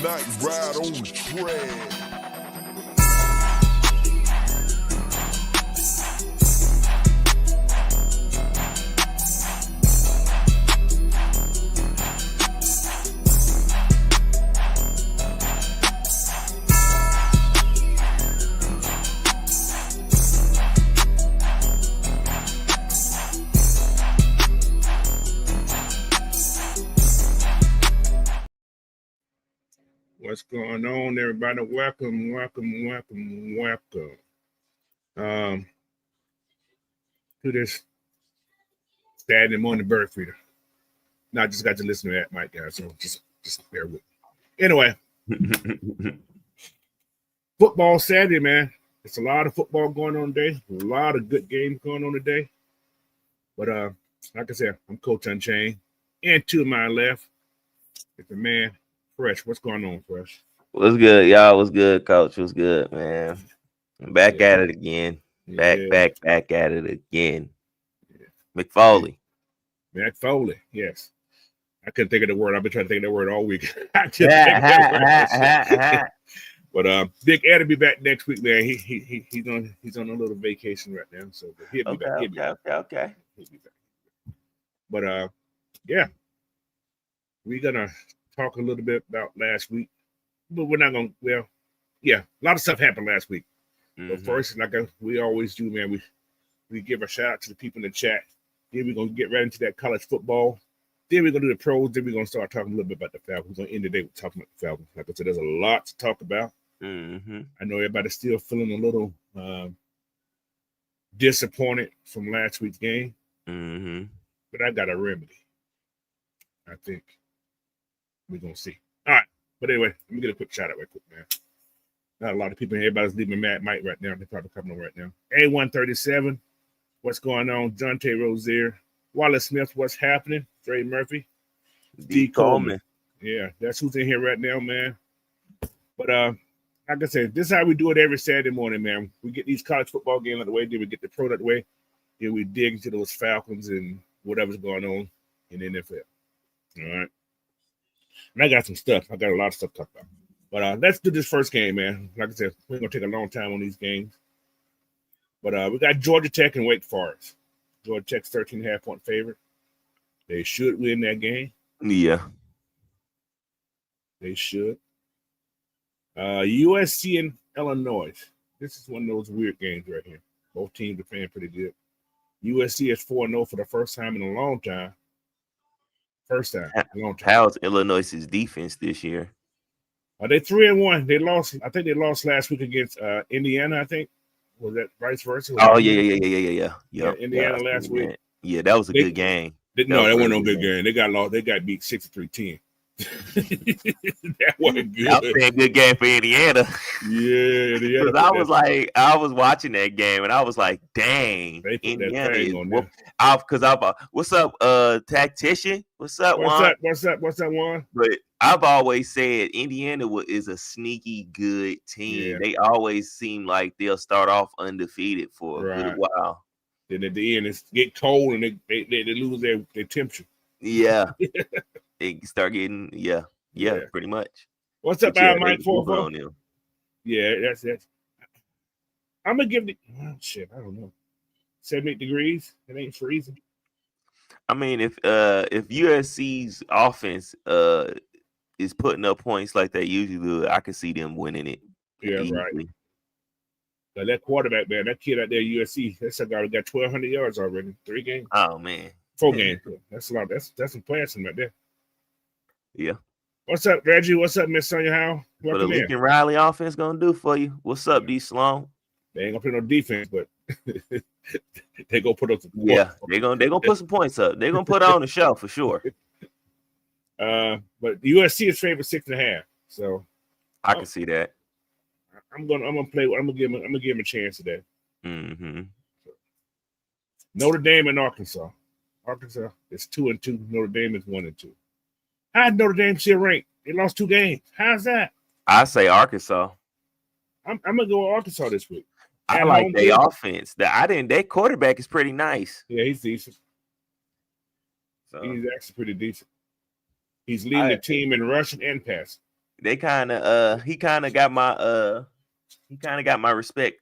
night ride on the track. What's going on, everybody? Welcome. To this Saturday morning bird feeder. Now I just got to listen to that, Mike, guys. So just bear with me. Anyway, football Saturday, man. It's a lot of football going on today. A lot of good games going on today. But like I said, I'm Coach Unchained. And to my left is the man Fresh. What's going on, Fresh? What's good, y'all? What's good, Coach? What's good, man? I'm back at it again. Back at it again. Yeah. McFoley, yes. I couldn't think of the word. I've been trying to think of that word all week. I couldn't think of that word. But Big Ed will be back next week, man. He's on a little vacation right now, so he'll be back. Okay. He'll be back. But yeah, we're gonna talk a little bit about last week, but we're not gonna. Well, yeah, a lot of stuff happened last week. Mm-hmm. But first, like we always do, man, we give a shout out to the people in the chat. Then we're gonna get right into that college football. Then we're gonna do the pros. Then we're gonna start talking a little bit about the Falcons. We're gonna end the day with talking about the Falcons. Like I said, there's a lot to talk about. Mm-hmm. I know everybody's still feeling a little disappointed from last week's game, but I got a remedy. I think we're gonna see. All right, but anyway, let me get a quick shout out right quick, man. Not a lot of people. Everybody's leaving Mad Mike right now. They're probably coming on right now. A137. What's going on? Jonte Rozier. Wallace Smith. What's happening? Trey Murphy. D. Coleman. Yeah, that's who's in here right now, man. But like I said, this is how we do it every Saturday morning, man. We get these college football games out of the way. Then we get the pro out of the way. Then we dig into those Falcons and whatever's going on in the NFL. All right. And I got some stuff. I got a lot of stuff to talk about. But let's do this first game, man. Like I said, we're going to take a long time on these games. But we got Georgia Tech and Wake Forest. Georgia Tech's 13.5-point favorite. They should win that game. Yeah. They should. USC and Illinois. This is one of those weird games right here. Both teams are playing pretty good. USC is 4-0 for the first time in a long time. First time in a long time. How's Illinois' defense this year? They 3-1. They lost. I think they lost last week against Indiana. I think was that vice versa. Oh yeah. Indiana last week. Yeah, that was a good game. That wasn't no good game. They got lost. They got beat 63-10. That wasn't good. That was a good game for Indiana. Yeah, I was watching that game and I was like, dang, Indiana is what's up, tactician? What's up, Juan? What's up, Juan? But I've always said Indiana is a sneaky good team. Yeah. They always seem like they'll start off undefeated for a good while. Then at the end, it get cold and they lose their temperature. Yeah. They start getting, pretty much. What's up, Mike 44? Yeah, that's I'm going to give I don't know. 78 degrees. It ain't freezing. I mean, if USC's offense is putting up points like they usually do, I can see them winning it. Yeah, easily. Right. But that quarterback, man, that kid out there, USC, that's a guy who got 1,200 yards already, 3 games. Oh man, 4 games. That's a lot. That's some passing right there. Yeah. What's up, Reggie? What's up, Miss Sonia Howe? What the Lincoln Riley offense gonna do for you? What's up, D. Sloan? They ain't gonna play no defense, but they gonna put up some points. Yeah, they're gonna put some points up. They're gonna put on the show for sure. But USC is favored 6.5, so I can see that. I'm gonna give him a chance today. Mm-hmm. Notre Dame and Arkansas. Arkansas is 2-2. Notre Dame is 1-2. How's Notre Dame still ranked? They lost 2 games. How's that? I say Arkansas. I'm gonna go with Arkansas this week. I like their offense. Their quarterback is pretty nice. Yeah, he's decent. So he's actually pretty decent. He's leading the team in rushing and passing. he kind of got my respect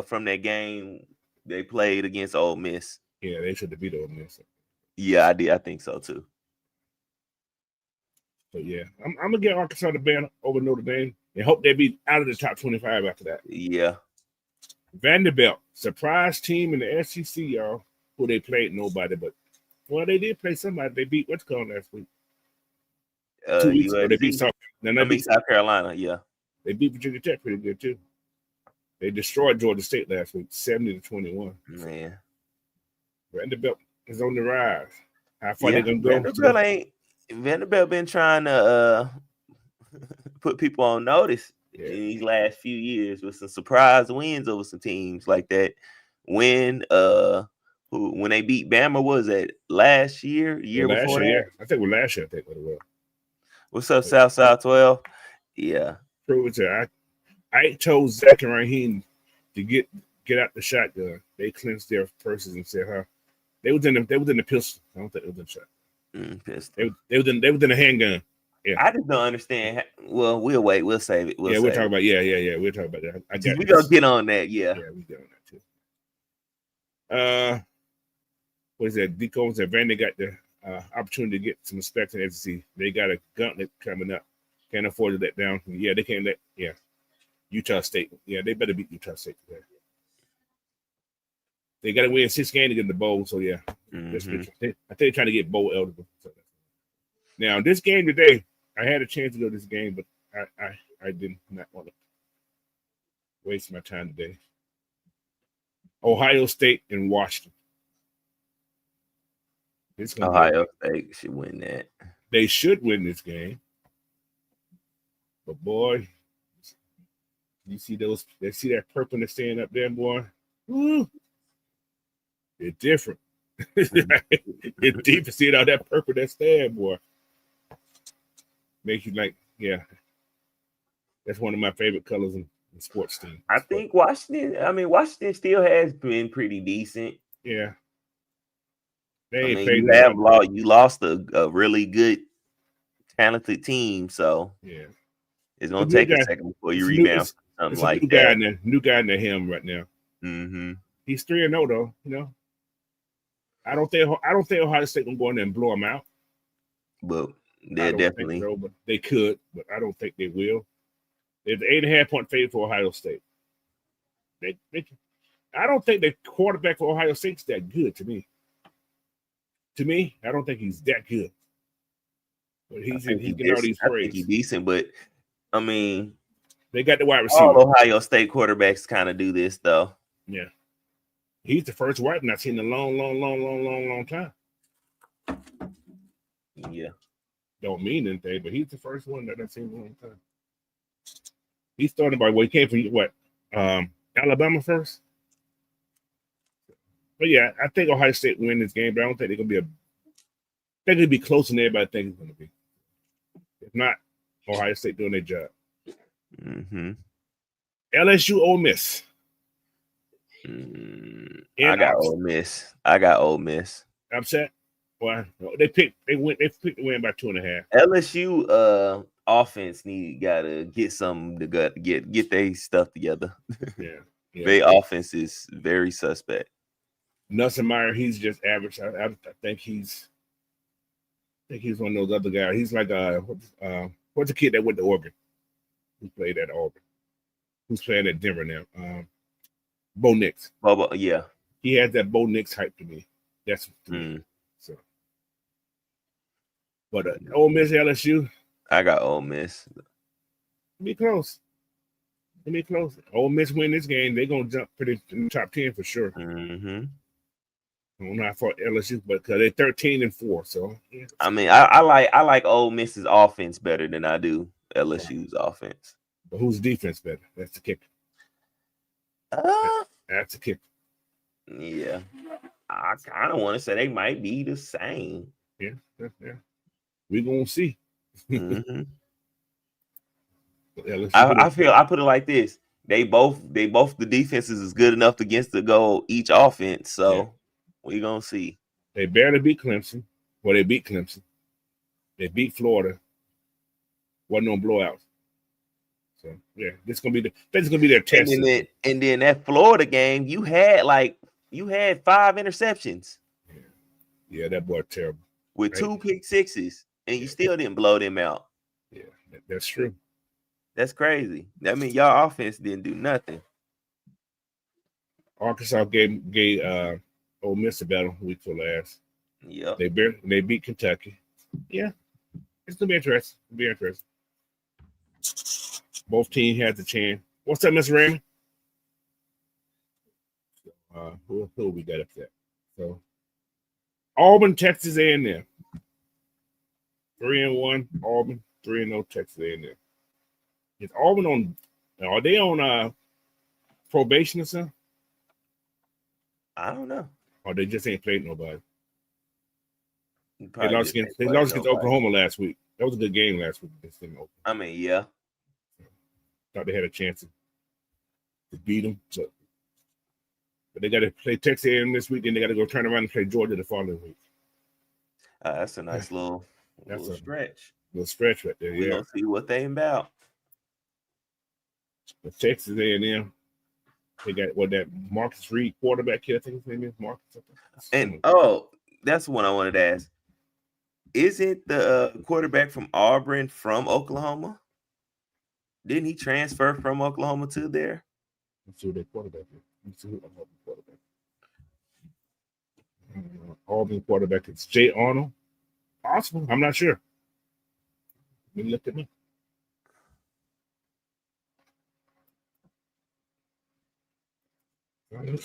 from that game they played against Ole Miss. Yeah, they should have beat Ole Miss. Yeah, I did. I think so too. So yeah, I'm gonna get Arkansas the ban over Notre Dame and hope they be out of the top 25 after that. Yeah. Vanderbilt, surprise team in the SEC, y'all. Who they played? Nobody, but well, they did play somebody. They beat what's called last week. 2 weeks ago, they beat South Carolina. Yeah, they beat Virginia Tech pretty good too. They destroyed Georgia State last week, 70-21. Man, Vanderbilt is on the rise. How far they gonna go? Vanderbilt been trying to put people on notice in these last few years with some surprise wins over some teams like that. When they beat Bama, was it last year? Before that? Yeah. I think it was last year. I think what it was. What's up, South 12? Yeah. Prove it to I told Zach and Raheem to get out the shotgun. They clenched their purses and said, "Huh." They was in the pistol. I don't think it was in the shot. Pistol. They was in a handgun. Yeah. I just don't understand. Well, we'll wait. We'll save it. We'll talk about We'll talk about that. We're gonna get on that. Yeah, we get on that too. What is that? Deacons and Vandy got the opportunity to get some respect in SEC. They got a gauntlet coming up. Can't afford to let down. Yeah, they can't let. Yeah, Utah State. Yeah, they better beat Utah State today. They got to win 6 games to get in the bowl. So yeah, I think they're trying to get bowl eligible. So, now this game today, I had a chance to go to this game, but I did not want to waste my time today. Ohio State and Washington. Ohio State should win that. They should win this game. But boy, you see that purple that's staying up there, boy. Woo. It's different. It's deep to see all that purple that's there, boy. Makes you like, yeah. That's one of my favorite colors in sports team. I think Washington still has been pretty decent. Yeah. You lost a really good, talented team, so yeah, it's gonna take a second before you rebound. Something like that. New guy in the helm right now. Mm-hmm. He's 3-0 though. You know, I don't think Ohio State gonna go in there and blow them out. But they're definitely. So, but they could, but I don't think they will. They're the 8.5-point favorite for Ohio State. I don't think the quarterback for Ohio State's that good to me. To me, I don't think he's that good. But he's getting all these praise. I think he's decent, but I mean, they got the wide receiver. All Ohio State quarterbacks kind of do this, though. Yeah, he's the first white one I've seen in a long time. Yeah, don't mean anything, but he's the first one that I've seen in a long time. He's starting by he came from Alabama first. But yeah, I think Ohio State win this game, but I don't think they're gonna be they're gonna be closer than everybody thinks it's gonna be. If not, Ohio State doing their job. Mm-hmm. LSU Ole Miss. I got Ole Miss. Upset? Why? They picked to win by 2.5. LSU offense gotta get some to get their stuff together. Yeah. Their offense is very suspect. Nussmeier, he's just average. I think he's one of those other guys. He's like what's the kid that went to Oregon? Who played at Auburn? Who's playing at Denver now? Bo Nix. Yeah. He has that Bo Nix hype to me. That's so. But Ole Miss, LSU. I got Ole Miss. Be close. Ole Miss win this game, they're gonna jump pretty in the top 10 for sure. Mm-hmm. I don't know how far LSU, but because they're 13-4. So yeah. I mean, I like Ole Miss's offense better than I do LSU's offense. But whose defense better? That's the kicker. That's the kicker. Yeah, I kind of want to say they might be the same. Yeah. We're gonna see. Mm-hmm. I put it like this: they both the defenses is good enough against the goal each offense. So we're gonna see. They barely beat Clemson. Well, they beat Clemson. They beat Florida. Wasn't no blowouts. So yeah, this is gonna be their test. And then that Florida game, you had 5 interceptions. Yeah, that boy terrible. With 2 pick sixes, and you still didn't blow them out. Yeah, that's true. That's crazy. I mean, y'all offense didn't do nothing. Arkansas gave Ole Miss a battle week for last. Yeah, they beat Kentucky. Yeah, it's gonna be interesting. Both teams had the chance. What's up, Miss Raymond? Who we got up there? So Auburn, Texas A&M. 3-1 Auburn, 3-0 Texas A&M. Is Auburn on? Are they on probation or something? I don't know. Or they just ain't played nobody. They lost against Oklahoma last week. That was a good game last week. I mean, yeah. Thought they had a chance to beat them. But they got to play Texas A&M this week. Then they got to go turn around and play Georgia the following week. That's a nice little stretch. Little stretch right there. We're gonna see what they about. The Texas A&M. They got that Marcus Reed quarterback here. I think his name is Marcus. And that's the one I wanted to ask. Isn't the quarterback from Auburn from Oklahoma? Didn't he transfer from Oklahoma to there? Let's see who their quarterback is. Let's see who Auburn quarterback. Auburn quarterback is Jay Arnold. Possible. I'm not sure. Let me look at me.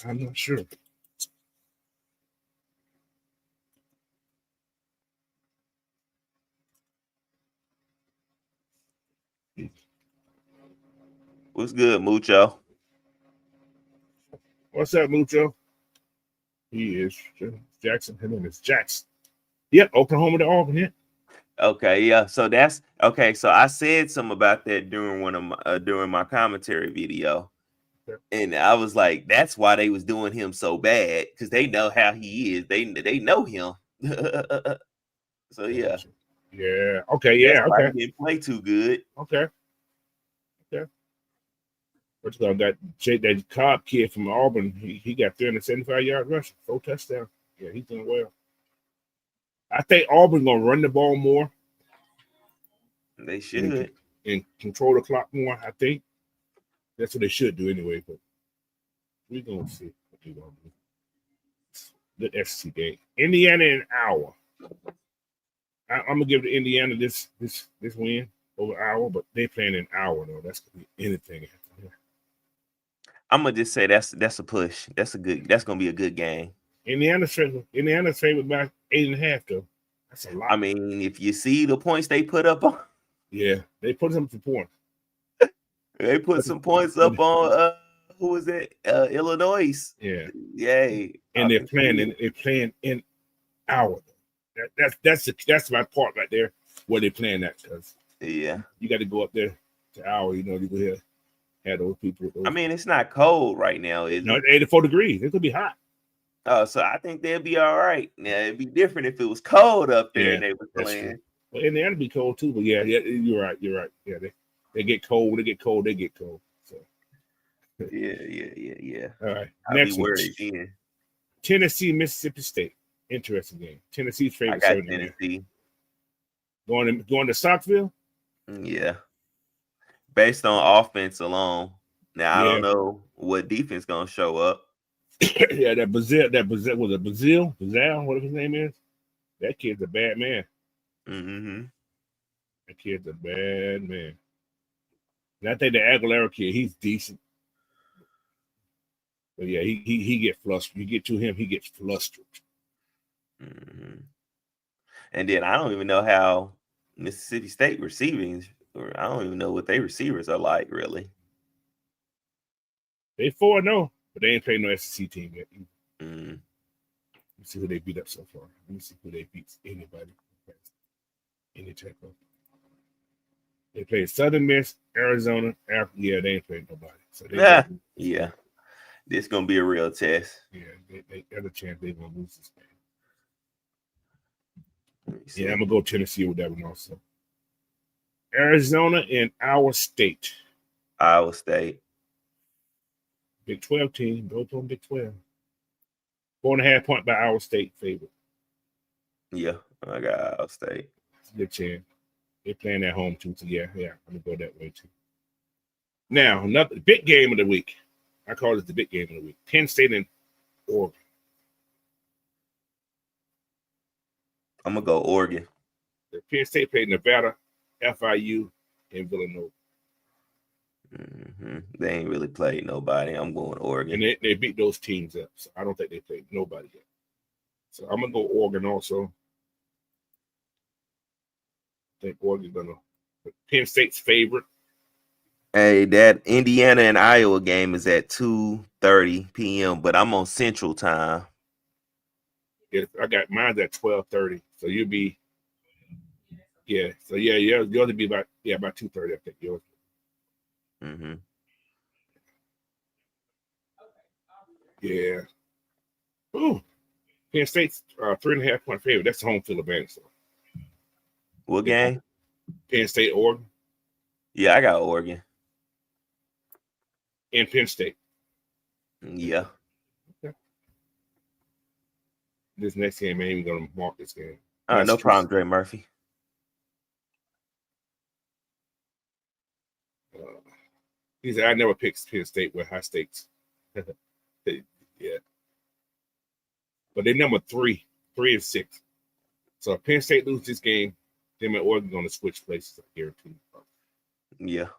I'm not sure. What's good, Mucho? What's up, Mucho? He is Jackson. His name is Jackson. Yep, Oklahoma to Auburn. Yeah. Okay, yeah. So that's okay. So I said something about that during my commentary video, and I was like, "That's why they was doing him so bad because they know how he is. They know him." So yeah. Yeah. Okay. Yeah. That's why okay. He didn't play too good. Okay. What's got that Cobb kid from Auburn? He got 375 yards rushing, 4 touchdowns. Yeah, he's doing well. I think Auburn gonna run the ball more. They should and control the clock more. I think that's what they should do anyway. But we're gonna see what they're gonna do. Good SEC game. Indiana in an hour. I'm gonna give the Indiana this win over an hour, but they playing an hour though. That's gonna be anything. I'm gonna just say that's a push. That's gonna be a good game. Indiana's favored by 8.5 though. That's a lot. I mean, if you see the points they put up on, yeah, they put some points. They put some points up on who was it? Illinois. Yeah. Yay. And they're playing in our. That's my part right there where they're playing that because you got to go up there to our. You go here. Had those people. I mean, it's not cold right now, is it? It's 84 degrees. It could be hot. Oh, so I think they'll be all right. Now it'd be different if it was cold up there and they were playing. Well, Indiana be cold too, but yeah, you're right. Yeah, they get cold. They get cold. So yeah. All right. Next one. Tennessee, Mississippi State. Interesting game. Tennessee's favorite. I got Tennessee. Going to Stockville? Yeah. Based on offense alone. Now I don't know what defense gonna show up. Yeah, that Brazil was a Brazil, whatever his name is. That kid's a bad man. Mm-hmm. That kid's a bad man. And I think the Aguilera kid, he's decent. But yeah, he gets flustered. You get to him, he gets flustered. Mm-hmm. And then I don't even know how Mississippi State receiving, or I don't even know what their receivers are like, really. They 4-0, but they ain't played no SEC team yet. Mm-hmm. Let's see who they beat up so far. Let me see who they beat. Anybody. Any type of. They played Southern Miss, Arizona. Yeah, they ain't played nobody. So yeah. This is going to be a real test. Yeah, they got a chance they're going to lose this game. Yeah, I'm going to go Tennessee with that one also. Arizona and Iowa State. Iowa State. Big 12 team. Both on Big 12. 4.5 point by Iowa State favorite. Yeah, I got Iowa State. It's a good chance. They're playing at home too. So yeah, I'm gonna go that way too. Now, another big game of the week. I call it the big game of the week. Penn State and Oregon. I'm gonna go Oregon. The Penn State played Nevada, FIU, and Villanova. They ain't really played nobody. I'm going Oregon. And they beat those teams up. So I don't think they played nobody yet. So I'm gonna go Oregon also. I think Oregon's gonna Penn State's favorite. Hey, that Indiana and Iowa game is at 2:30 p.m., but I'm on Central Time. Yeah, I got mine at 12:30. So you'll be so yours will be about 2:30, I think yours. Yeah. Ooh. Penn State's 3.5 point favorite. That's the home field advantage. So. What game? Penn State, Oregon. Yeah, I got Oregon. And Penn State. Yeah. Okay. This next game, ain't even gonna mark this game. No problem, Dre Murphy. He said, I never picked Penn State with high stakes. Yeah. But they're number 3 and 6. So if Penn State loses this game, them and Oregon going to switch places, I guarantee you. Yeah.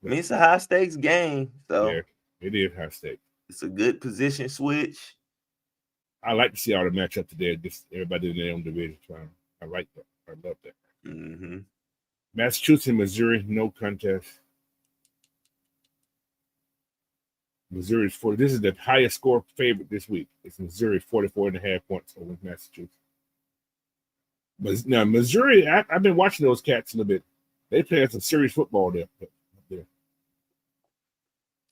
I mean, it's a high stakes game. So yeah, it is high stakes. It's a good position switch. I like to see all the matchup today. Just everybody in their own division. I like that. I love that. Massachusetts and Missouri, no contest. Missouri's 40. This is the highest score favorite this week. It's Missouri 44.5 points over Massachusetts. But now Missouri, I've been watching those cats a little bit. They play some serious football there.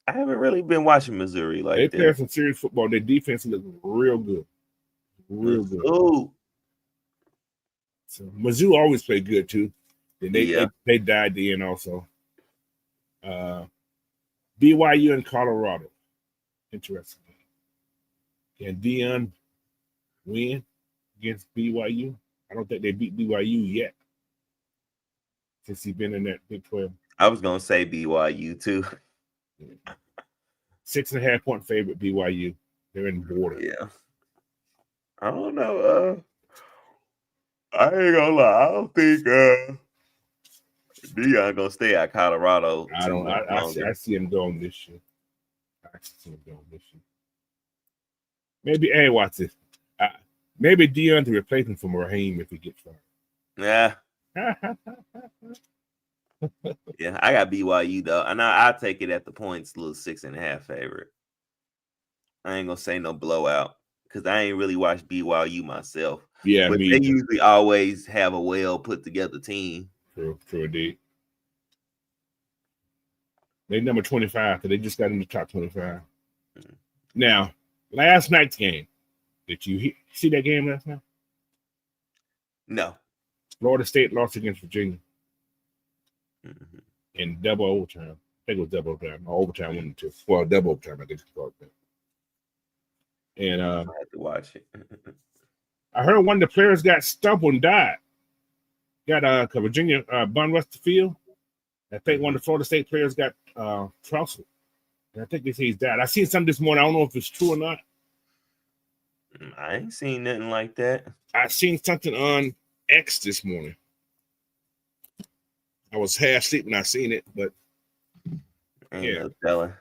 I haven't really been watching Missouri like that. They play some serious football. Their defense looks real good. Real good. Oh. So Mizzou always played good too. And they died the end also. BYU and Colorado. Interesting. Can Deion win against BYU? I don't think they beat BYU yet. Since he's been in that Big 12. I was gonna say BYU too. 6.5 point favorite BYU. They're in the border. Yeah. I don't know. I ain't gonna lie. I don't think Deion gonna stay at Colorado. I see him going this year. Maybe, hey, watch this. Maybe Deion to replace him for Raheem if he gets fired. Yeah. Yeah, I got BYU though. And I'll take it at the points, little 6.5 favorite. I ain't gonna say no blowout because I ain't really watched BYU myself. Yeah, but they usually always have a well put together team. True indeed. They number 25, so they just got in the top 25. Now, last night's game. Did you see that game last night? No. Florida State lost against Virginia in double overtime. I think it was double overtime. Or overtime went into double overtime. I guess it's called that. And I had to watch it. I heard one of the players got stumbled and died. Got Virginia bun rushed the field. I think one of the Florida State players got trounced. And I think they say he's died. I seen something this morning. I don't know if it's true or not. I ain't seen nothing like that. I seen something on X this morning. I was half asleep when I seen it, but ain't no telling.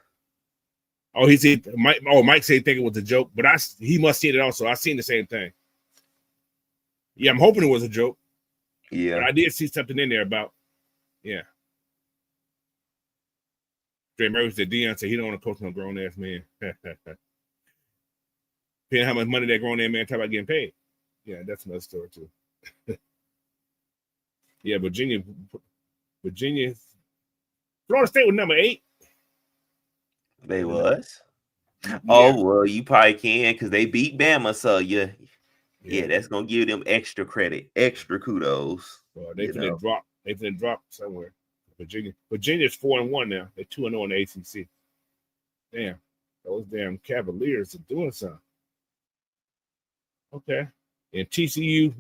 Oh, he said Mike said he think it was a joke, but he must see it also. I seen the same thing. Yeah, I'm hoping it was a joke. Yeah. But I did see something in there about, Dre Murphy said Deion said he don't want to coach no grown ass man. Depending how much money that grown ass man talk about getting paid. Yeah, that's another story too. Yeah, Virginia, Florida State was number 8. They was. Yeah. Oh well, you probably can because they beat Bama, so yeah, Yeah, that's gonna give them extra credit, extra kudos. They finna drop. They finna drop somewhere. Virginia's 4-1 now. They're 2-0 in the ACC. Damn, those damn Cavaliers are doing something. Okay. And TCU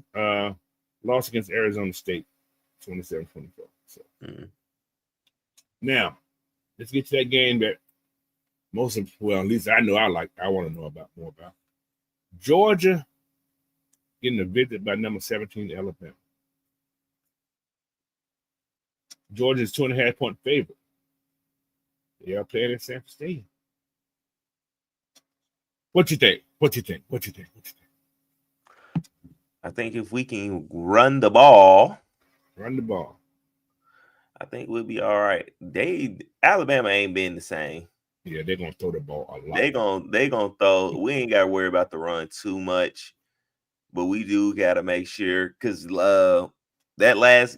lost against Arizona State, 27-24. So now let's get to that game that at least I know I want to know more about. Georgia getting a visit by number 17 Alabama. Georgia's 2.5-point favorite. They are playing in San Francisco. What you think? I think if we can run the ball, I think we'll be all right. Alabama ain't been the same. Yeah, they're gonna throw the ball a lot. They gonna throw. We ain't gotta worry about the run too much, but we do gotta make sure because that last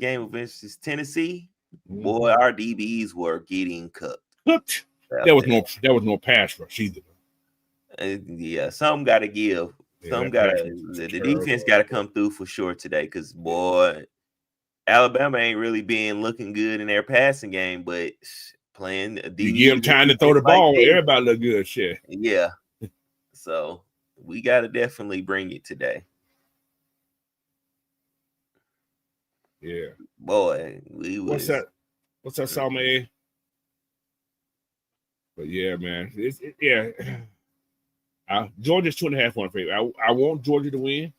game against Tennessee, boy, our DBs were getting cooked. There was no pass rush either. Yeah, some got to give. The defense got to come through for sure today because, boy, Alabama ain't really been looking good in their passing game, but playing you give them time to throw the ball, everybody look good. Shit. Yeah. So we got to definitely bring it today. Yeah. Boy, What's that, Salma? But yeah, man. Georgia's 2.5-point favorite. I want Georgia to win.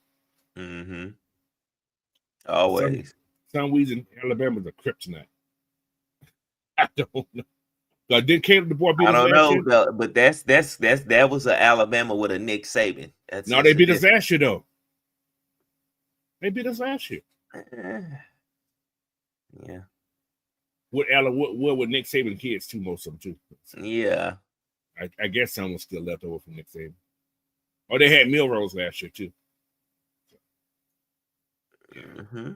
Mm-hmm. Always. For some reason, Alabama's a kryptonite. I don't know. Did Caleb DeBoer beat us last year? I don't know, but that was an Alabama with a Nick Saban. They beat us last year though. They beat us last year. Yeah. With Nick Saban kids too, most of them too. Yeah. I guess some was still left over from Nick Saban. Oh, they had Milrose last year too. Mm-hmm.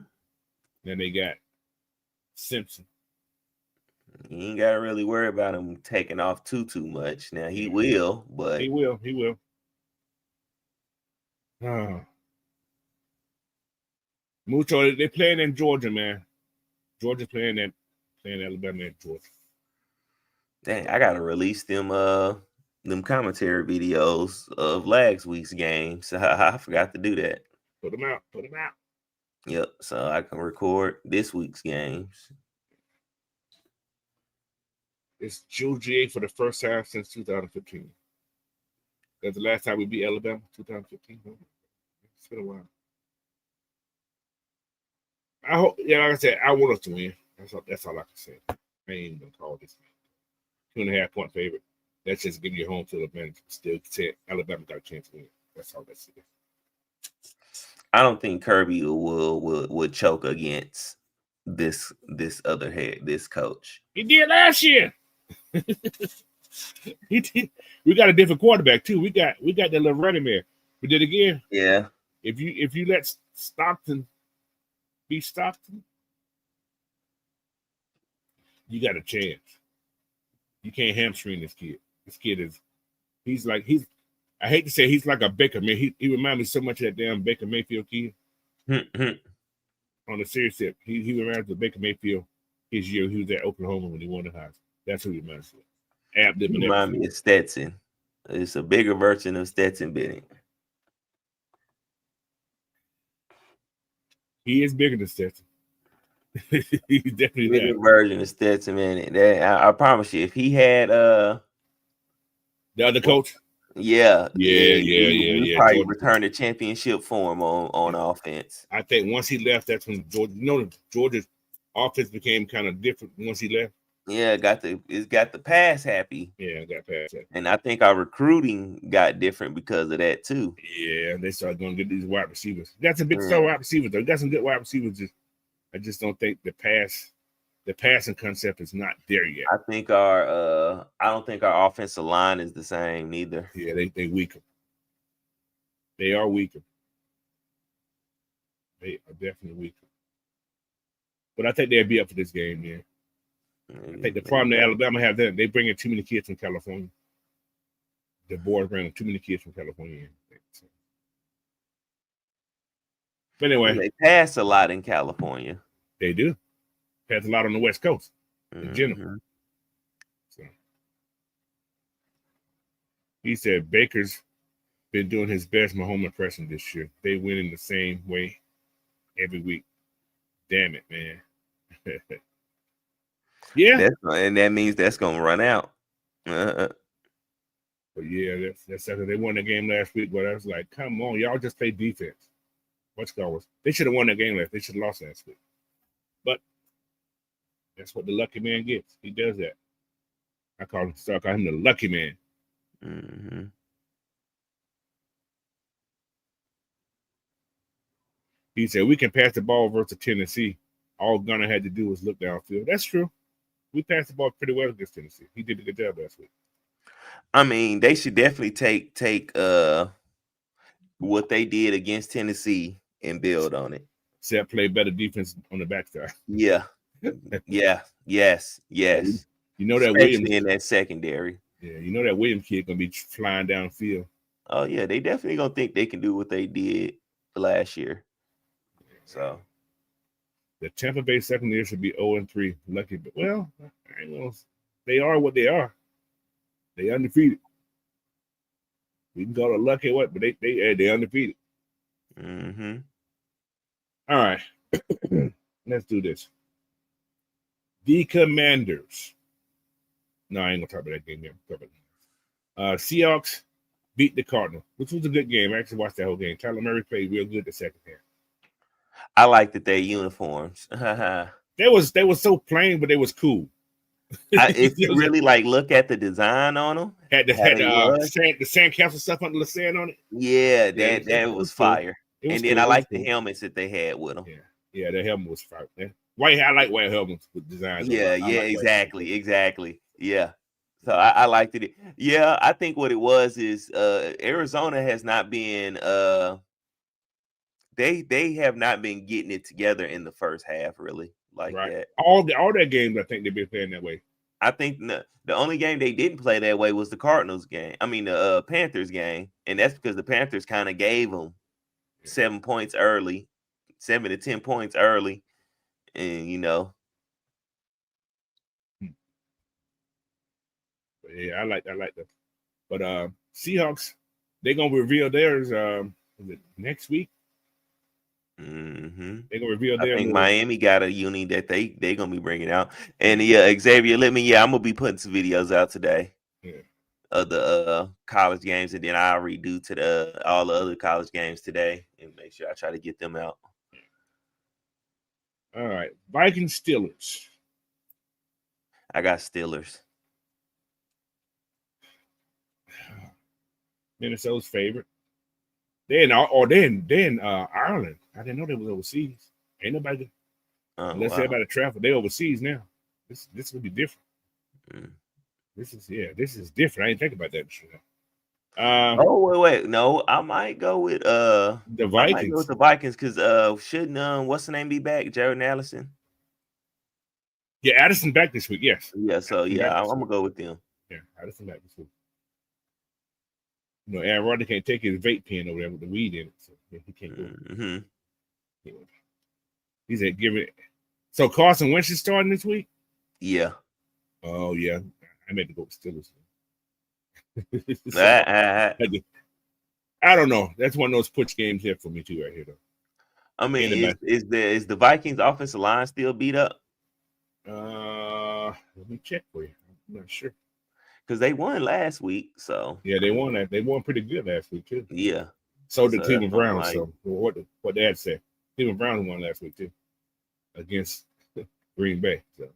Then they got Simpson. You ain't gotta really worry about him taking off too much. Now he will, but he will. Mucho, they playing in Georgia, man. Georgia playing Alabama and Georgia. Dang, I gotta release them commentary videos of last week's game. So I forgot to do that. Put them out. Yep. So I can record this week's games. It's GA for the first time since 2015. That's the last time we beat Alabama, 2015. It's been a while. I hope, like I said, I want us to win. That's all I can say. I ain't even gonna call this game 2.5-point favorite. That's just give you home field advantage. Still, Alabama got a chance to win. That's all that's it. I don't think Kirby would choke against this coach. He did last year. He did. We got a different quarterback too. We got that little running man. We did again. Yeah. If you let Stockton be Stockton, you got a chance. You can't hamstring this kid. This kid I hate to say he's like a Baker, man. He reminds me so much of that damn Baker Mayfield kid. On the serious tip, he reminds me of Baker Mayfield his year he was at Oklahoma when he won the Heisman. That's who he reminds me of. He reminds me of Stetson. It's a bigger version of Stetson Bennett. He is bigger than Stetson. He's definitely bigger version of Stetson Bennett. I promise you, if he had the other coach. Yeah. Probably Georgia return the championship for him on offense. I think once he left, that's when Georgia's offense became kind of different once he left. Yeah, it's got the pass happy. Yeah, got pass happy. And I think our recruiting got different because of that too. Yeah, they started going to get these wide receivers. Got some big star wide receivers though. Got some good wide receivers. I just don't think the passing concept is not there yet. I think I don't think our offensive line is the same neither. Yeah, they weaker. They are weaker. They are definitely weaker. But I think they'll be up for this game, man. I think the problem that Alabama have, they bring in too many kids from California. The board bringing too many kids from California. But anyway, they pass a lot in California. They do. Pass a lot on the West Coast in general. Mm-hmm. So he said Baker's been doing his best Mahomes impression this year. They win in the same way every week. Damn it, man. Yeah. And that means that's gonna run out. But yeah, that's after they won the game last week. But I was like, come on, y'all just play defense. What's going? They should have won that game last. They should have lost last week. But that's what the lucky man gets. He does that. I call him the lucky man. Mm-hmm. He said we can pass the ball versus Tennessee. All Gunner had to do was look downfield. That's true. We passed the ball pretty well against Tennessee. He did a good job last week. I mean, they should definitely take what they did against Tennessee and build on it. Except play better defense on the backside. Yeah. Yes. You know that Especially Williams in that secondary. Yeah, you know that Williams kid gonna be flying downfield. Oh yeah, they definitely gonna think they can do what they did last year. So the Tampa Bay secondary should be 0-3. Lucky, but well, they are what they are. They undefeated. We can call it lucky what, but they undefeated. mm-hmm. All right. Let's do this. The Commanders. No, I ain't gonna talk about that game yet. Seahawks beat the Cardinals, which was a good game. I actually watched that whole game. Tyler Murray played real good the second half. I liked that their uniforms. They was so plain, but they was cool. If you really like look at the design on them, had the sandcastle stuff under the sand on it. Yeah, that was fire. Cool. And then I like the helmets that they had with them. Yeah, the helmet was fire. I like white helmets with designs. Yeah, exactly. Yeah. So I liked it. Yeah, I think what it was is Arizona has not been they have not been getting it together in the first half, really, like that. All that games, I think they've been playing that way. I think the only game they didn't play that way was the Cardinals game. I mean, the Panthers game, and that's because the Panthers kind of gave them 7 points early, 7 to 10 points early, and Yeah, I like that. But Seahawks, they're gonna reveal theirs next week. Mm-hmm. They're gonna reveal I theirs. think Miami got a uni that they gonna be bringing out. And yeah, Xavier, I'm gonna be putting some videos out today. Yeah. Of the college games, and then I'll redo to all the other college games today and make sure I try to get them out. All right, Vikings Steelers. I got Steelers. Minnesota's favorite. They're in Ireland. I didn't know they was overseas. Ain't nobody unless everybody travel. They overseas now. This will be different. Mm. This is different. I didn't think about that. Wait. No, I might go with the Vikings. I might go with the Vikings because shouldn't what's the name be back? Jared Allison. Yeah, Addison back this week. Yes. Yeah. So I'm gonna go with them. Yeah, Addison back this week. Aaron Rodgers can't take his vape pen over there with the weed in it, so he can't go. Mm-hmm. He said, "Give it." So Carson Wentz is starting this week. Yeah. Oh yeah, I meant to go with Steelers. I don't know. That's one of those push games here for me too, right here, though. I mean, is the Vikings offensive line still beat up? Let me check for you. I'm not sure. Because they won last week, so yeah, they won that. They won pretty good last week too. Yeah. So did Cleveland Browns. Like, so what Dad said, Cleveland Browns won last week too against Green Bay. So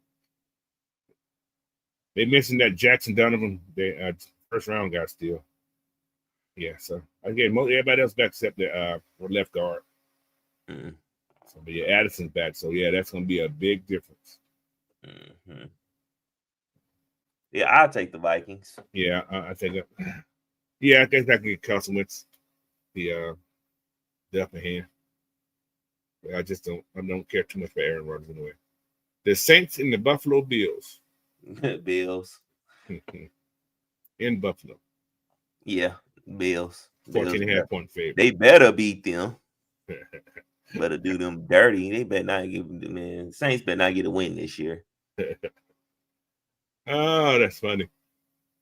they mentioned that Jackson Donovan, they first round guy still. Yeah. So again, everybody else back except the left guard. Mm-hmm. So but yeah, Addison's back. So yeah, that's gonna be a big difference. Mm-hmm. Yeah, I'll take the Vikings. Yeah, I take it. Yeah, I guess I can get Carson Wentz the upper hand. I don't care too much for Aaron Rodgers anyway. The Saints and the Buffalo Bills. Bills. In Buffalo. Yeah, Bills. 14.5 point favorite. They better beat them. Better do them dirty. They better not give man. Saints better not get a win this year. Oh, that's funny.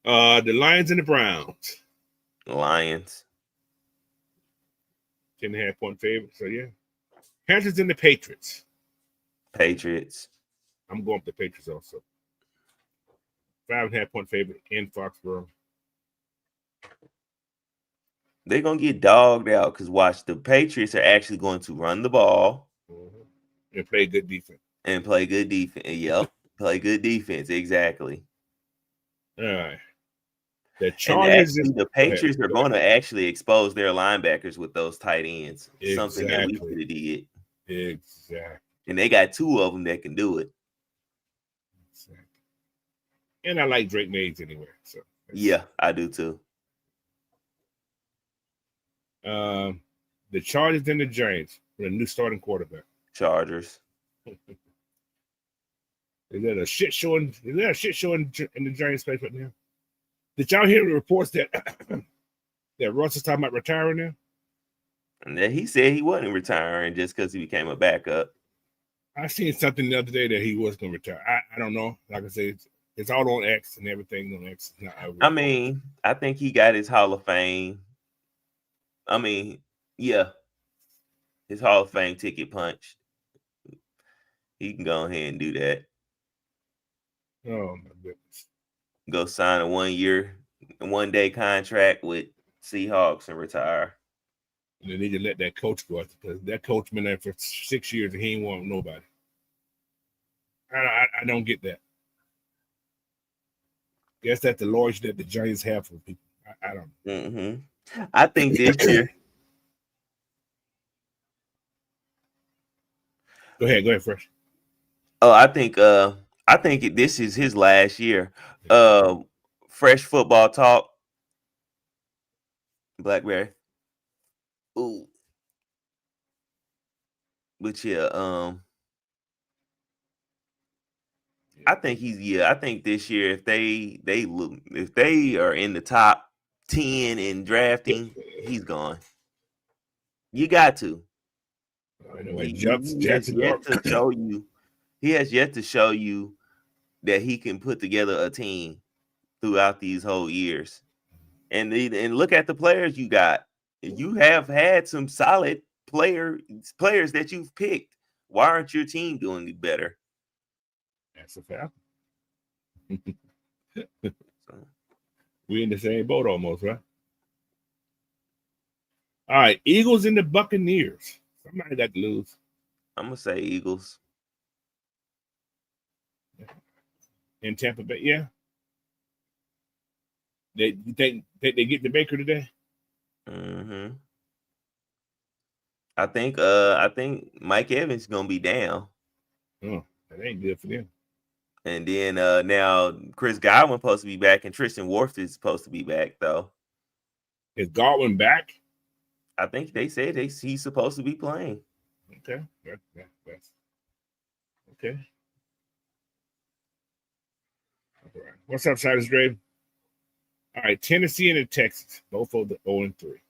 The Lions and the Browns. Lions. 10.5-point favorite. So yeah. Panthers and the Patriots. Patriots. I'm going with the Patriots also. 5.5-point favorite in Foxborough. They're gonna get dogged out because watch, the Patriots are actually going to run the ball and play good defense. Yep, play good defense. Exactly. All right. The Chargers and the Patriots are going to actually expose their linebackers with those tight ends. Exactly. Something that we could have did. Exactly. And they got 2 of them that can do it. Exactly. And I like Drake Mays anyway. So yeah, I do too. The Chargers and the Giants with a new starting quarterback. Chargers. Is that a shit show? Is that a shit show in the Giants place right now? Did y'all hear the reports that that Russ is talking about retiring now? And then he said he wasn't retiring just because he became a backup. I seen something the other day that he was going to retire. I don't know. Like I said, it's all on X and everything on X. I mean, I think he got his Hall of Fame. I mean, yeah, his Hall of Fame ticket punched. He can go ahead and do that. Oh my goodness! Go sign a 1-day contract with Seahawks and retire. And they need to let that coach go because that coach been there for 6 years and he ain't want nobody. I don't get that. Guess that's the loyalty that the Giants have for people. I don't know. Mm-hmm. I think this year. Go ahead, Fresh. Oh, I think this is his last year. Fresh football talk. Blackberry. Ooh. But yeah, I think I think this year if they are in the top 10 in drafting, he's gone. You got to. He has yet to show you. He has yet to show you that he can put together a team throughout these whole years. And look at the players you got. You have had some solid players that you've picked. Why aren't your team doing better? That's a fact. We in the same boat almost, right? All right, Eagles and the Buccaneers. Somebody got to lose. I'm gonna say Eagles. In Tampa Bay, yeah. You think they get the Baker today? Mm-hmm. I think Mike Evans is gonna be down. Oh, that ain't good for them. And then now Chris Godwin supposed to be back, and Tristan Wirfs is supposed to be back though. Is Godwin back? I think they said he's supposed to be playing. Okay, that's okay. All right. What's up, Siders Grave? All right, Tennessee and the Texans, both of the 0-3.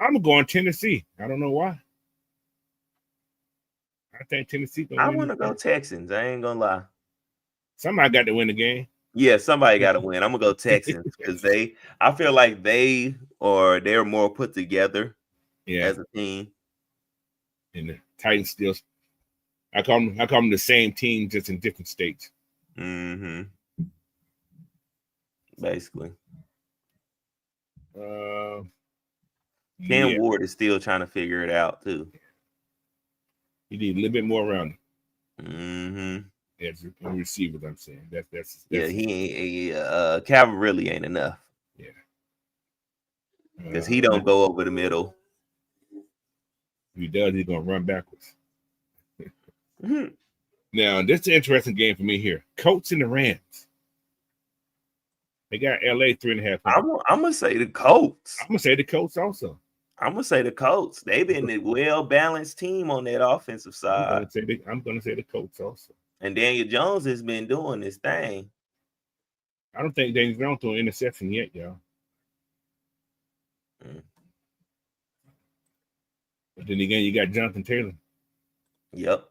I'm going Tennessee. I don't know why. I think Tennessee. I want to go Texans. I ain't gonna lie. Somebody got to win the game. Yeah, somebody got to win. I'm gonna go Texans because I feel like they're more put together as a team. And the Titans still. I call them the same team, just in different states. Mm-hmm. Basically. Cam Ward is still trying to figure it out too. You need a little bit more around him. Mm-hmm. As a receiver, I'm saying that's he ain't. Calvin really ain't enough. Yeah. Because he don't go over the middle. If he does, he's gonna run backwards. Mm-hmm. Now, this is an interesting game for me here. Colts and the Rams. They got LA 3.5. I'm gonna say the Colts. I'm gonna say the Colts also. I'm gonna say the Colts. They've been a well-balanced team on that offensive side. I'm gonna say the Colts also. And Daniel Jones has been doing this thing. I don't think Daniel Jones threw an interception yet, y'all. But then again, you got Jonathan Taylor. Yep.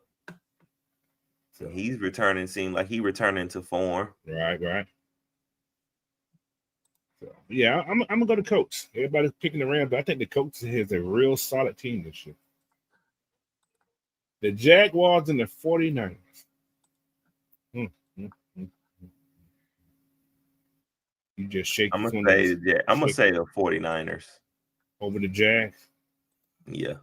So he's returning. Seemed like he returning to form. Right. So yeah, I'm gonna go to Colts. Everybody's picking the Rams, but I think the Colts has a real solid team this year. The Jaguars and the 49ers. You just shake. I'm gonna say the 49ers over the Jags. Yeah.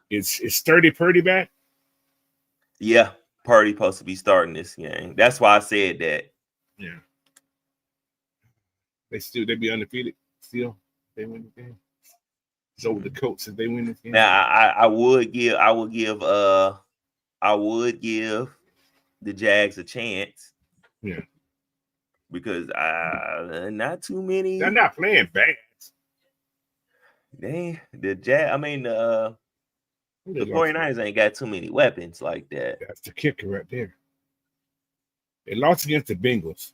It's Sturdy Purdy back. Yeah, Purdy supposed to be starting this game. That's why I said that. Yeah. They be undefeated still. They win the game. So the Colts, if they win this game. Now I would give the Jags a chance. Yeah. Because not too many. They're not playing bad. The 49ers ain't got too many weapons like that. That's the kicker right there. They lost against the Bengals.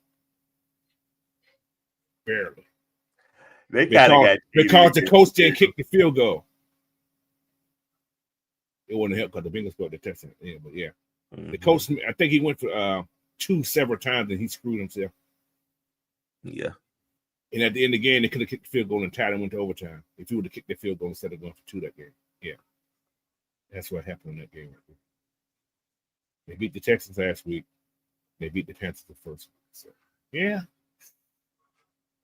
Barely. They kind of got because the coach didn't kick the field goal. It wouldn't help because the Bengals scored the touchdown. Yeah, but yeah. The coach, I think he went for two several times and he screwed himself. Yeah. And at the end of the game, they could have kicked the field goal and tied and went to overtime. If he would have kicked the field goal instead of going for two that game. Yeah. That's what happened in that game right there. They beat the Texans last week. They beat the Panthers the first week. So yeah.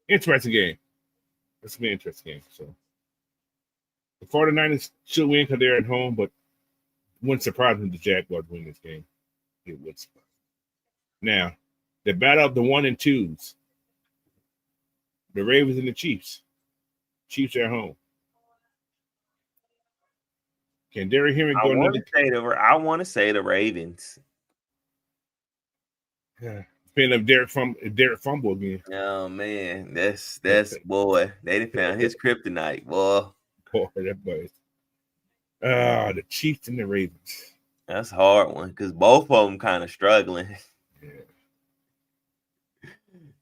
Interesting game. It's an interesting game. So the 49ers should win because they're at home, but wouldn't surprise me if the Jaguars win this game. It would surprise me. Now, the battle of the 1 and 2s. The Ravens and the Chiefs. Chiefs are at home. Can Derrick Henry go another? I want to say the Ravens. Yeah. Depending if Derrick fumble again. Oh man, that's boy. They done found his kryptonite, boy. Boy, that boy. The Chiefs and the Ravens. That's a hard one because both of them kind of struggling. Yeah.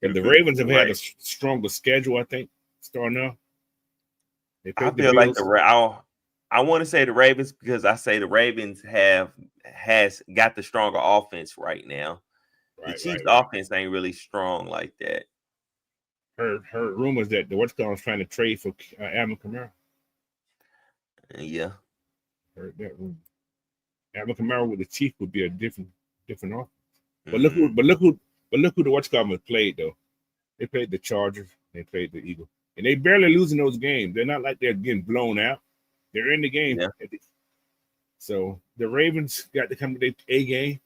And the Ravens have had a stronger schedule, I think, starting off. I feel like I want to say the Ravens because I say the Ravens has got the stronger offense right now. The Chiefs' offense ain't really strong like that. Heard rumors that the West Coast trying to trade for Alvin Kamara. Yeah. Heard that rumor. Alvin Kamara with the Chiefs would be a different offense. But look who the West Coast played though. They played the Chargers. They played the Eagles, and they barely losing those games. They're not like they're getting blown out. They're in the game. Yeah. So the Ravens got to come to their A game.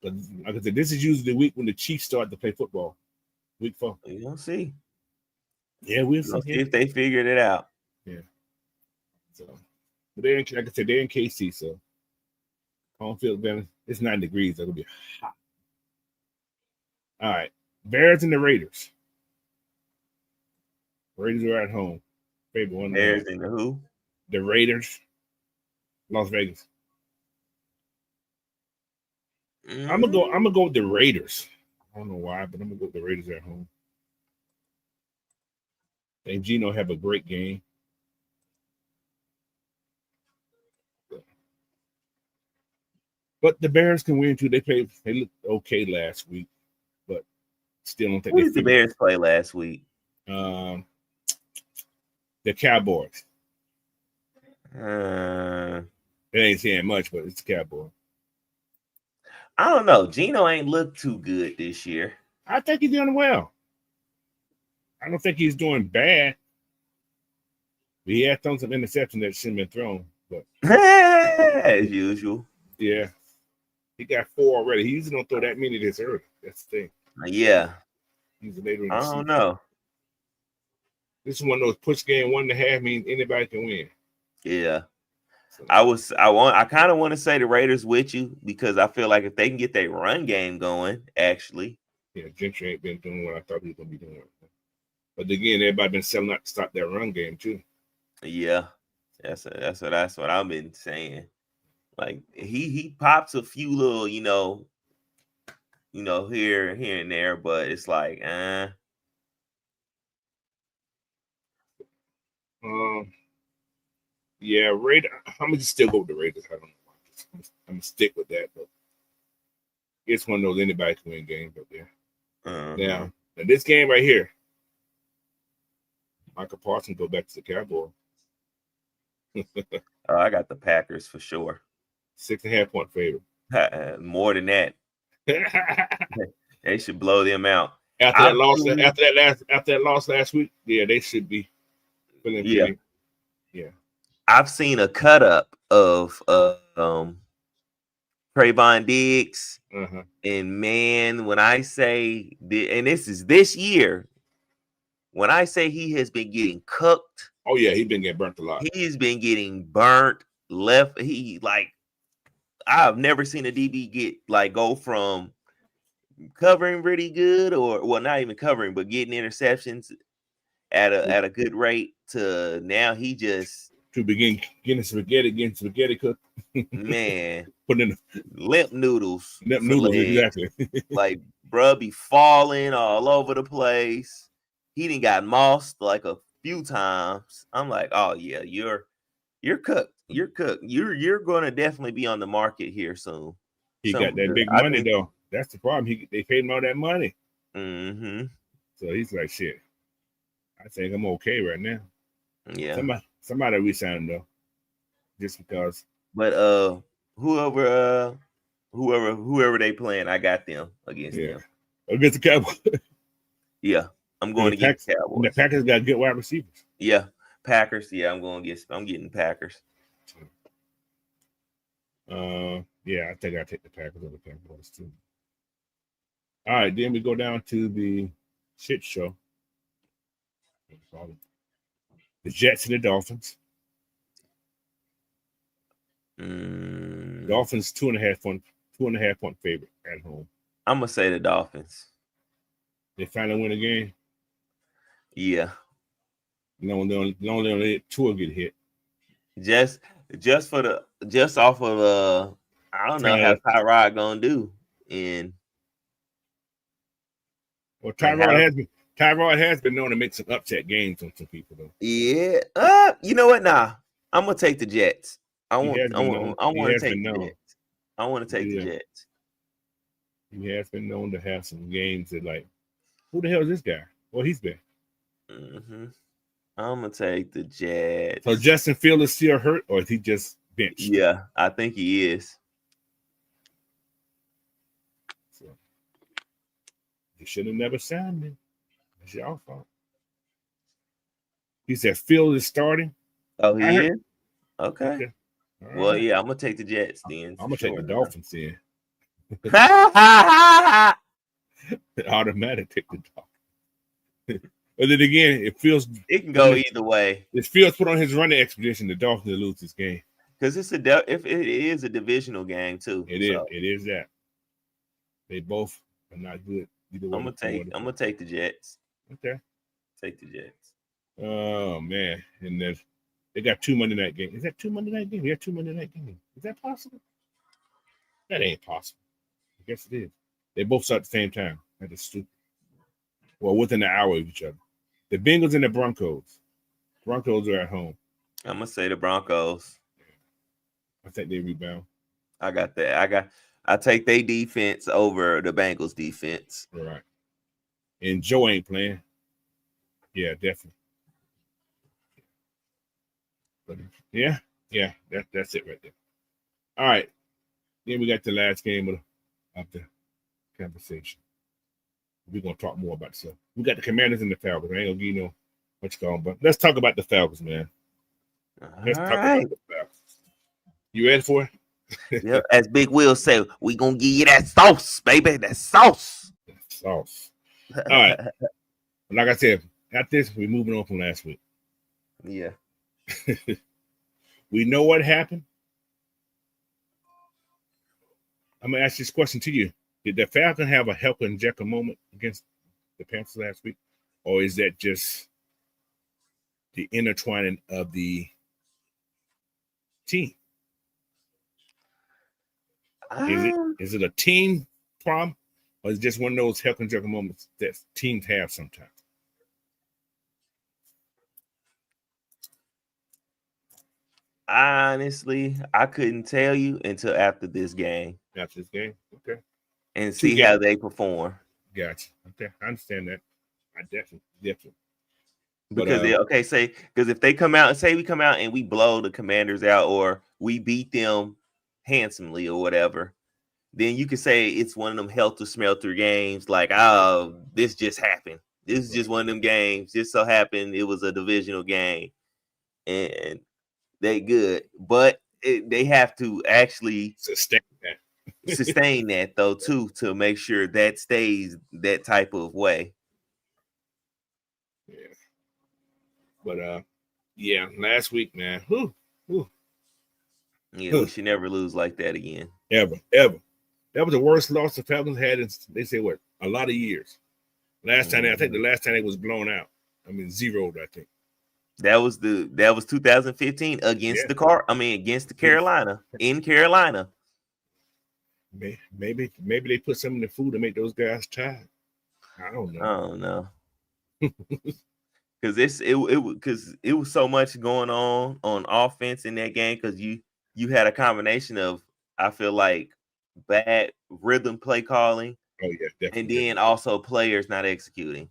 But like I said, this is usually the week when the Chiefs start to play football. Week 4. We're gonna see. Yeah, we'll see if they figured it out. Yeah. So, but like I said, they're in KC, so home field advantage. It's 9 degrees. It'll be hot. All right, Bears and the Raiders. Raiders are at home. Favorite one. Bears and the who? The Raiders. Las Vegas. I'm gonna go with the Raiders. I don't know why, but I'm gonna go with the Raiders at home. And Gino have a great game. But the Bears can win too. They looked okay last week, but still don't think. Who did the Bears play last week? The Cowboys. It ain't saying much, but it's the Cowboys. I don't know. Gino ain't looked too good this year. I think he's doing well. I don't think he's doing bad. He had thrown some interceptions that shouldn't have been thrown, but as usual. Yeah. He got 4 already. He usually don't throw that many this early. That's the thing. Yeah. He's later in the I season. don't know. This is one of those push game 1.5 means anybody can win. Yeah. So. I kind of want to say the Raiders with you because I feel like if they can get their run game going, actually. Yeah, Gentry ain't been doing what I thought he was gonna be doing. But again, everybody been selling out to stop that run game too. Yeah. That's what I've been saying. Like he pops a few little, here and there, but it's like, Yeah, Raiders. I'm gonna still go with the Raiders. I don't know. I'm gonna stick with that, but it's one of those anybody can win games up there. Now this game right here, Michael Parsons go back to the Cowboys. Oh, I got the Packers for sure. 6.5-point favorite. More than that. They should blow them out. After that loss last week, yeah, they should be feeling pretty. Yeah. I've seen a cut up of Trayvon Diggs. And man, when I say and this is this year, when I say he has been getting cooked. Oh yeah, he's been getting burnt a lot. He's been getting burnt left. I've never seen a DB go from covering pretty good, or well, not even covering, but getting interceptions at a good rate to now he just to begin getting spaghetti cooked. Man, putting in limp noodles. Exactly. Like bruh be falling all over the place. He done got mossed like a few times. I'm like, oh yeah, you're cooked. You're cooked. You're going to definitely be on the market here soon. He got that big money though. That's the problem. They paid him all that money. So he's like, shit. I think I'm okay right now. Yeah. Somebody re-signed him though, just because. But whoever they playing, I got them against them. Against the Cowboys. Yeah, I'm going against Cowboys. The Packers got good wide receivers. Yeah, Packers. Yeah, I'm getting Packers. Yeah, I think I take the Packers over the Cowboys too. All right, then we go down to the shit show. The Jets and the Dolphins. Dolphins 2.5 point favorite at home. I'm gonna say the Dolphins. They finally win a game. Yeah. No, they only Tua get hit. Just off of I don't know how Tyrod gonna do in. Well, Tyrod has been known to make some upset games on some people though. Yeah. You know what? Nah, I'm gonna take the Jets. I want to take the Jets. I want to take the Jets. He has been known to have some games that like, who the hell is this guy? Well, he's been. I'm gonna take the Jets. So Justin Fields is still hurt, or is he just benched? Yeah, I think he is. So you should have never signed me. That's your fault. He said Fields is starting. Oh, he is? Okay. Well, yeah, I'm gonna take the Jets then. I'm gonna take the Dolphins then. Automatic take the Dolphins. But then again, it can go either way. If Fields put on his running expedition, the Dolphins will lose this game. Because it is a divisional game too. It is that. They both are not good. Either way. I'm gonna take the Jets. Okay. Take the Jets. Oh man. And then they got 2 Monday night games. Is that 2 Monday night games? We got 2 Monday night games. Is that possible? That ain't possible. I guess it is. They both start at the same time. That is stupid. Well, within an hour of each other. The Bengals and the Broncos. Broncos are at home. I'm gonna say the Broncos. I think they rebound. I got that. I take their defense over the Bengals defense. All right. And Joe ain't playing. Yeah, definitely. But yeah, that's it right there. All right. Then we got the last game of the conversation. We're gonna talk more about stuff. We got the Commanders and the Falcons. I ain't gonna give you no what you call them, but let's talk about the Falcons, man. Let's talk about the Falcons. You ready for it? Yep. As Big Will say, we gonna give you that sauce, baby. That sauce. All right. Like I said, after this, we're moving on from last week. Yeah. We know what happened. I'm gonna ask this question to you. Did the Falcons have a Helker and Jekyll moment against the Panthers last week? Or is that just the intertwining of the team? Is it a team problem? Or is it just one of those Helker and Jekyll moments that teams have sometimes? Honestly, I couldn't tell you until after this game. After this game, okay. And see how they perform. Gotcha. Okay, I understand that. I definitely. Because because if they come out and say we come out and we blow the Commanders out or we beat them handsomely or whatever, then you could say it's one of them helter-skelter games. Like, oh, this just happened. This is just one of them games. Just so happened it was a divisional game, and they good, but they have to actually sustain that though too to make sure that stays that type of way. Yeah. But yeah, last week, man. Yeah, we should never lose like that again. Ever. That was the worst loss the Falcons had in, they say, what, a lot of years. I think the last time it was blown out. I mean, zeroed, I think. That was 2015 against against the Carolina in Carolina. Maybe they put some in the food to make those guys tired. I don't know. Because it was so much going on offense in that game. Because you had a combination of, I feel like, bad rhythm play calling. Oh yeah, definitely. And then also players not executing.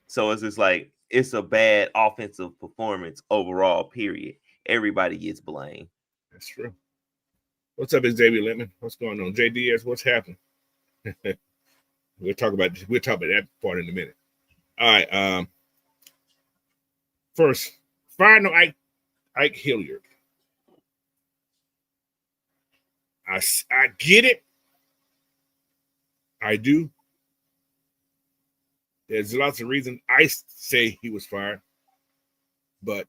So it's just like it's a bad offensive performance overall. Period. Everybody gets blamed. That's true. What's up, Xavier Littman? What's going on, JDS? What's happening? We'll talk about that part in a minute. All right. First, final Ike Hilliard. I get it. I do. There's lots of reasons I say he was fired, but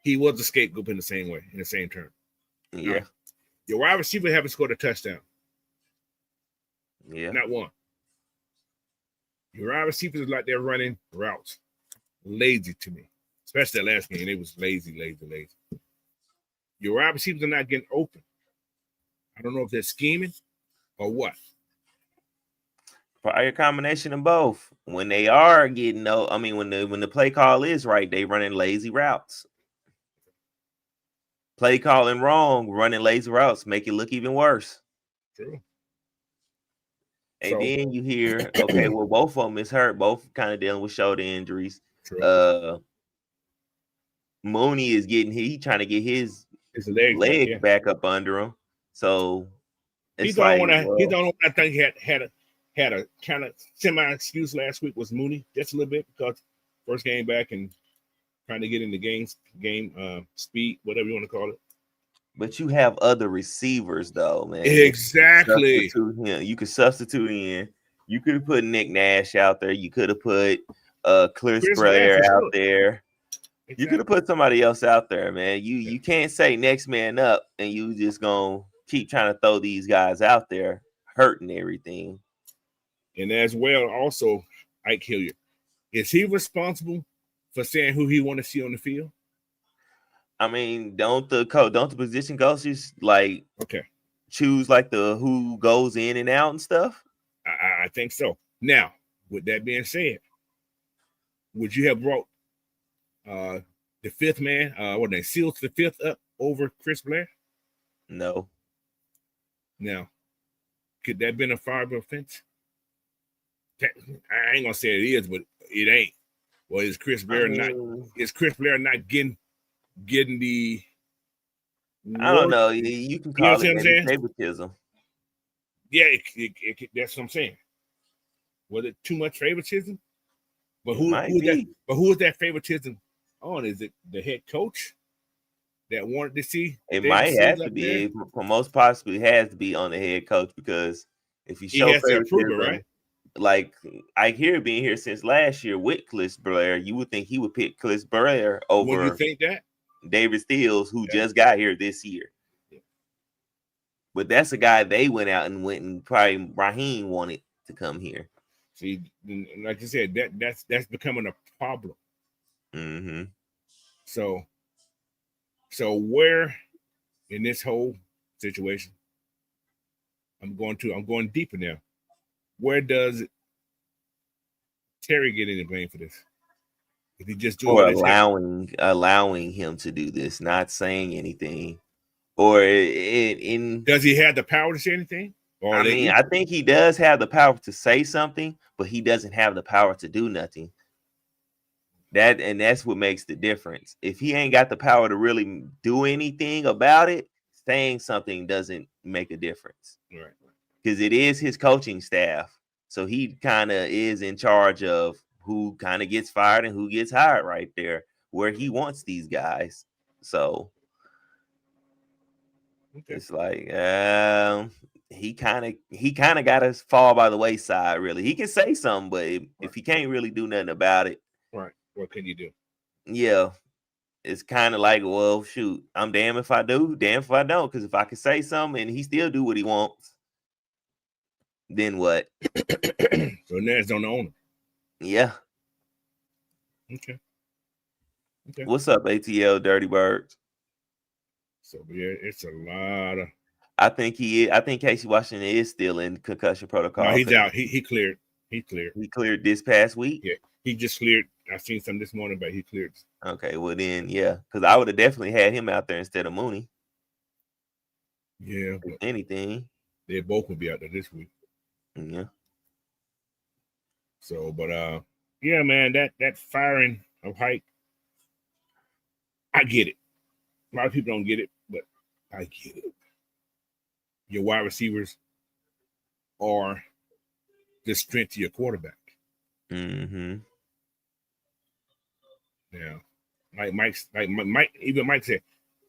he was a scapegoat in the same way, in the same term. Yeah. Your wide receiver haven't scored a touchdown. Yeah. Not one. Your wide receivers like they're running routes. Lazy to me. Especially that last game. They was lazy. Your wide receivers are not getting open. I don't know if they're scheming or what. Probably a combination of both. When they are getting when the play call is right, they running lazy routes. Play calling wrong, running lazy routes make it look even worse. True. And then you hear, okay, well, both of them is hurt. Both kind of dealing with shoulder injuries. True. Mooney is trying to get his leg back up under him. So he's the only one I think had a kind of semi excuse last week was Mooney, just a little bit, because first game back and trying to get in the game speed, whatever you want to call it. But you have other receivers though, man. Exactly. You could substitute in. You could have put Nick Nash out there. You could have put Chris Blair out there. Exactly. You could have put somebody else out there, man. You can't say next man up and you just gonna keep trying to throw these guys out there, hurting everything. And as well, also Ike Hilliard, is he responsible for saying who he want to see on the field? I mean, don't the position coaches choose like the who goes in and out and stuff? I think so. Now, with that being said, would you have brought the fifth man, Seals the fifth up over Chris Blair? No. Now, could that have been a fireable offense? I ain't gonna say it is, but it ain't. Well, is Chris Blair not getting the? I don't know. You can call it favoritism. Yeah, that's what I'm saying. Was it too much favoritism? But who is that favoritism on? Is it the head coach that wanted to see? It might have to be. For most possibly, it has to be on the head coach, because if you show favoritism, right? Like I hear being here since last year with Chris Blair, you would think he would pick Chris Blair over. Would you think that? David Steele, who just got here this year. Yeah. But that's a guy they went out and probably Raheem wanted to come here. See, like you said, that's becoming a problem. Mm-hmm. So where in this whole situation, I'm going deeper now. Where does Terry get any blame for this? If he just do or it, allowing him to do this, not saying anything, or in does he have the power to say anything? Or I mean, I think he does have the power to say something, but he doesn't have the power to do nothing. That's what makes the difference. If he ain't got the power to really do anything about it, saying something doesn't make a difference. Right. Because it is his coaching staff. So he kind of is in charge of who kind of gets fired and who gets hired right there, where he wants these guys. So it's like he kind of got to fall by the wayside. Really, he can say something, but if he can't really do nothing about it, right? What can you do? Yeah, it's kind of like, well, shoot, I'm damn if I do, damn if I don't. Because if I can say something and he still do what he wants, then what? So now it's on the owner. Yeah. Okay. What's up, ATL Dirty Birds? So yeah, it's a lot of. I think Casey Washington is still in concussion protocol. No, he's out. He cleared. He cleared this past week. Yeah, he just cleared. I seen some this morning, but he cleared. Okay, well then, yeah, because I would have definitely had him out there instead of Mooney. Yeah, if anything, they both will be out there this week. Yeah. So, but yeah, man, that firing of Hike, I get it. A lot of people don't get it, but I get it. Your wide receivers are the strength of your quarterback. Mm-hmm. Yeah. Like Mike said,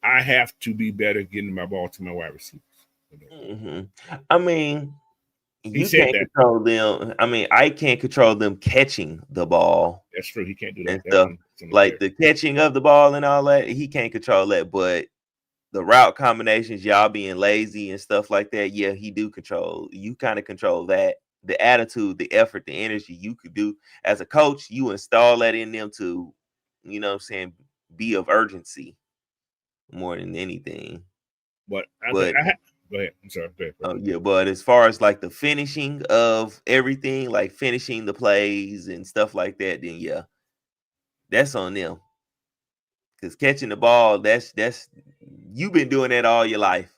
I have to be better getting my ball to my wide receivers. Mm-hmm. I mean, you can't control them. I mean, I can't control them catching the ball. That's true. He can't do that. Stuff. Like the catching of the ball and all that, he can't control that. But the route combinations, y'all being lazy and stuff like that, yeah, he do control. You kind of control that. The attitude, the effort, the energy you could do as a coach, you install that in them to, you know what I'm saying, be of urgency more than anything. But go ahead. I'm sorry. Go ahead. Oh yeah, but as far as like the finishing of everything, like finishing the plays and stuff like that, then yeah, that's on them. Because catching the ball, that's you've been doing that all your life.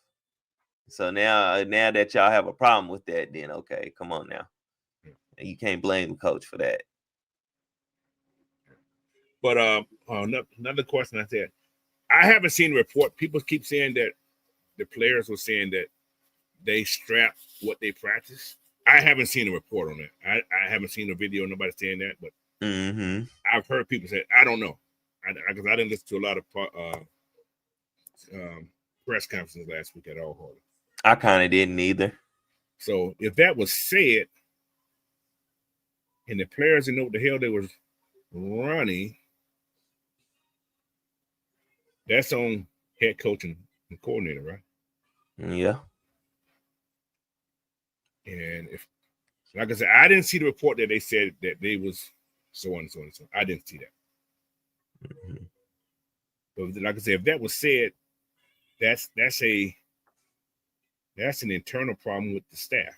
So now that y'all have a problem with that, then okay, come on now. And you can't blame the coach for that. But another question I said, I haven't seen a report. People keep saying that the players were saying that they strap what they practice. I haven't seen a report on that. I haven't seen a video, nobody saying that, but I've heard people say, I don't know. Because I didn't listen to a lot of press conferences last week at all. I kind of didn't either. So if that was said, and the players didn't know what the hell they was running, that's on head coach and coordinator, right? Yeah. And if, like I said, I didn't see the report that they said that they was so on and so on and so on. I didn't see that. But like I said, if that was said, that's an internal problem with the staff.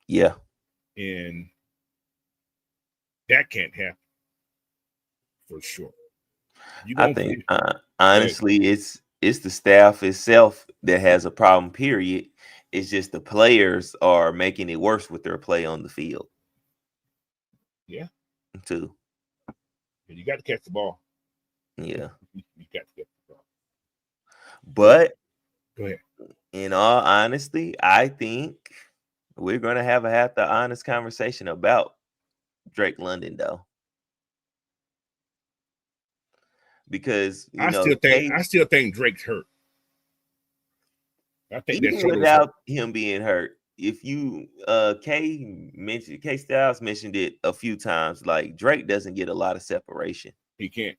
Yeah. And that can't happen for sure. I think honestly, it's the staff itself that has a problem, period. It's just the players are making it worse with their play on the field. Yeah. Too. You got to catch the ball. Yeah. You got to get the ball. But go ahead. In all honesty, I think we're going to have the honest conversation about Drake London, though. Because I still think Drake's hurt. I think even without him being hurt, if you K Styles mentioned it a few times, like Drake doesn't get a lot of separation. He can't.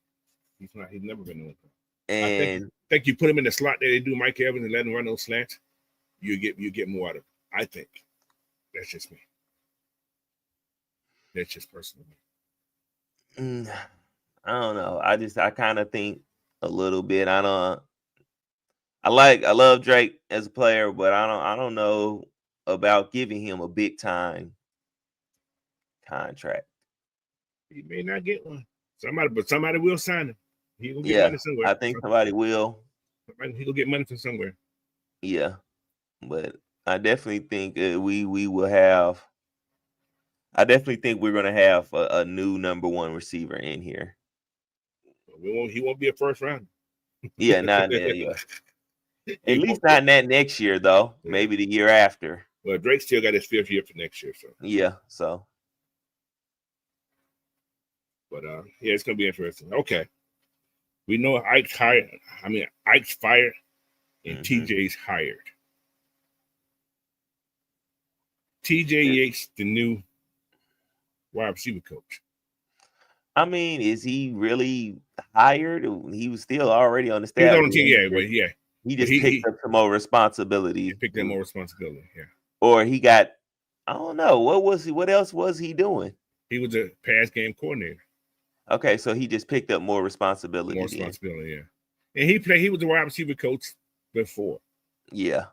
He's never been doing that. And I think you put him in the slot that they do Mike Evans and let him run those slants, you get more out of it. I think. That's just me. That's just personal. I don't know. I kind of think a little bit. I love Drake as a player, but I don't know about giving him a big time contract. He may not get one. Somebody will sign him. He gonna get Yeah, money somewhere. I think somebody will. He gonna get money from somewhere. Yeah, but I definitely think we will have. I definitely think we're gonna have a new number one receiver in here. He won't be a first round. Yeah, not yeah. At least not in that next year though. Yeah. Maybe the year after. Well, Drake still got his 5th year for next year, so yeah. So, but yeah, it's gonna be interesting. Okay, we know Ike's hired. I mean, Ike's fired, and TJ's hired. TJ Yates, the new wide receiver coach. I mean, is he really hired? He was still already on the staff. He was on the team, He just picked up some more responsibility. He picked up more responsibility, yeah. Or he got, I don't know, what else was he doing? He was a pass game coordinator. Okay, so he just picked up more responsibility. Yeah. And he was a wide receiver coach before. Yeah.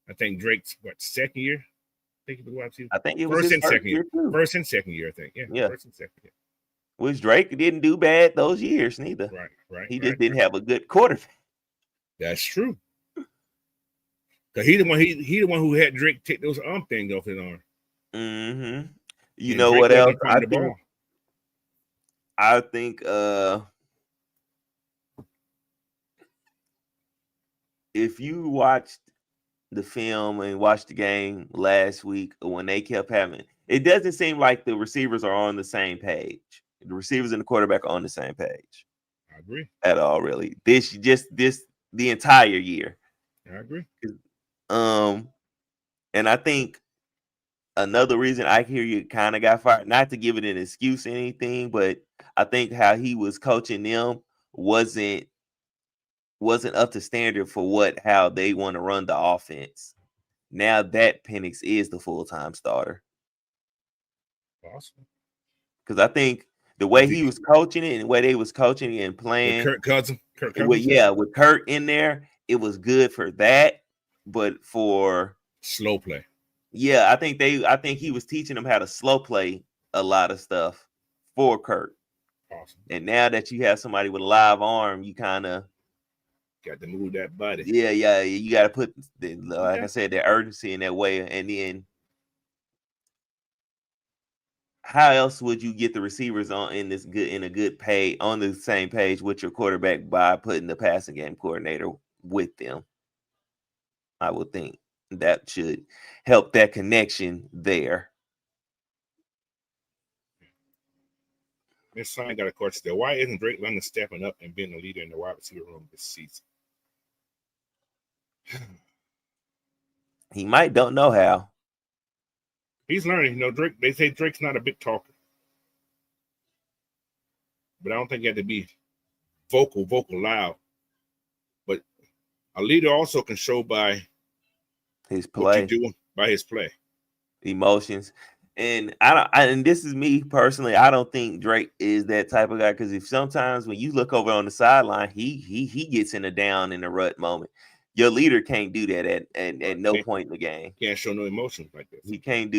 I think Drake's second year? I think he was a wide receiver. I think it was first and second year too. First and second year, I think. Yeah. First and second year. Which Drake didn't do bad those years neither. Right. He just didn't have a good quarterback. That's true. Cause he the one who had Drake take those arm things off his arm. Mm-hmm. You know what else? I think if you watched the film and watched the game last week when they kept having, it doesn't seem like the receivers are on the same page. The receivers and the quarterback are on the same page. I agree. At all, really. The entire year. I agree. And I think another reason I hear you kind of got fired, not to give it an excuse or anything, but I think how he was coaching them wasn't up to standard for how they want to run the offense. Now that Penix is the full-time starter. Awesome. Because I think the way he was coaching it and the way they was coaching it and playing with Kirk Cousins. With Kurt in there, it was good for that, but for slow play. Yeah, I think he was teaching them how to slow play a lot of stuff for Kurt. Awesome. And now that you have somebody with a live arm, you kind of got to move that body. Yeah, you got to put I said, the urgency in that way. And then how else would you get the receivers on on the same page with your quarterback by putting the passing game coordinator with them? I would think that should help that connection there. Miss Sign got a question there. Why isn't Drake London stepping up and being a leader in the wide receiver room this season? He don't know how. He's learning. Drake. They say Drake's not a big talker, but I don't think he had to be vocal loud. But a leader also can show by his play, what you do by his play, emotions. And and this is me personally, I don't think Drake is that type of guy, because if sometimes when you look over on the sideline, he gets in a down in a rut moment. Your leader can't do that at no point in the game. Can't show no emotion like this. He can't.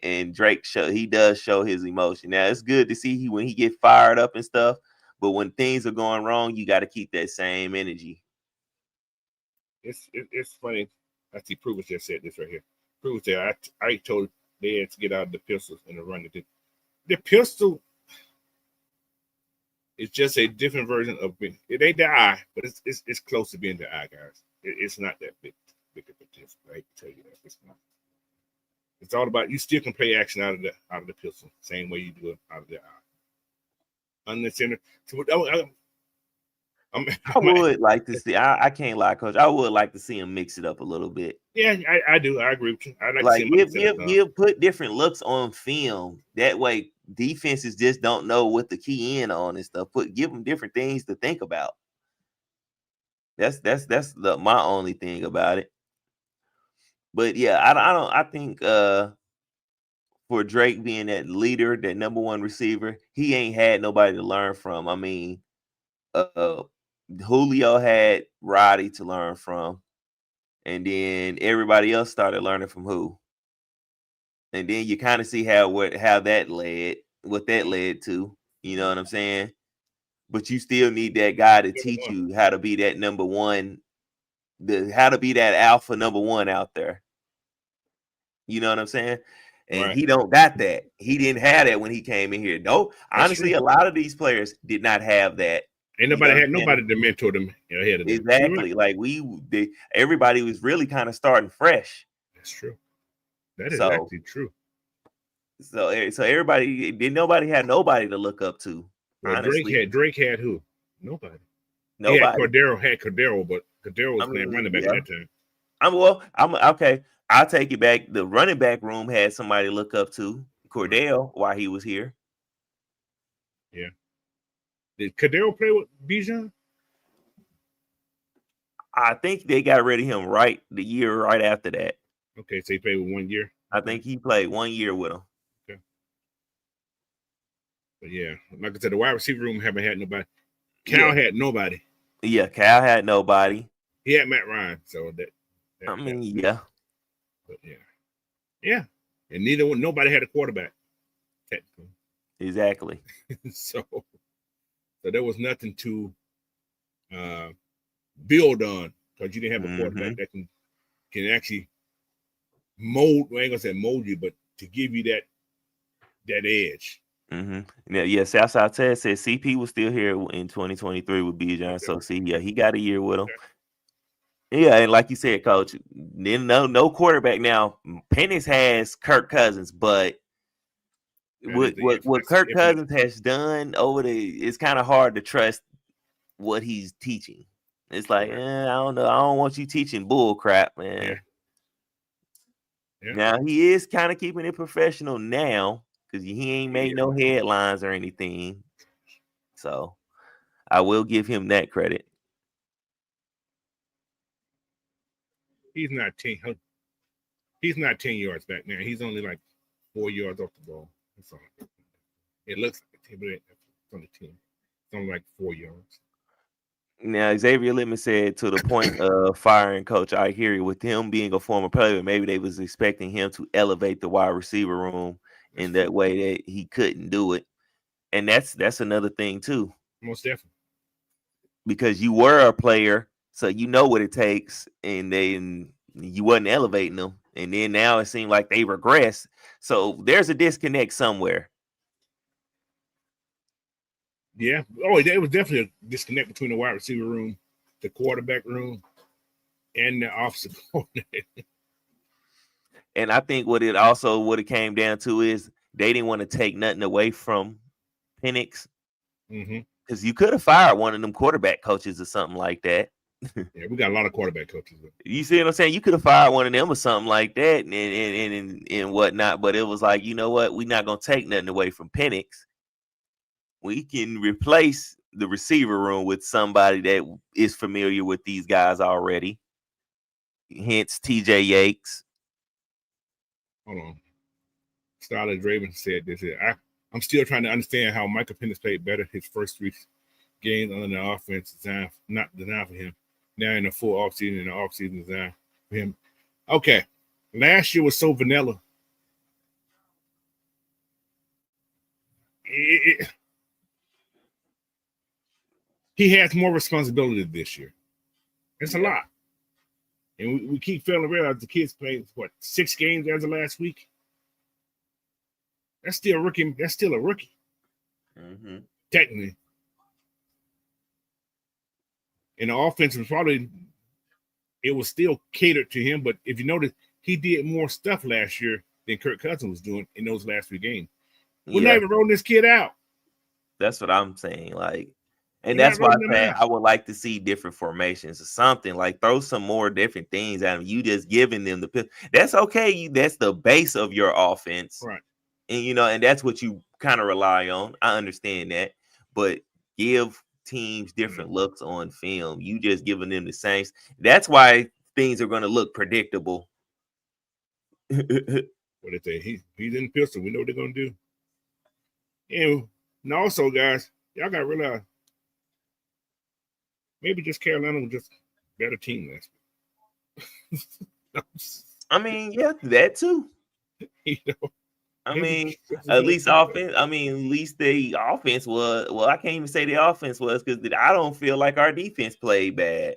And Drake does show his emotion. Now it's good to see when he get fired up and stuff, but when things are going wrong, you got to keep that same energy. It's funny. I see Pruitt just said this right here. Pruitt said, I told they had to get out of the pistols and run it. The pistol is just a different version of it ain't the eye, but it's close to being the eye, guys. It's not that big of a difference. I tell you that it's not. It's all about you still can play action out of the pistol, same way you do it out of the eye. On the center. So I would like to see. I can't lie, Coach. I would like to see him mix it up a little bit. Yeah, I do. I agree with you. I like to see him put different looks on film. That way, defenses just don't know what to key in on and stuff. Give them different things to think about. That's my only thing about it. But yeah, I think for Drake being that leader, that number one receiver, he ain't had nobody to learn from. I mean, Julio had Roddy to learn from, and then everybody else started learning from who. And then you kind of see what that led to. You know what I'm saying? But you still need that guy to teach you how to be that number one, how to be that alpha number one out there. You know what I'm saying? And he don't got that. He didn't have that when he came in here. No, honestly, a lot of these players did not have that. Ain't nobody had nobody to mentor them ahead of them. Exactly. Like everybody was really kind of starting fresh. That's true. That is actually true. So everybody nobody had nobody to look up to. Well, honestly, Drake had who? Nobody. Nobody. Had Cordero, but Cordero was playing running back at that time. I'm okay. I'll take it back. The running back room had somebody to look up to. Cordell while he was here. Yeah. Did Cordero play with Bijan? I think they got rid of him the year right after that. Okay, so he played with 1 year. I think he played 1 year with him. Okay. But yeah, like I said, the wide receiver room haven't had nobody. Cal had nobody. Yeah, Cal had nobody. He had Matt Ryan, so that yeah. But yeah, and nobody had a quarterback. Technically, exactly. so there was nothing to build on because you didn't have a quarterback that can actually mold. Well, I ain't gonna say mold you, but to give you that edge. Yeah. Southside Ted said CP was still here in 2023 with Bijan. So he got a year with him. Yeah, and like you said, Coach, no quarterback now. Penix has Kirk Cousins, but what Kirk Cousins has done it's kind of hard to trust what he's teaching. It's like, I don't know. I don't want you teaching bull crap, man. Yeah. Now he is kind of keeping it professional now because he ain't made no headlines or anything. So I will give him that credit. He's not 10. He's not 10 yards back now. He's only like 4 yards off the ball. That's all. It looks like 10, but it's only 10. It's only like 4 yards. Now, Xavier Littman said to the point of firing Coach, I hear you. With him being a former player, maybe they was expecting him to elevate the wide receiver room in that way that he couldn't do it. And that's another thing too. Most definitely. Because you were a player, so you know what it takes, and then you wasn't elevating them. And then now it seemed like they regress. So there's a disconnect somewhere. Yeah. Oh, there was definitely a disconnect between the wide receiver room, the quarterback room, and the offensive coordinator. And I think what it came down to is they didn't want to take nothing away from Penix. Because you could have fired one of them quarterback coaches or something like that. Yeah, we got a lot of quarterback coaches. You see what I'm saying? You could have fired one of them or something like that and whatnot. But it was like, you know what? We're not going to take nothing away from Penix. We can replace the receiver room with somebody that is familiar with these guys already. Hence, TJ Yates. Hold on. Starless Raven said this. I'm still trying to understand how Michael Penix played better his first 3 games under the offense design, not designed for him. Now in the full offseason and the offseason design for him. Okay. Last year was so vanilla. He has more responsibility this year. It's a lot. And we keep failing to realize the kids played, 6 games as of last week? That's still a rookie. That's still a rookie. Technically. And the offense was it was still catered to him. But if you notice, he did more stuff last year than Kirk Cousins was doing in those last 3 games. We're not even rolling this kid out. That's what I'm saying. And that's why I would like to see different formations or something. Like throw some more different things at him. You just giving them that's okay. That's the base of your offense. Right. And and that's what you kind of rely on. I understand that. But give teams different looks on film. You just giving them the same. That's why things are going to look predictable. What if he's in pistol? We know what they're going to do. And also, guys, y'all got to realize maybe just Carolina was just a better team last week. I mean, yeah, that too. I mean, at least offense. I mean, at least the offense was. Well, I can't even say the offense was because I don't feel like our defense played bad.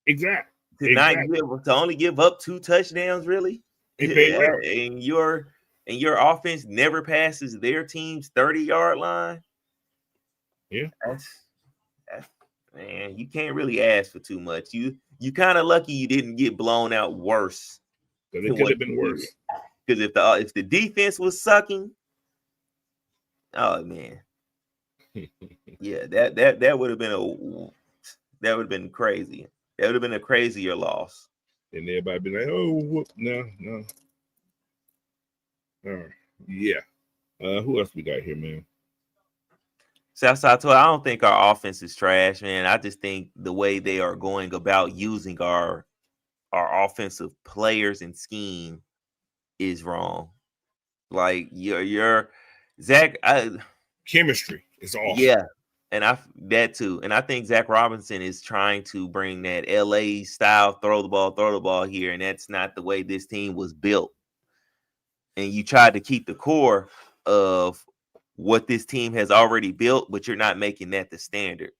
Exactly. To only give up 2 touchdowns, really. Well. And your offense never passes their team's 30-yard line. Yeah, that's man. You can't really ask for too much. You kind of lucky you didn't get blown out worse. Because it could have been worse. Because if the defense was sucking, oh man, yeah, that would have been crazy. That would have been a crazier loss. And everybody be like, "Oh, no." Yeah. Who else we got here, man? Southside Toy, I don't think our offense is trash, man. I just think the way they are going about using our offensive players and scheme is wrong. Like your Zach chemistry is off. Yeah. And that too. And I think Zach Robinson is trying to bring that LA style throw the ball here. And that's not the way this team was built. And you tried to keep the core of what this team has already built, but you're not making that the standard.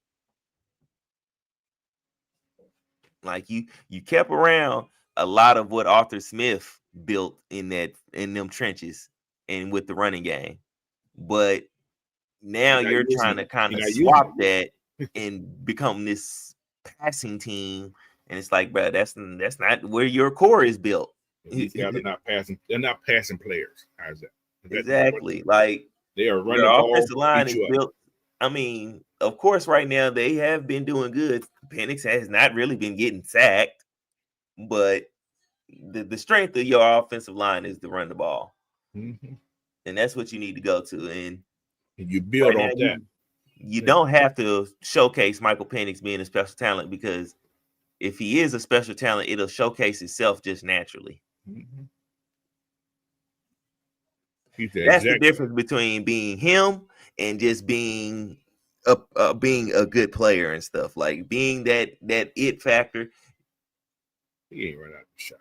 Like you kept around a lot of what Arthur Smith built in them trenches and with the running game. But now you're trying to kind of swap that and become this passing team. And it's like, bro, that's not where your core is built. These guys are not passing. They're not passing players. How's that? Exactly. Like they are running. Your offensive line is built. I mean, of course, right now they have been doing good. Penix has not really been getting sacked, but the strength of your offensive line is to run the ball, and that's what you need to go to. And you build on that. You don't have to showcase Michael Penix being a special talent, because if he is a special talent, it'll showcase itself just naturally. That's the difference between being him and just being a good player and stuff. Like being that it factor. He ain't run out of shot.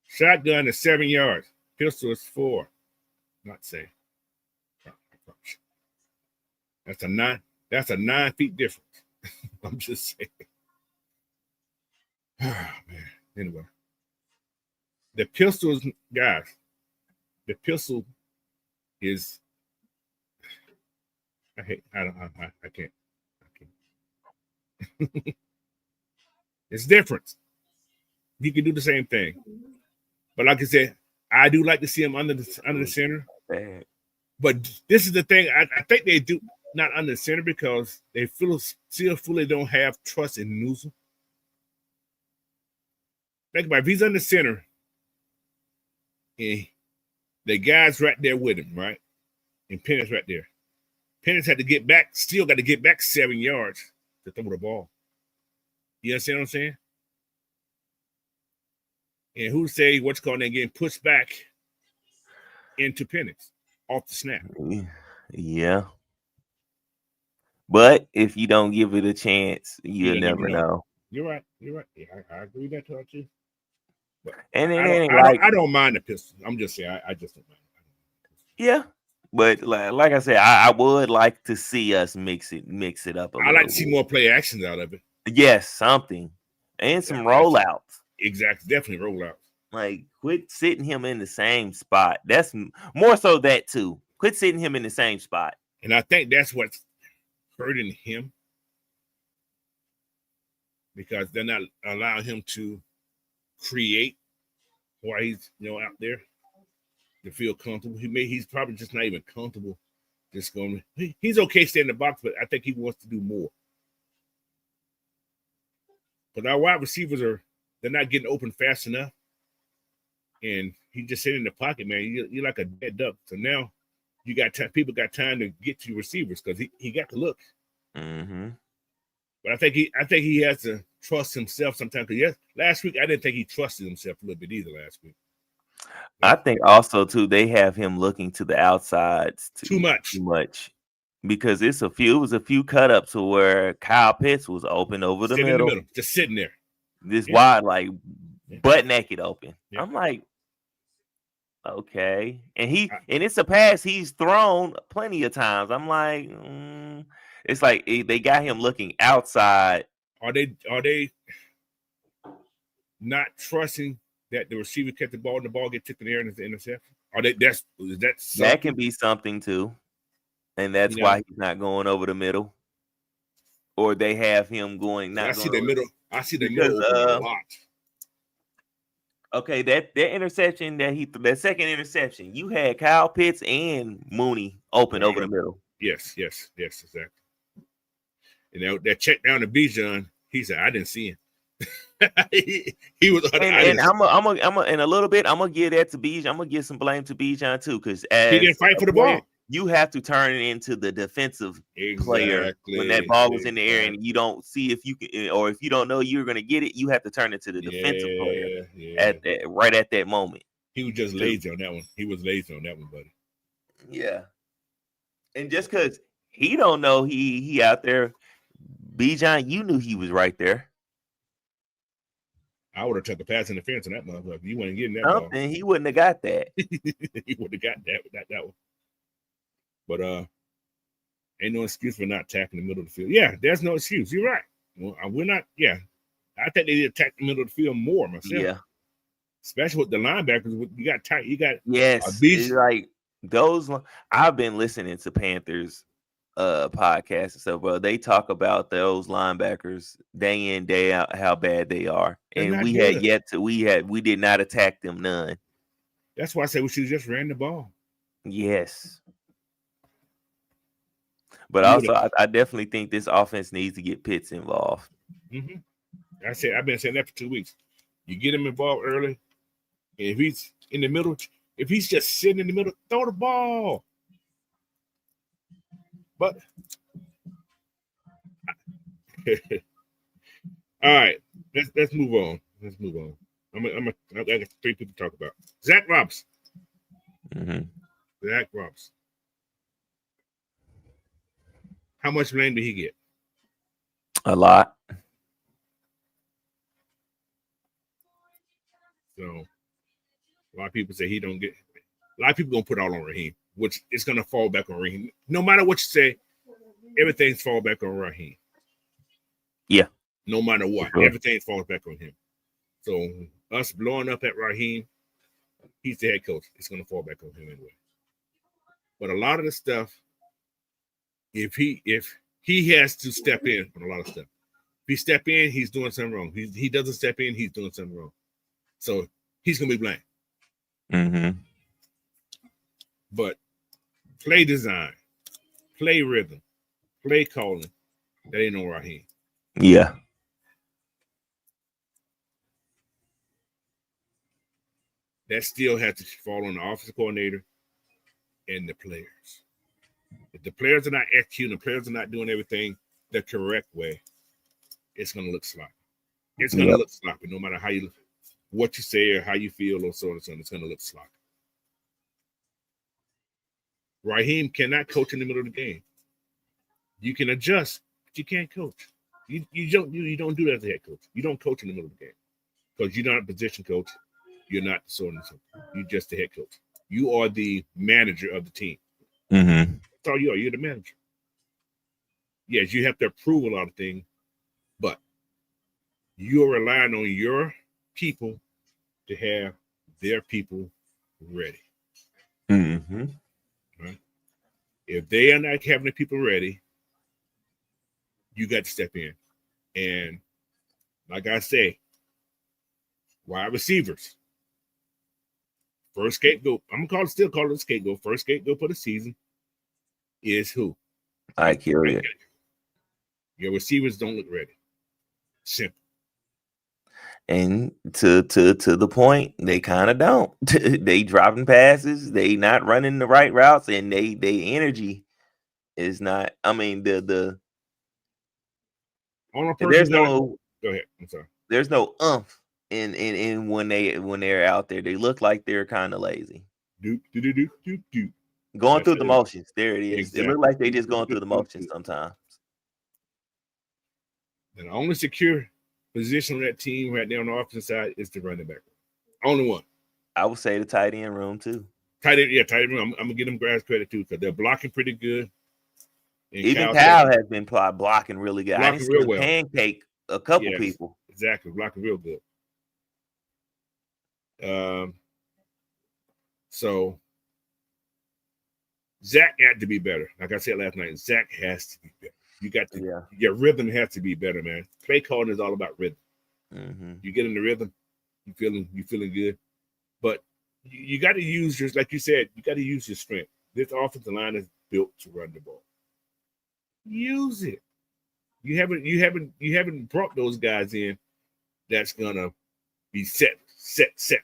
Shotgun is 7 yards. Pistol is 4. Not safe. That's a 9 feet difference. I'm just saying. Oh, man. Anyway. The pistol is, guys. The pistol is. I can't. It's different. You can do the same thing, but like I said, I do like to see him under the center. But this is the thing. I think they do not under the center because they still fully don't have trust in Newsom. Think about it. If he's under center, and the guy's right there with him, right? And Penix right there. Penix had to get back, still got to get back 7 yards to throw the ball. You understand what I'm saying? And who say what's called that getting pushed back into Penix off the snap? Yeah. But if you don't give it a chance, you'll never know. You're right. Yeah, I agree with that too. But and I don't mind the pistol. I'm just saying I just don't mind. Yeah. But like I said, I would like to see us mix it up. I like to see more play actions out of it. Yes, something. And some rollouts. Exactly. Definitely rollouts. Like, quit sitting him in the same spot. That's more so that too. Quit sitting him in the same spot. And I think that's what's hurting him, because they're not allowing him to create while he's out there to feel comfortable. He's probably just not even comfortable. Just going. He's okay staying in the box, but I think he wants to do more. But our wide receivers they're not getting open fast enough. And he just sitting in the pocket, man. You're like a dead duck. So now you got people got time to get to receivers because he got to look. Mm-hmm. But I think he has to trust himself sometimes. Because last week I didn't think he trusted himself a little bit either last week. I think also too they have him looking to the outsides too much. Because it was a few cut ups to where Kyle Pitts was open over the middle, just sitting there, this wide, like butt naked open. I'm like, Okay, and it's a pass he's thrown plenty of times. I'm like, it's like they got him looking outside. Are they not trusting that the receiver catch the ball and the ball get tipped in the air and it's an interception? That can be something too, and that's why he's not going over the middle, or they have him going. I see the middle open a lot. Okay, that interception that second interception, you had Kyle Pitts and Mooney open over the middle. Yes, exactly. And that check down to Bijan, he said, I didn't see him. he was, and I'm in a little bit. I'm gonna give that to Bijan. I'm gonna give some blame to Bijan too, because he didn't fight for the ball. You have to turn it into the defensive player when that ball was in the air and you don't see if you can, or if you don't know you're going to get it, you have to turn it to the defensive player right at that moment. He was just lazy on that one. He was lazy on that one, buddy. Yeah. And just because he don't know he out there, Bijan, you knew he was right there. I would have took a pass interference on that motherfucker. You wouldn't get that ball. He wouldn't have got that. He wouldn't have got that one. But ain't no excuse for not attacking the middle of the field. Yeah, there's no excuse. You're right. Well, we're not. Yeah, I think they need to attack the middle of the field more myself. Yeah, especially with the linebackers. You got tight. You got it's like those. I've been listening to Panthers podcasts and stuff. Well, they talk about those linebackers day in day out how bad they are, and we did not attack them none. That's why I say we should have just ran the ball. Yes. But also, I definitely think this offense needs to get Pitts involved. Mm-hmm. I've been saying that for 2 weeks. You get him involved early, and if he's in the middle, if he's just sitting in the middle, throw the ball. But all right, let's move on. Let's move on. I got 3 people to talk about. Zach Robinson. Mm-hmm. Zach Robinson. How much blame did he get? A lot. So a lot of people say he don't get. A lot of people gonna put all on Raheem, which is gonna fall back on Raheem. No matter what you say, everything's fall back on Raheem. Yeah. No matter what, everything falls back on him. So us blowing up at Raheem, he's the head coach. It's gonna fall back on him anyway. But a lot of the stuff. If he has to step in on a lot of stuff. If he step in, he's doing something wrong. He doesn't step in, he's doing something wrong. So he's gonna be blamed. Mm-hmm. But play design, play rhythm, play calling, that ain't no Raheem. Yeah. That still has to fall on the offensive coordinator and the players. If the players are not executing, the players are not doing everything the correct way, it's going to look sloppy. It's going to look sloppy no matter what you say or how you feel or so on and so on. It's going to look sloppy. Raheem cannot coach in the middle of the game. You can adjust, but you can't coach. You don't do that as a head coach. You don't coach in the middle of the game because you're not a position coach. You're not the so on and so. You're just the head coach. You are the manager of the team. Mm-hmm. That's all you are. You're the manager. Yes, you have to approve a lot of things, but you're relying on your people to have their people ready. Mm-hmm. Right? If they are not having the people ready, you got to step in. And like I say, wide receivers. First scapegoat. I'm gonna still call it a scapegoat. First scapegoat for the season is who? I hear it. Your receivers don't look ready. Simple. And to the point, they kind of don't. They dropping passes, they not running the right routes, and they energy is not. I mean, the there's no. Go ahead. I'm sorry. There's no umph in when they're out there. They look like they're kind of lazy. Going through the motions. There it is. Exactly. It look like they just going through the motions sometimes. And the only secure position on that team right there on the offensive side is the running back. Only one. I would say the tight end room too. Tight end room. I'm gonna give them guys credit too because they're blocking pretty good. And Even Kyle has been blocking really good. I didn't see him well. pancake a couple people. Exactly, blocking real good. So Zach had to be better. Like I said last night, Zach has to be better. You got to, your rhythm has to be better, man. Play calling is all about rhythm. Mm-hmm. You get in the rhythm, you feeling good. But you got to use your, like you said, you got to use your strength. This offensive line is built to run the ball. Use it. You haven't brought those guys in that's gonna be set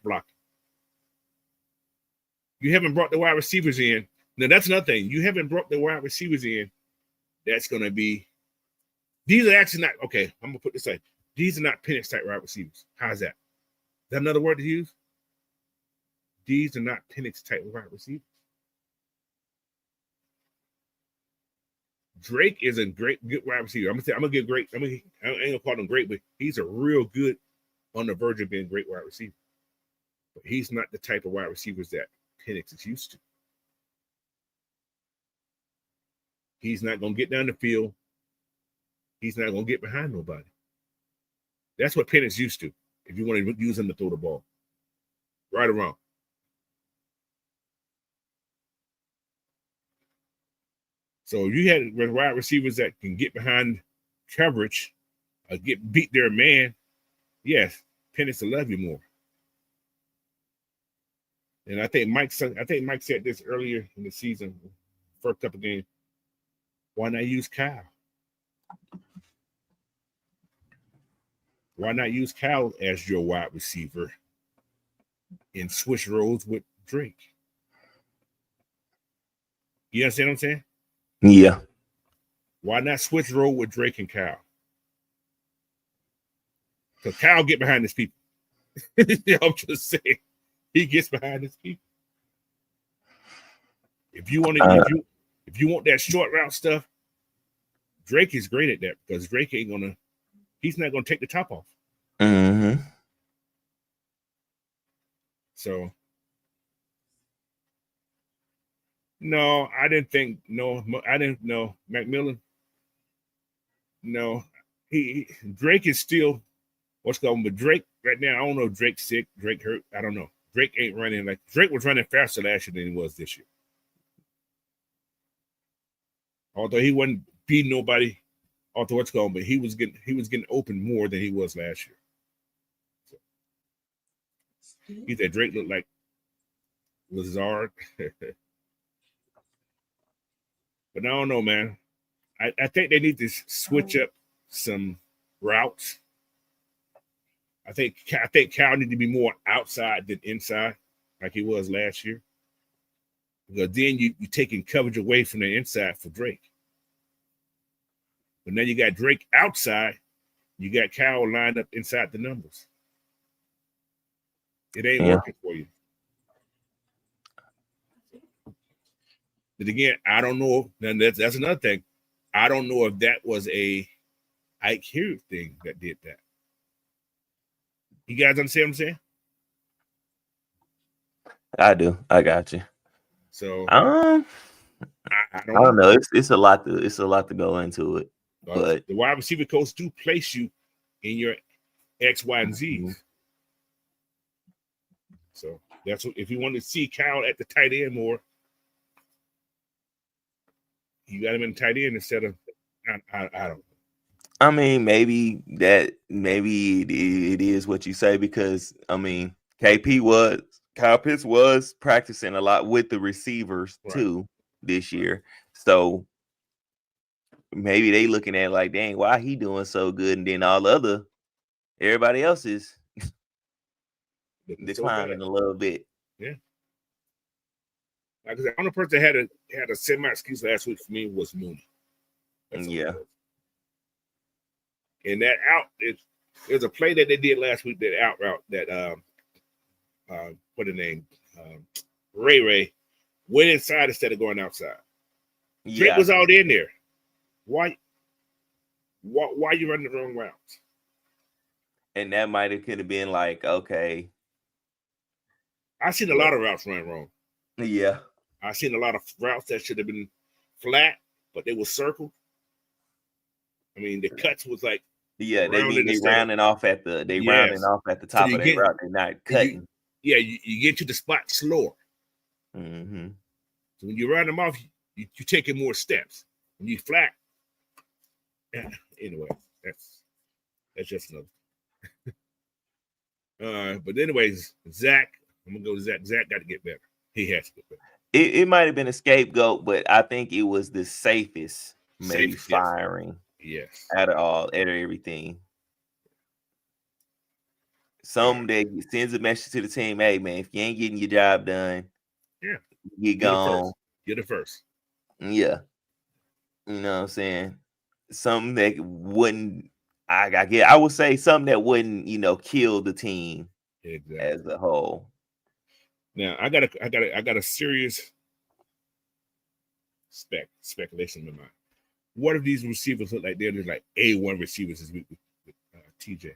blocking. You haven't brought the wide receivers in. Now that's another thing. You haven't brought the wide receivers in that's gonna be. These are actually not okay. I'm gonna put this like these are not Penix type wide receivers. How's that? Is that another word to use? These are not Penix type wide receivers. Drake is a good wide receiver. I ain't gonna call him great, but he's a real good on the verge of being a great wide receiver. But he's not the type of wide receivers that Penix is used to. He's not gonna get down the field. He's not gonna get behind nobody. That's what Penix used to. If you want to use him to throw the ball, right or wrong. So you had wide receivers that can get behind coverage, beat their man. Yes, Penix will love you more. And I think Mike said this earlier in the season, first couple of games. Why not use Kyle? Why not use Kyle as your wide receiver and switch roles with Drake? You understand what I'm saying? Yeah. Why not switch role with Drake and Kyle? Because Kyle get behind his people. I'm just saying, he gets behind his people. If you want that short route stuff, Drake is great at that because Drake he's not gonna take the top off. Mm-hmm. So no, I didn't know McMillan. No, Drake is still what's going, but Drake right now, I don't know if Drake's sick, Drake hurt. I don't know. Drake ain't running like Drake was running faster last year than he was this year. Although he wasn't beating nobody, but he was getting open more than he was last year. So, he said Drake looked like Lazard. But I don't know, man. I think they need to switch up some routes. I think Cal need to be more outside than inside, like he was last year. Because then you're taking coverage away from the inside for Drake. But now you got Drake outside, you got Cal lined up inside the numbers. It ain't working for you. But again, I don't know. Then that's another thing. I don't know if that was a Ike Hughes thing that did that. You guys understand what I'm saying? I do. I got you. So I don't know. It's a lot to go into it. But the wide receiver coach do place you in your X, Y, and Z's. Mm-hmm. So that's what, if you want to see Kyle at the tight end more, you got him in tight end instead of I don't know. I mean, maybe it is what you say because I mean Kyle Pitts was practicing a lot with the receivers too this year. So maybe they looking at it like, dang, why he doing so good? And then everybody else is declining a little bit. Yeah. Like I said, the only person that had a semi excuse last week for me was Mooney. Yeah. And that there's a play that they did last week, that out route that what the name? Ray went inside instead of going outside. Yeah. Drake was out in there. Why you running the wrong routes? And that could have been like, okay, I've seen a lot of routes run wrong. Yeah. I've seen a lot of routes that should have been flat, but they were circled. I mean, the cuts was like they rounding off at the rounding off at the top of their route. They're not cutting. You get to the spot slower. Mm-hmm. So when you round them off, you taking more steps. When you flat, anyway, that's just another. But anyways, Zach, I'm gonna go to Zach. Zach got to get better. He has to get better. It might have been a scapegoat, but I think it was the safest, maybe firing. Yes. Out of everything. Some that sends a message to the team, hey man, if you ain't getting your job done, you're gone. You're the first. Yeah. You know what I'm saying? Something that wouldn't I would say something that wouldn't, kill the team as a whole. Now I got a serious speculation in mind. What if these receivers look like they're just like A1 receivers this week with TJ?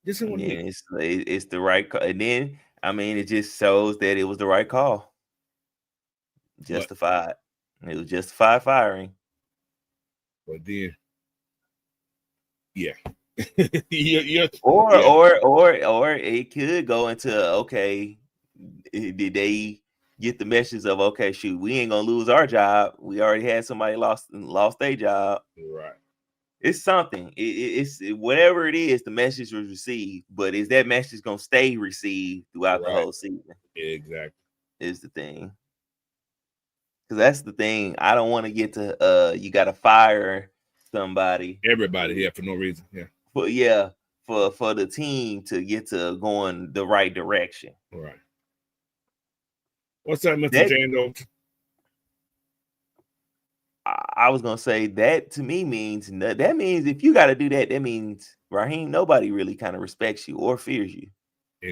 It's the right call. And then, it just shows that it was the right call. Justified. It was justified firing. But then, yeah. Or it could go into, okay, did they get the message of, okay, shoot, we ain't gonna lose our job. We already had somebody lost their job. Right. It's something. It's whatever it is, the message was received. But is that message gonna stay received throughout the whole season? Exactly. Is the thing. Because that's the thing. I don't want to get to you gotta fire somebody. Everybody, for no reason. Yeah. But for the team to get to going the right direction. Right. What's up, Mr. Jando? I was gonna say that to me means if you got to do that, that means Raheem, nobody really kind of respects you or fears you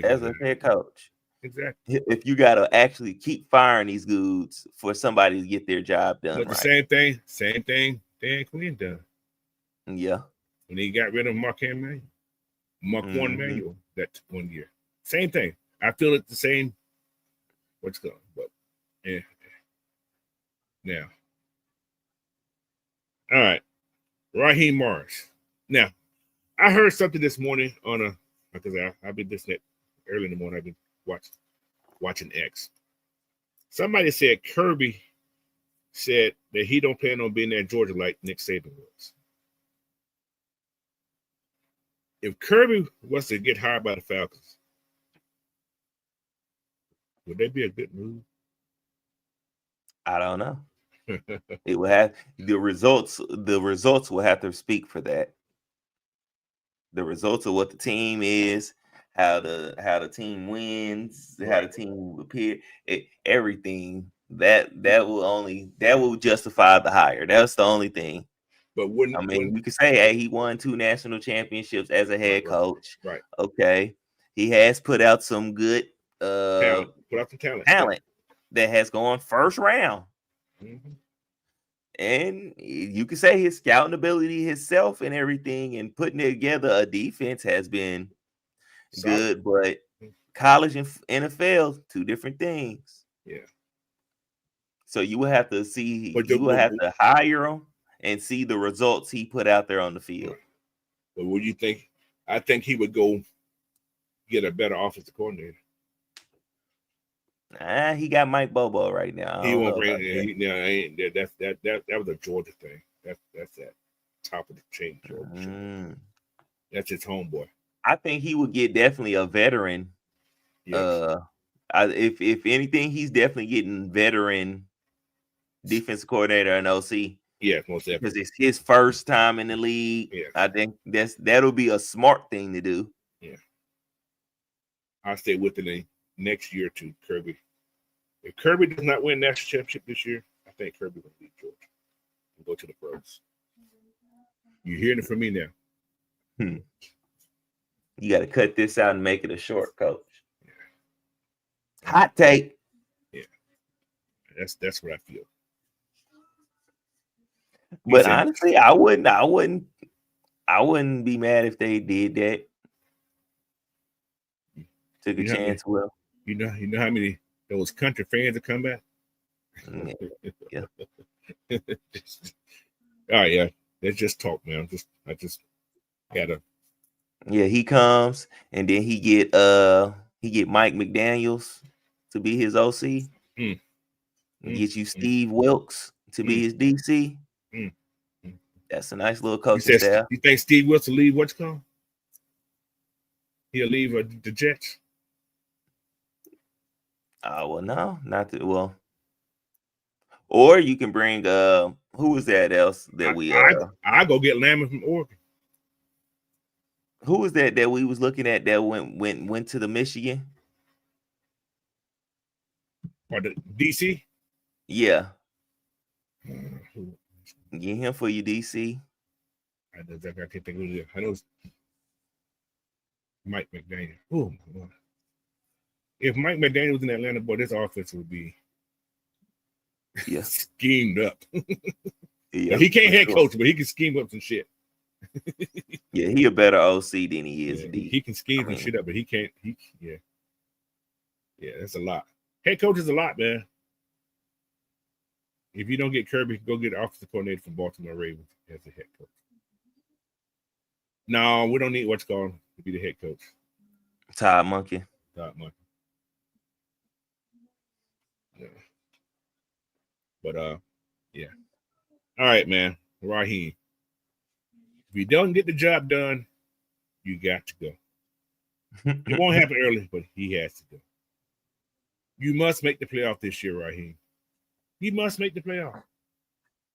as a head coach. Exactly. If you got to actually keep firing these dudes for somebody to get their job done. But the same thing Dan Quinn done. Yeah. When he got rid of Mark One Manual that 1 year. Same thing. I feel it the same. What's going on? But yeah. Now. All right. Raheem Morris. Now, I heard something this morning because I've been listening early in the morning. I've been watching X. Somebody said Kirby said that he don't plan on being at Georgia like Nick Saban was. If Kirby was to get hired by the Falcons, would that be a good move? I don't know. It will have the results. The results will have to speak for that. The results of what the team is, how the team wins, how the team will appear, everything that will justify the hire. That's the only thing. But you could say, hey, he won 2 national championships as a head coach. Right. Okay. He has put out some good talent that has gone first round. Mm-hmm. And you could say his scouting ability himself and everything and putting together a defense has been good, but college and NFL, 2 different things. Yeah. So you will have to see, have to hire him and see the results he put out there on the field. But what do you think? I think he would go get a better offensive coordinator. He got Mike Bobo right now. He won't bring it. That was a Georgia thing. That's that top of the chain Georgia. That's his homeboy. I think he would get definitely a veteran. Yes. If anything, he's definitely getting veteran defensive coordinator and OC. Yeah, most definitely. Because it's his first time in the league. Yeah. I think that'll be a smart thing to do. Yeah. I'll stay with the next year to Kirby. If Kirby does not win national championship this year, I think Kirby will beat Georgia and go to the pros. You're hearing it from me now. You got to cut this out and make it a short, coach. Yeah. Hot take. Yeah, that's what I feel. But honestly, I wouldn't be mad if they did that. Took a chance. Well, you know how many those country fans that come back. Yeah. All right, yeah. Let's just talk, man. I just gotta. Yeah, he comes and then he get Mike McDaniels to be his OC. Get you Steve Wilkes to be his DC. That's a nice little coaching staff. You think Steve Wilkes will leave what's called? He'll leave the Jets? Well, no, not that. Well, or you can bring who was that else that we I go get Lamb from Oregon. Who was that we was looking at that went to the Michigan? Or the DC? Yeah. Get him for your DC. I can't think of it. I know it's Mike McDaniel. Oh, if Mike McDaniel was in Atlanta, boy, this offense would be schemed up. Yeah, he can't head coach, but he can scheme up some shit. Yeah, he a better OC than he is. He can scheme some shit up, but he can't. Yeah, that's a lot. Head coach is a lot, man. If you don't get Kirby, go get the offensive coordinator from Baltimore Ravens as a head coach. No, we don't need what's called to be the head coach. Todd Monkey. Yeah. But yeah. All right, man. Raheem. If you don't get the job done, you got to go. It won't happen early, but he has to go. You must make the playoff this year, Raheem. You must make the playoff.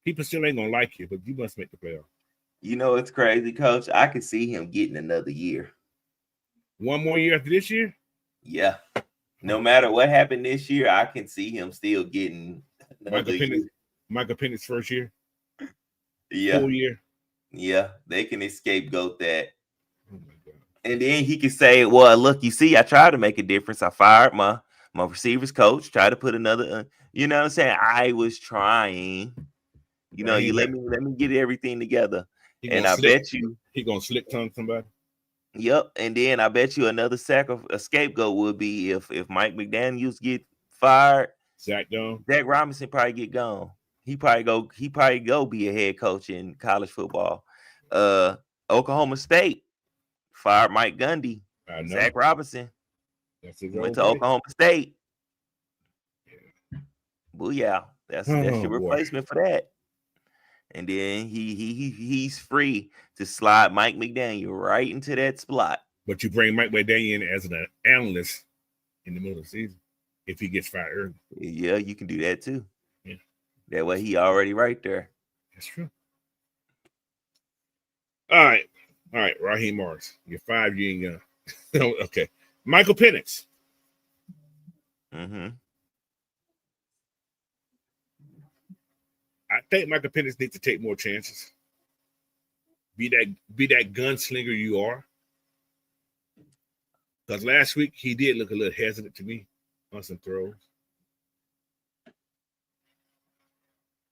People still ain't gonna like you, but you must make the playoff. You know it's crazy, Coach. I can see him getting another year. One more year after this year? Yeah. No matter what happened this year, I can see him still getting another year. Michael Penix's first year? Yeah. Full year? Yeah. They can scapegoat that. Oh my God. And then he can say, well, look, you see, I tried to make a difference. I fired my receivers coach, tried to put another, you know what I'm saying? I was trying. You know, you let me get everything together. And I bet you he gonna slick tongue somebody. Yep. And then I bet you another scapegoat would be if Mike McDaniels get fired. Zach Robinson probably get gone. He probably go be a head coach in college football. Oklahoma State fired Mike Gundy. Zach Robinson went to Oklahoma State. Yeah. Booyah. That's your replacement for that. And then he's free to slide Mike McDaniel right into that spot. But you bring Mike McDaniel in as an analyst in the middle of the season if he gets fired early. Yeah, you can do that too. Yeah. That way he already right there. That's true. All right, Raheem Morris. You're 5 years young. Okay. Michael Penix. Mm-hmm. I think Michael Penix needs to take more chances. Be that gunslinger you are. Because last week he did look a little hesitant to me on some throws.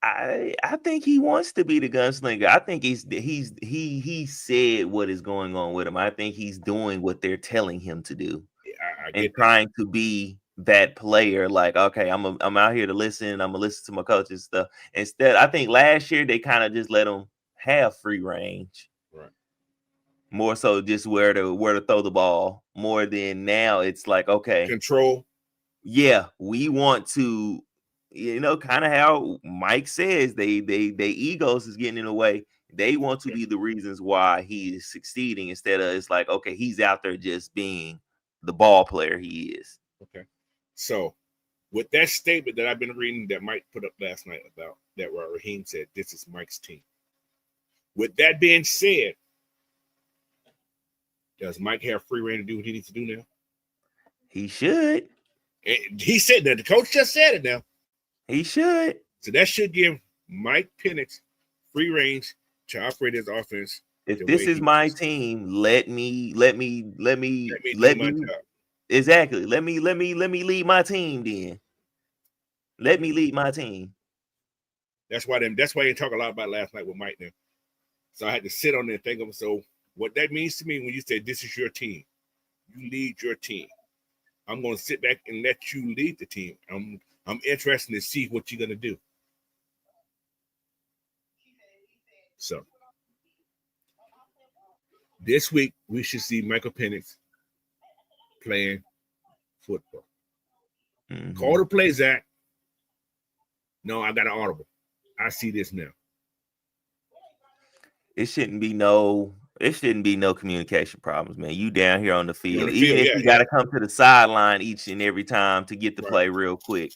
I think he wants to be the gunslinger. I think he said what is going on with him. I think he's doing what they're telling him to do. Yeah, and trying to be that player, like, okay, I'm out here to listen. I'm gonna listen to my coach and stuff. Instead, I think last year they kind of just let him have free range, right? More so just where to throw the ball. More than now, it's like, okay, control. Yeah, we want to, kind of how Mike says they egos is getting in the way. They want to be the reasons why he is succeeding instead of it's like, okay, he's out there just being the ball player he is. Okay. So, with that statement that I've been reading that Mike put up last night about that, where Raheem said, this is Mike's team. With that being said, does Mike have free reign to do what he needs to do now? He should. And he said that. The coach just said it now. He should. So that should give Mike Penix free range to operate his offense. If this is my team, let me exactly. Let me lead my team then. Let me lead my team. That's why they talk a lot about last night with Mike now. So I had to sit on there and think of so what that means to me when you say this is your team. You lead your team. I'm going to sit back and let you lead the team. I'm interested to see what you're going to do. So this week we should see Michael Penix playing football. Call the play, Zach. No, I got an audible. I see this now. It shouldn't be no communication problems, man. You down here on the field. Even if you got to come to the sideline each and every time to get the play real quick,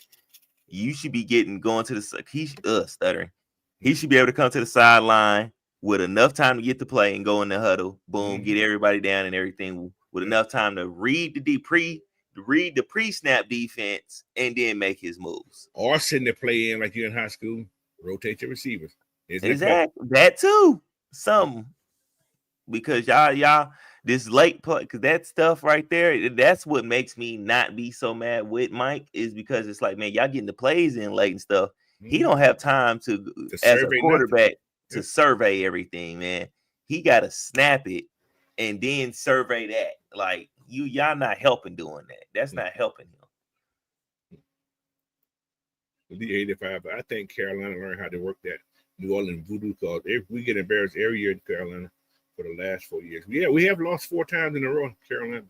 you should be going to the stuttering. He should be able to come to the sideline with enough time to get the play and go in the huddle. Boom, get everybody down and everything with enough time to read the pre-snap defense and then make his moves. Or sitting there playing like you're in high school, rotate your receivers. Exactly. That too. Something. Because y'all this late play, because that stuff right there, that's what makes me not be so mad with Mike, is because it's like, man, y'all getting the plays in late and stuff. He don't have time to as a quarterback to survey everything, man. He got to snap it and then survey that. Like, y'all not helping doing that. That's not helping him. The 85, I think Carolina learned how to work that New Orleans voodoo, because we get embarrassed every year in Carolina for the last 4 years. Yeah, we have lost 4 times in a row in Carolina.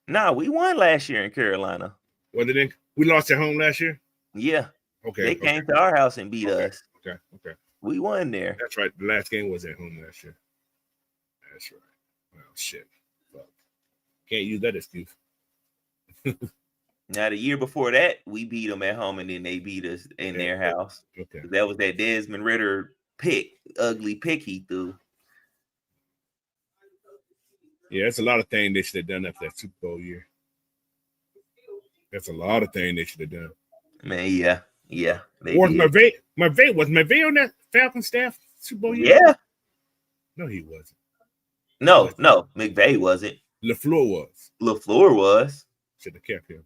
Nah, we won last year in Carolina. Well, then we lost at home last year? Yeah. Okay. They came to our house and beat us. Okay. We won there. That's right. The last game was at home last year. That's right. Well, shit. Fuck. Can't use that excuse. Now, the year before that, we beat them at home, and then they beat us in their house. Okay. That was that Desmond Ritter ugly pick he threw. Yeah, that's a lot of things they should have done after that Super Bowl year. That's a lot of things they should have done. Man, yeah. Was McVay on that Falcons staff Super Bowl year? Yeah. No, he wasn't. No, McVay wasn't. LaFleur was. Should have kept him.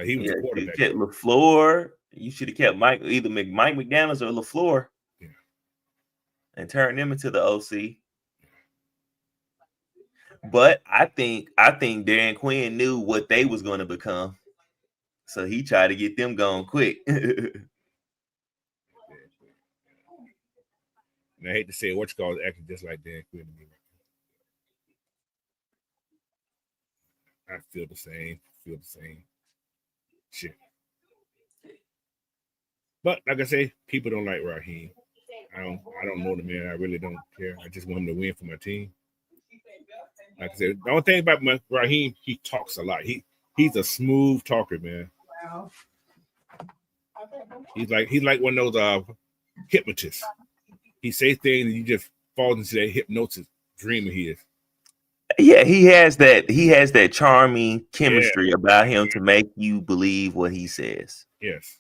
He was the quarterback. You kept LaFleur. You should have kept either Mike McDaniels or LaFleur. Yeah. And turned them into the OC. But I think Dan Quinn knew what they was going to become. So he tried to get them going quick. And I hate to say it, acting just like Dan Quinn to me. I feel the same. Shit. But like I say, people don't like Raheem. I don't know the man. I really don't care. I just want him to win for my team. Like I said, the only thing about Raheem, he talks a lot. He's a smooth talker, man. He's like one of those hypnotists. He says things and you just fall into that hypnosis dream he is. Yeah, he has that charming chemistry about him to make you believe what he says. Yes.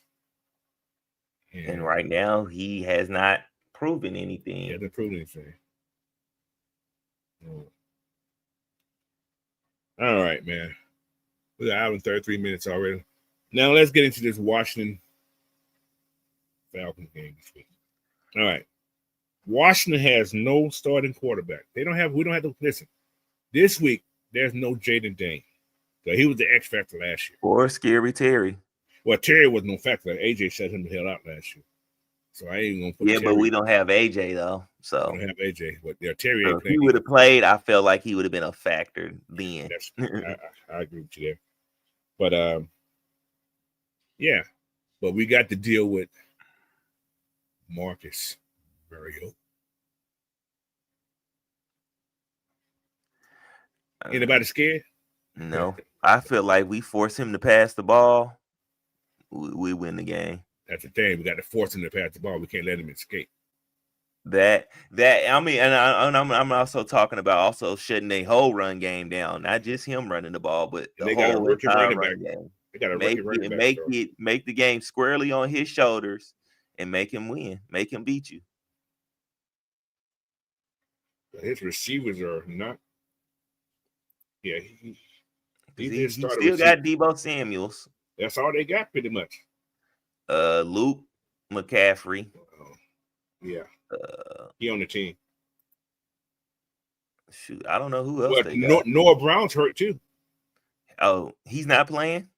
Yeah. And right now, he has not proven anything. He hasn't proven anything. No. All right, man. We got 1 hour and 33 minutes already. Now let's get into this Washington Falcons game this week. All right. Washington has no starting quarterback. We don't have to listen. This week, there's no Jaden Dane. So he was the X factor last year. Or Scary Terry. Well, Terry was no factor. AJ shut him the hell out last year. So I ain't gonna put Terry. But we don't have AJ though. So we don't have AJ. But Terry if he would have played, I felt like he would have been a factor then. I agree with you there. But yeah. But we got to deal with Marcus Mariota. Anybody scared? No. I feel like we force him to pass the ball, we win the game. That's the thing. We got to force him to pass the ball. We can't let him escape. That I mean, and I'm also talking about also shutting a whole run game down, not just him running the ball, but the whole entire run game. They got to make the game squarely on his shoulders and make him win, make him beat you. His receivers are not. Yeah, he still got Deebo Samuels. That's all they got, pretty much. Luke McCaffrey. Yeah. He on the team. Shoot, I don't know who else they got. Noah Brown's hurt too. Oh, he's not playing?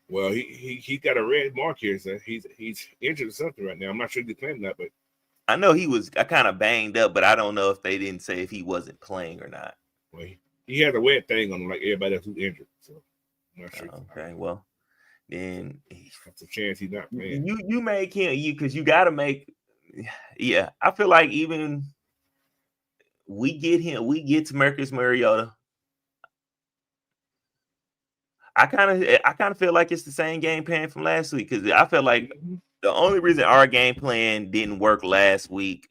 Well, he got a red mark here. So he's injured or something right now. I'm not sure if he's playing or not, but I know he was kind of banged up, but I don't know if they didn't say if he wasn't playing or not. Well, he has a wet thing on him like everybody else who's injured. So I'm not sure. Okay, well, then that's a chance he's not playing. You make him because you got to make. Yeah, I feel like even we get to Marcus Mariota. I kind of feel like it's the same game plan from last week because I feel like the only reason our game plan didn't work last week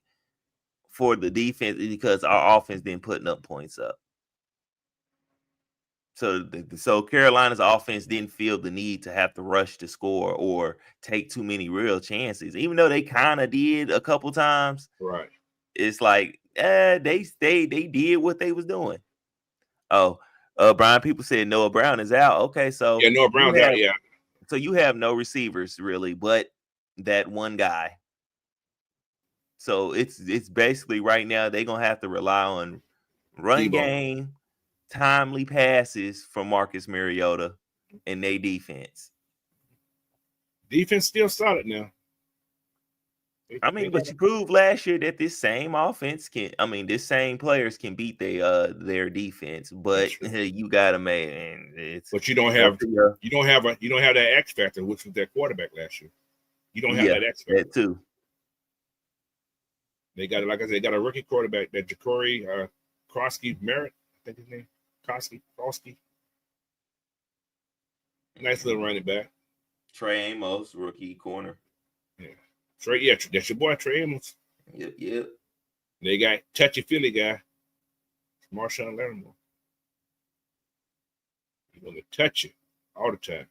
for the defense is because our offense didn't putting up points up. So Carolina's offense didn't feel the need to have to rush to score or take too many real chances, even though they kind of did a couple times. Right. It's like they did what they was doing. Oh, Brian, people said Noah Brown is out. Okay, so yeah, Noah Brown's out. Yeah. So you have no receivers really, but that one guy. So it's basically right now they're gonna have to rely on run game, timely passes from Marcus Mariota, and their defense. Defense still solid now. I mean, but you proved last year that this same offense this same players can beat their defense. But you got to but you don't have that X factor, which was their quarterback last year. You don't have that X factor. That too. They got, like I said, they got a rookie quarterback, that Ja'Cory Krosky Merritt, I think his name, Krosky. Nice little running back. Trey Amos, rookie corner. Yeah. That's your boy Trey Amos. Yep. They got touchy Philly guy, Marshawn Lattimore. He's gonna touch it all the time.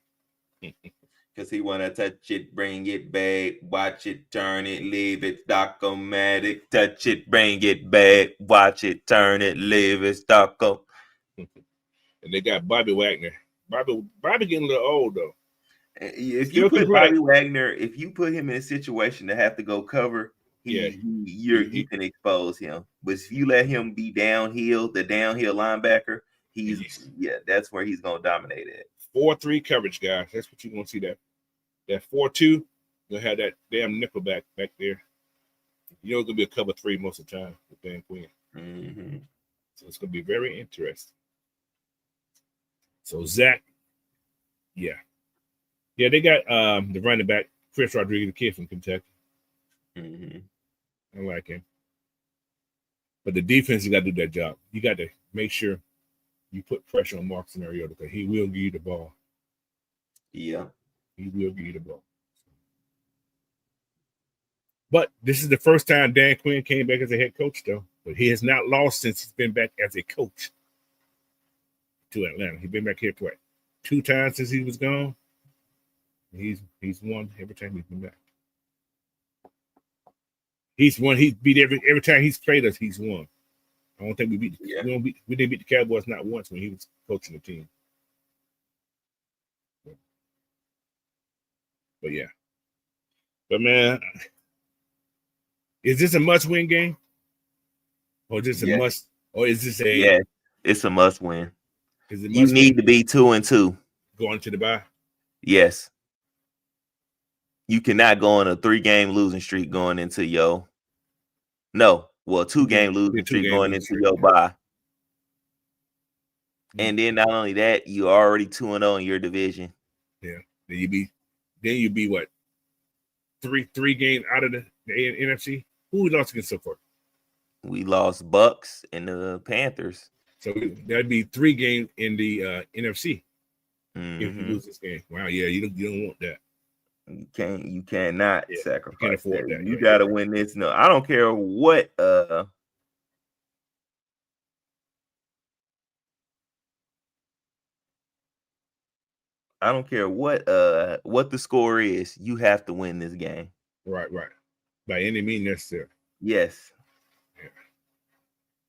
Because he want to touch it, bring it back, watch it, turn it, leave it, stock-o-matic. Touch it, bring it back, watch it, turn it, leave it, stock-o. And they got Bobby Wagner. Bobby getting a little old, though. If you put Bobby Wagner, if you put him in a situation to have to go cover, you can expose him. But if you let him be the downhill linebacker, that's where he's going to dominate at. 4-3 coverage, guys. That's what you're going to see. That 4-2, you'll have that damn nickel back there. You know it's going to be a cover 3 most of the time with Dan Quinn. Mm-hmm. So it's going to be very interesting. So Zach, yeah, they got the running back, Chris Rodriguez, the kid from Kentucky. Mm-hmm. I like him. But the defense, you got to do that job. You got to make sure you put pressure on Marcus Mariota because he will give you the ball. Yeah. He will give you the ball. But this is the first time Dan Quinn came back as a head coach, though. But he has not lost since he's been back as a coach to Atlanta. He's been back here twice. 2 times since he was gone. He's won every time he's been back. He's won. He's beat every time he's played us. He's won. I don't think we beat. Yeah. We didn't beat the Cowboys not once when he was coaching the team. But yeah. But man, is this a must-win game, or just a must? Or is this a? Yeah, it's a must-win. Is it? You need to be 2-2 going to the bye. Yes. You cannot go on a 3-game losing streak going into your 2-game losing streak going into your bye. And then not only that, you already 2-0 in your division. Yeah. Then you be what? 3 games out of the NFC. Who we lost against so far? We lost Bucks and the Panthers. So that'd be 3 games in the NFC. Mm-hmm. If you lose this game. Wow, yeah, you don't want that. You cannot sacrifice. You can't afford that. You gotta win this. No, I don't care what what the score is. You have to win this game. Right. By any means necessary. Yes.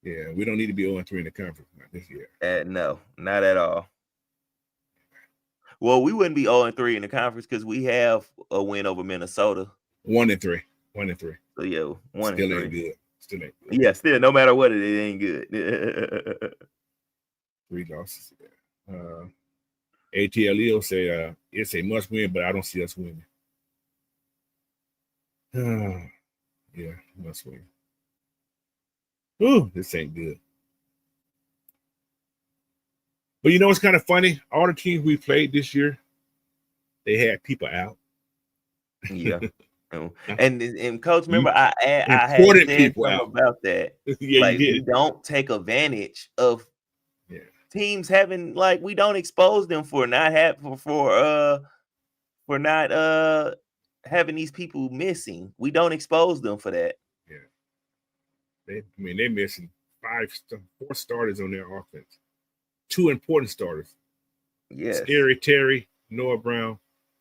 Yeah, we don't need to be 0-3 in the conference this year. No, not at all. Well, we wouldn't be 0-3 in the conference because we have a win over Minnesota. 1-3. So yeah, 1-3. Still ain't good. Yeah, still, no matter what, it ain't good. 3 losses. ATLEO say it's a must win, but I don't see us winning. Yeah, must win. Ooh, this ain't good. But you know what's kind of funny? All the teams we played this year, they had people out. Yeah. And coach, remember I had Important said people something out. about that. Yeah, like you did. we don't take advantage of Yeah. teams having, like, we don't expose them for not having these people missing. We don't expose them for that. Yeah. They're missing 4 starters on their offense. 2 important starters. Yes. Scary Terry, Noah Brown,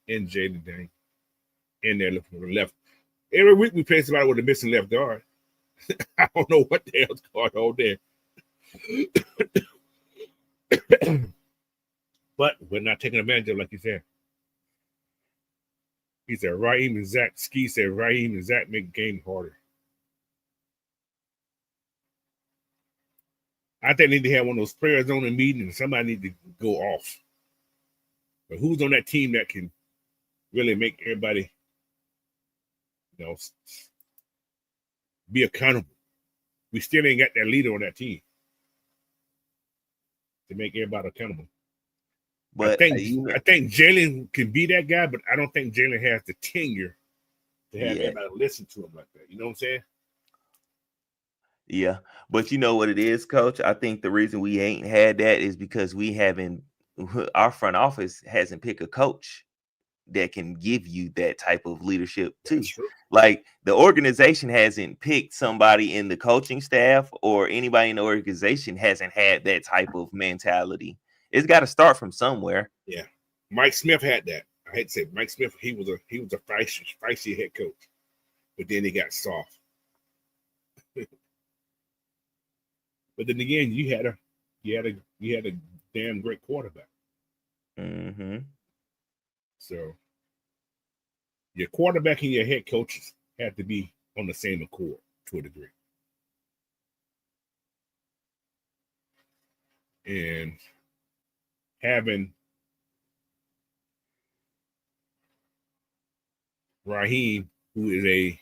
and Jaden Dang. And they're looking for the left. Every week we play somebody with a missing left guard. I don't know what the hell's going on there. But we're not taking advantage of it, like you said. He said Raheem and Zach. Ski said Raheem and Zach make the game harder. I think they need to have one of those players on the meeting and somebody need to go off. But who's on that team that can really make everybody, be accountable? We still ain't got that leader on that team to make everybody accountable. But I think Jalen can be that guy, but I don't think Jalen has the tenure to have everybody listen to him like that. You know what I'm saying? Yeah, but you know what it is, Coach? I think the reason we ain't had that is because our front office hasn't picked a coach that can give you that type of leadership too. Like, the organization hasn't picked somebody in the coaching staff, or anybody in the organization hasn't had that type of mentality. It's got to start from somewhere. Yeah, Mike Smith had that. I hate to say Mike Smith. He was a feisty head coach, but then he got soft. But then again, you had a damn great quarterback. Mm-hmm. So your quarterback and your head coaches have to be on the same accord to a degree. And having Raheem, who is a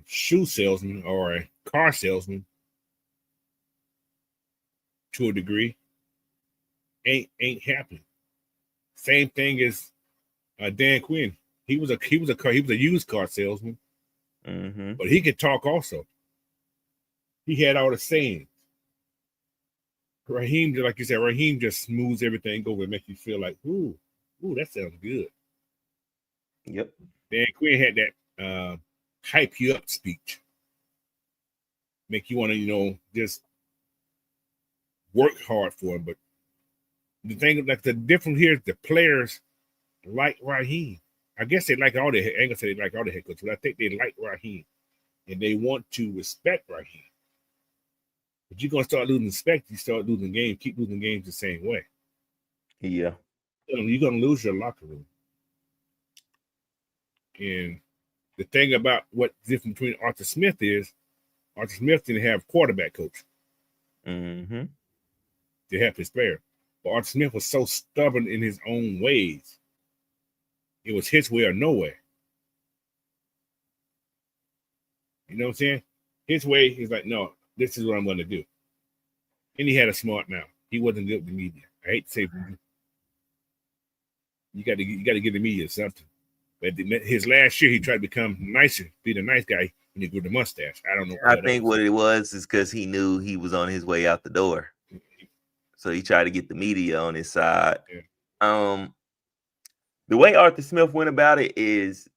shoe salesman or a car salesman to a degree, ain't happening. Same thing as Dan Quinn. He was a used car salesman, but he could talk also. He had all the sayings. Raheem, like you said, Raheem just smooths everything over and makes you feel like, ooh, that sounds good. Yep. Dan Quinn had that hype you up speech. Make you want to, just work hard for him. But the thing, like, the difference here is the players like Raheem. I guess they like all the head coaches, but I think they like Raheem and they want to respect Raheem. But you're gonna start losing respect, you start losing games, keep losing games the same way. Yeah. You're gonna lose your locker room. And the thing about what's different between Arthur Smith didn't have quarterback coach. Mm-hmm. To help his player. But Arthur Smith was so stubborn in his own ways. It was his way or no way. You know what I'm saying? His way is like, no, this is what I'm going to do. And he had a smart mouth. He wasn't good with the media. I hate to say, you got to give the media something. But his last year, he tried to become nicer, be the nice guy, and he grew the mustache. I don't know. I think what it was is because he knew he was on his way out the door. So he tried to get the media on his side. Yeah. The way Arthur Smith went about it is,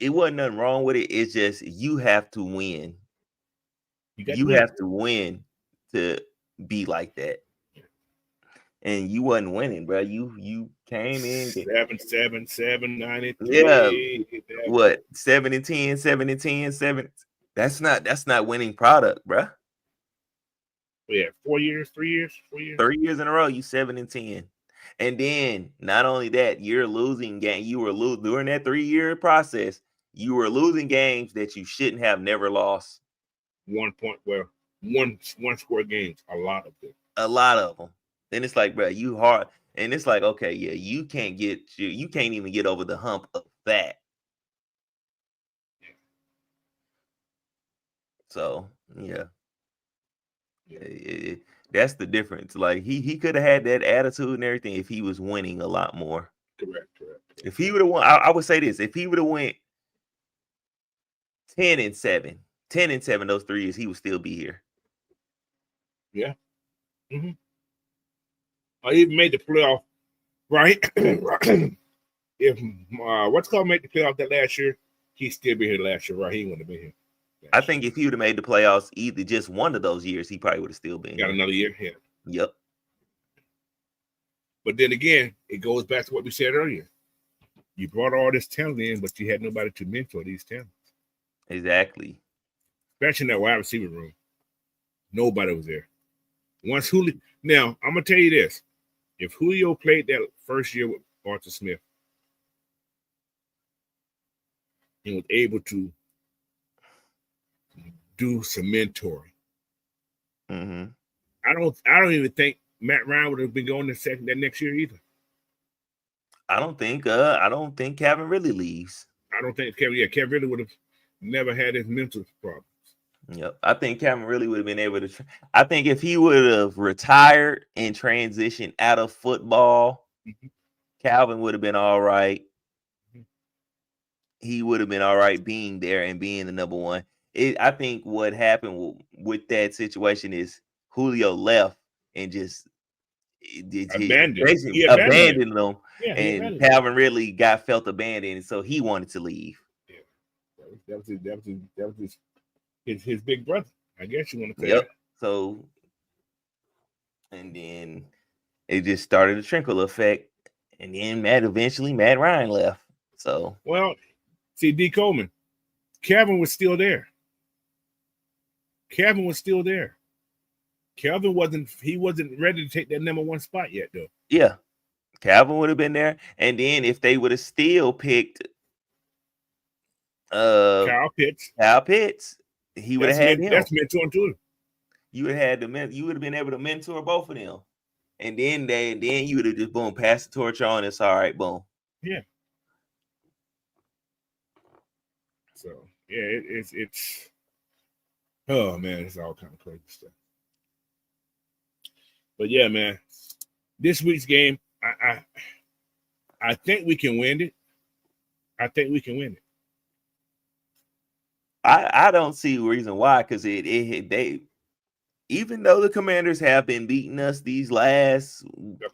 it wasn't nothing wrong with it. It's just, you have to win. You have to win to be like that. And you wasn't winning, bro. You came in 7-7, 93. Yeah. What? 7-10, 7-10, 7. That's not winning product, bro. Yeah, 4 years, 3 years, 4 years. 3 years in a row, you 7-10. And then not only that, you're losing game. You were losing during that 3-year process. You were losing games that you shouldn't have never lost. One score games, a lot of them. A lot of them. Then it's like, bro, you hard, and it's like, okay, yeah, you can't even get over the hump of that. So yeah, that's the difference. Like he could have had that attitude and everything if he was winning a lot more. Correct. If he would have won, I would say this: if he would have went 10-7, those 3 years, he would still be here. Yeah. Mm-hmm. Or even made the playoff, right? If what's called made the playoff that last year, he'd still be here last year, right? He wouldn't have been here. I think if he would have made the playoffs either just one of those years, he probably would have still been got here. Another year. Yeah. Yep. But then again, it goes back to what we said earlier. You brought all this talent in, but you had nobody to mentor these talents. Exactly. Especially in that wide receiver room. Nobody was there. Once Julio, now I'm gonna tell you this: if Julio played that first year with Arthur Smith and was able to do some mentoring, I don't even think Matt Ryan would have been going that next year either. I don't think Kevin really leaves. I don't think Kevin really would have never had his mental problems. Yep. I think Kevin really would have been able to. I think if he would have retired and transitioned out of football, Calvin would have been all right. He would have been all right being there and being the number one. I think what happened with that situation is Julio left and just abandoned them. Yeah, and Calvin really felt abandoned, and so he wanted to leave. Yeah, that was his big brother. I guess you want to say that. So, and then it just started a trickle effect, and then Matt Ryan left. So, well, see, D. Coleman, Kevin was still there. Calvin wasn't ready to take that number one spot yet, though. Yeah. Calvin would have been there. And then if they would have still picked Kyle Pitts, he would have had him. That's mentoring too. You would have been able to mentor both of them. And then you would have just boom, pass the torch on. It's all right, boom. Yeah. So yeah, it's oh man, it's all kind of crazy stuff. But yeah, man, this week's game, I think we can win it. I don't see a reason why, because they even though the Commanders have been beating us these last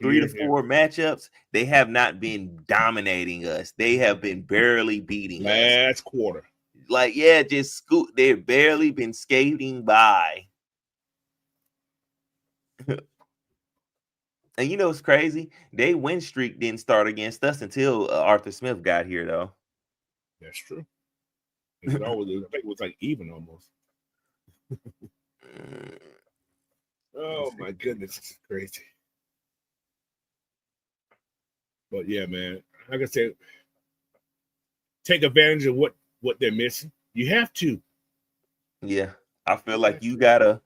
3 to 4 matchups, they have not been dominating us. They have been barely beating us. Last quarter. Like, yeah, just scoot. They've barely been skating by. And you know what's crazy? They win streak didn't start against us until Arthur Smith got here, though. That's true. I think it was like even almost. Oh my goodness, this is crazy. But yeah, man, like I said, take advantage of what they're missing. You have to. Yeah, I feel like you gotta.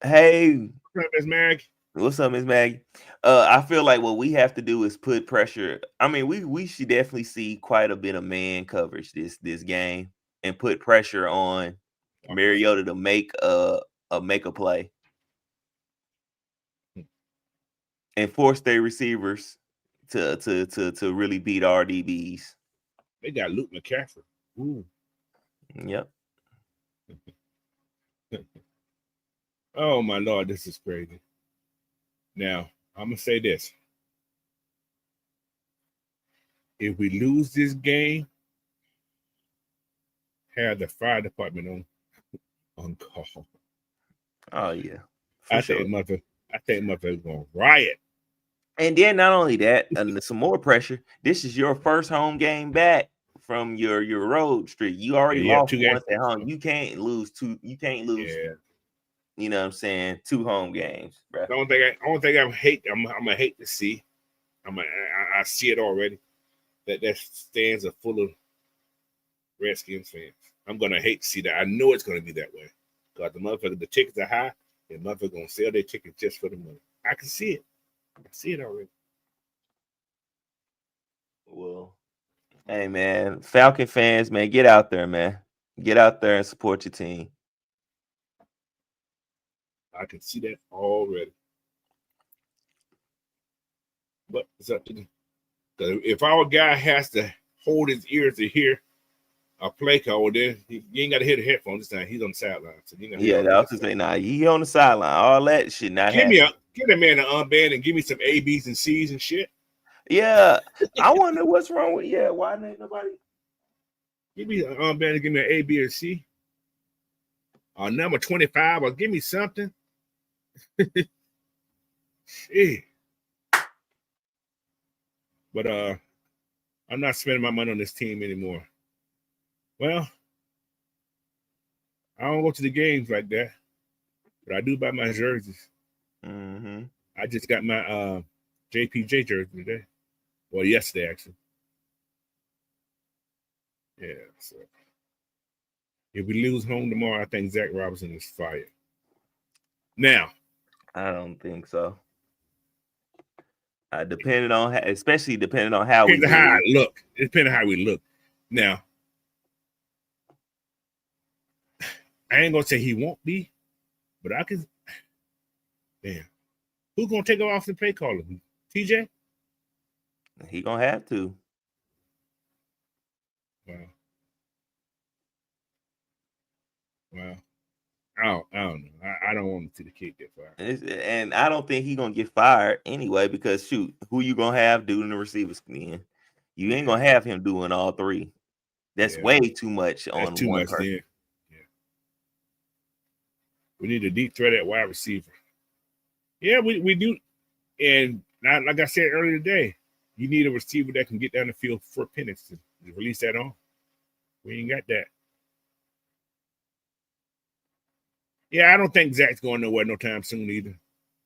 Hey, what's up, Miss Mag? What's up, Miss Maggie? I feel like what we have to do is put pressure. I mean, we should definitely see quite a bit of man coverage this game and put pressure on Mariota to make a play and force their receivers to really beat our DBs. They got Luke McCaffrey. Ooh. Yep. Oh my Lord, this is crazy. Now, I'm going to say this. If we lose this game, have the fire department on call. Oh, yeah. I think mother is going to riot. And then not only that, and some more pressure. This is your first home game back from your road streak. You already lost once at home. You can't lose two. You can't lose. Yeah. You know what I'm saying? 2 home games, bro. The only thing I'm gonna hate to see. I see it already. That stands are full of Redskins fans. I'm gonna hate to see that. I know it's gonna be that way. Because the tickets are high. And motherfuckers gonna sell their tickets just for the money. I can see it. I see it already. Well, hey man, Falcon fans, man, get out there, man. Get out there and support your team. I can see that already. But it's up to them. If our guy has to hold his ears to hear a play call, then you ain't got to hear the headphones this time. He's on the sideline. So Yeah, I was just saying, nah, he on the sideline. All that shit not happening. Give that man an armband and give me some A, B's, and C's and shit. Yeah, I wonder what's wrong with. Yeah, why ain't nobody? Give me an armband and give me an A, B, or C. Number 25, or give me something. Shit. But I'm not spending my money on this team anymore. Well, I don't go to the games like that, but I do buy my jerseys. Mm-hmm. I just got my JPJ jersey today. Well, yesterday, actually. Yeah, so if we lose home tomorrow, I think Zach Robinson is fired. Now, I don't think so. Depending on especially depending on how we look. It depends on how we look. Now, I ain't gonna say he won't be, but I can. Damn, who's gonna take him off the play caller? TJ? He gonna have to. Well, I don't know. I don't want to see the kid get fired. And I don't think he's gonna get fired anyway, because shoot, who you gonna have doing the receivers then? You ain't gonna have him doing all three. That's way too much on one person. Yeah. We need a deep threat at wide receiver. Yeah, we do. And like I said earlier today, you need a receiver that can get down the field for Penix to release that on. We ain't got that. Yeah, I don't think Zach's going nowhere no time soon either.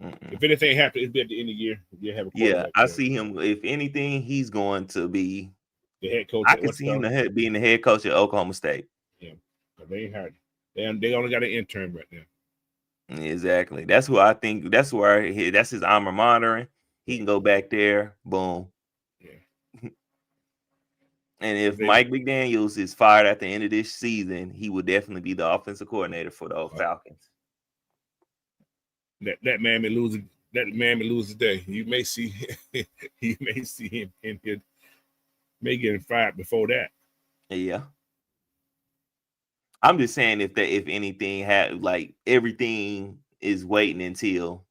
Mm-mm. If anything happens, it'll be at the end of the year. You have a quarterback. I see him. If anything, he's going to be the head coach. I can see him being the head coach at Oklahoma State. Yeah, but they ain't hired. They only got an intern right now. Exactly. That's who I think. That's where that's his alma mater. He can go back there. Boom. Yeah. And if Mike McDaniels is fired at the end of this season, he would definitely be the offensive coordinator for the Falcons. That man may lose. That man may lose today. You may see. You may see him in here. May get fired before that. Yeah. I'm just saying if anything like everything is waiting until,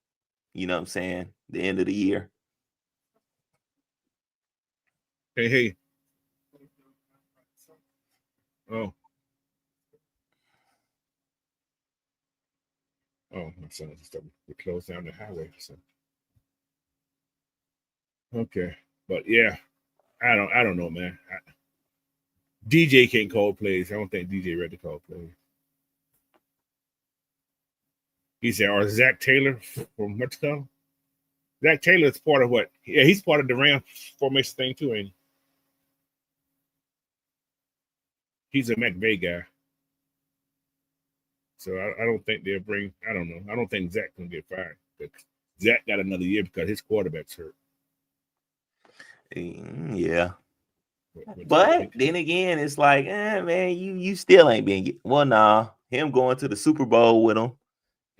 you know what I'm saying, the end of the year. Hey. Oh, my son just we closed down the highway. So. Okay, but yeah, I don't know, man. DJ can't call plays. I don't think DJ ready to call plays. He said, or Zach Taylor from what's it called? Zach Taylor is part of what? Yeah, he's part of the Ram formation thing too, ain't he? He's a McVay guy. So I don't think they'll bring, I don't know. I don't think Zach's going to get fired. Zach got another year because his quarterback's hurt. Yeah. But then again, it's like, man, you still ain't been him going to the Super Bowl with him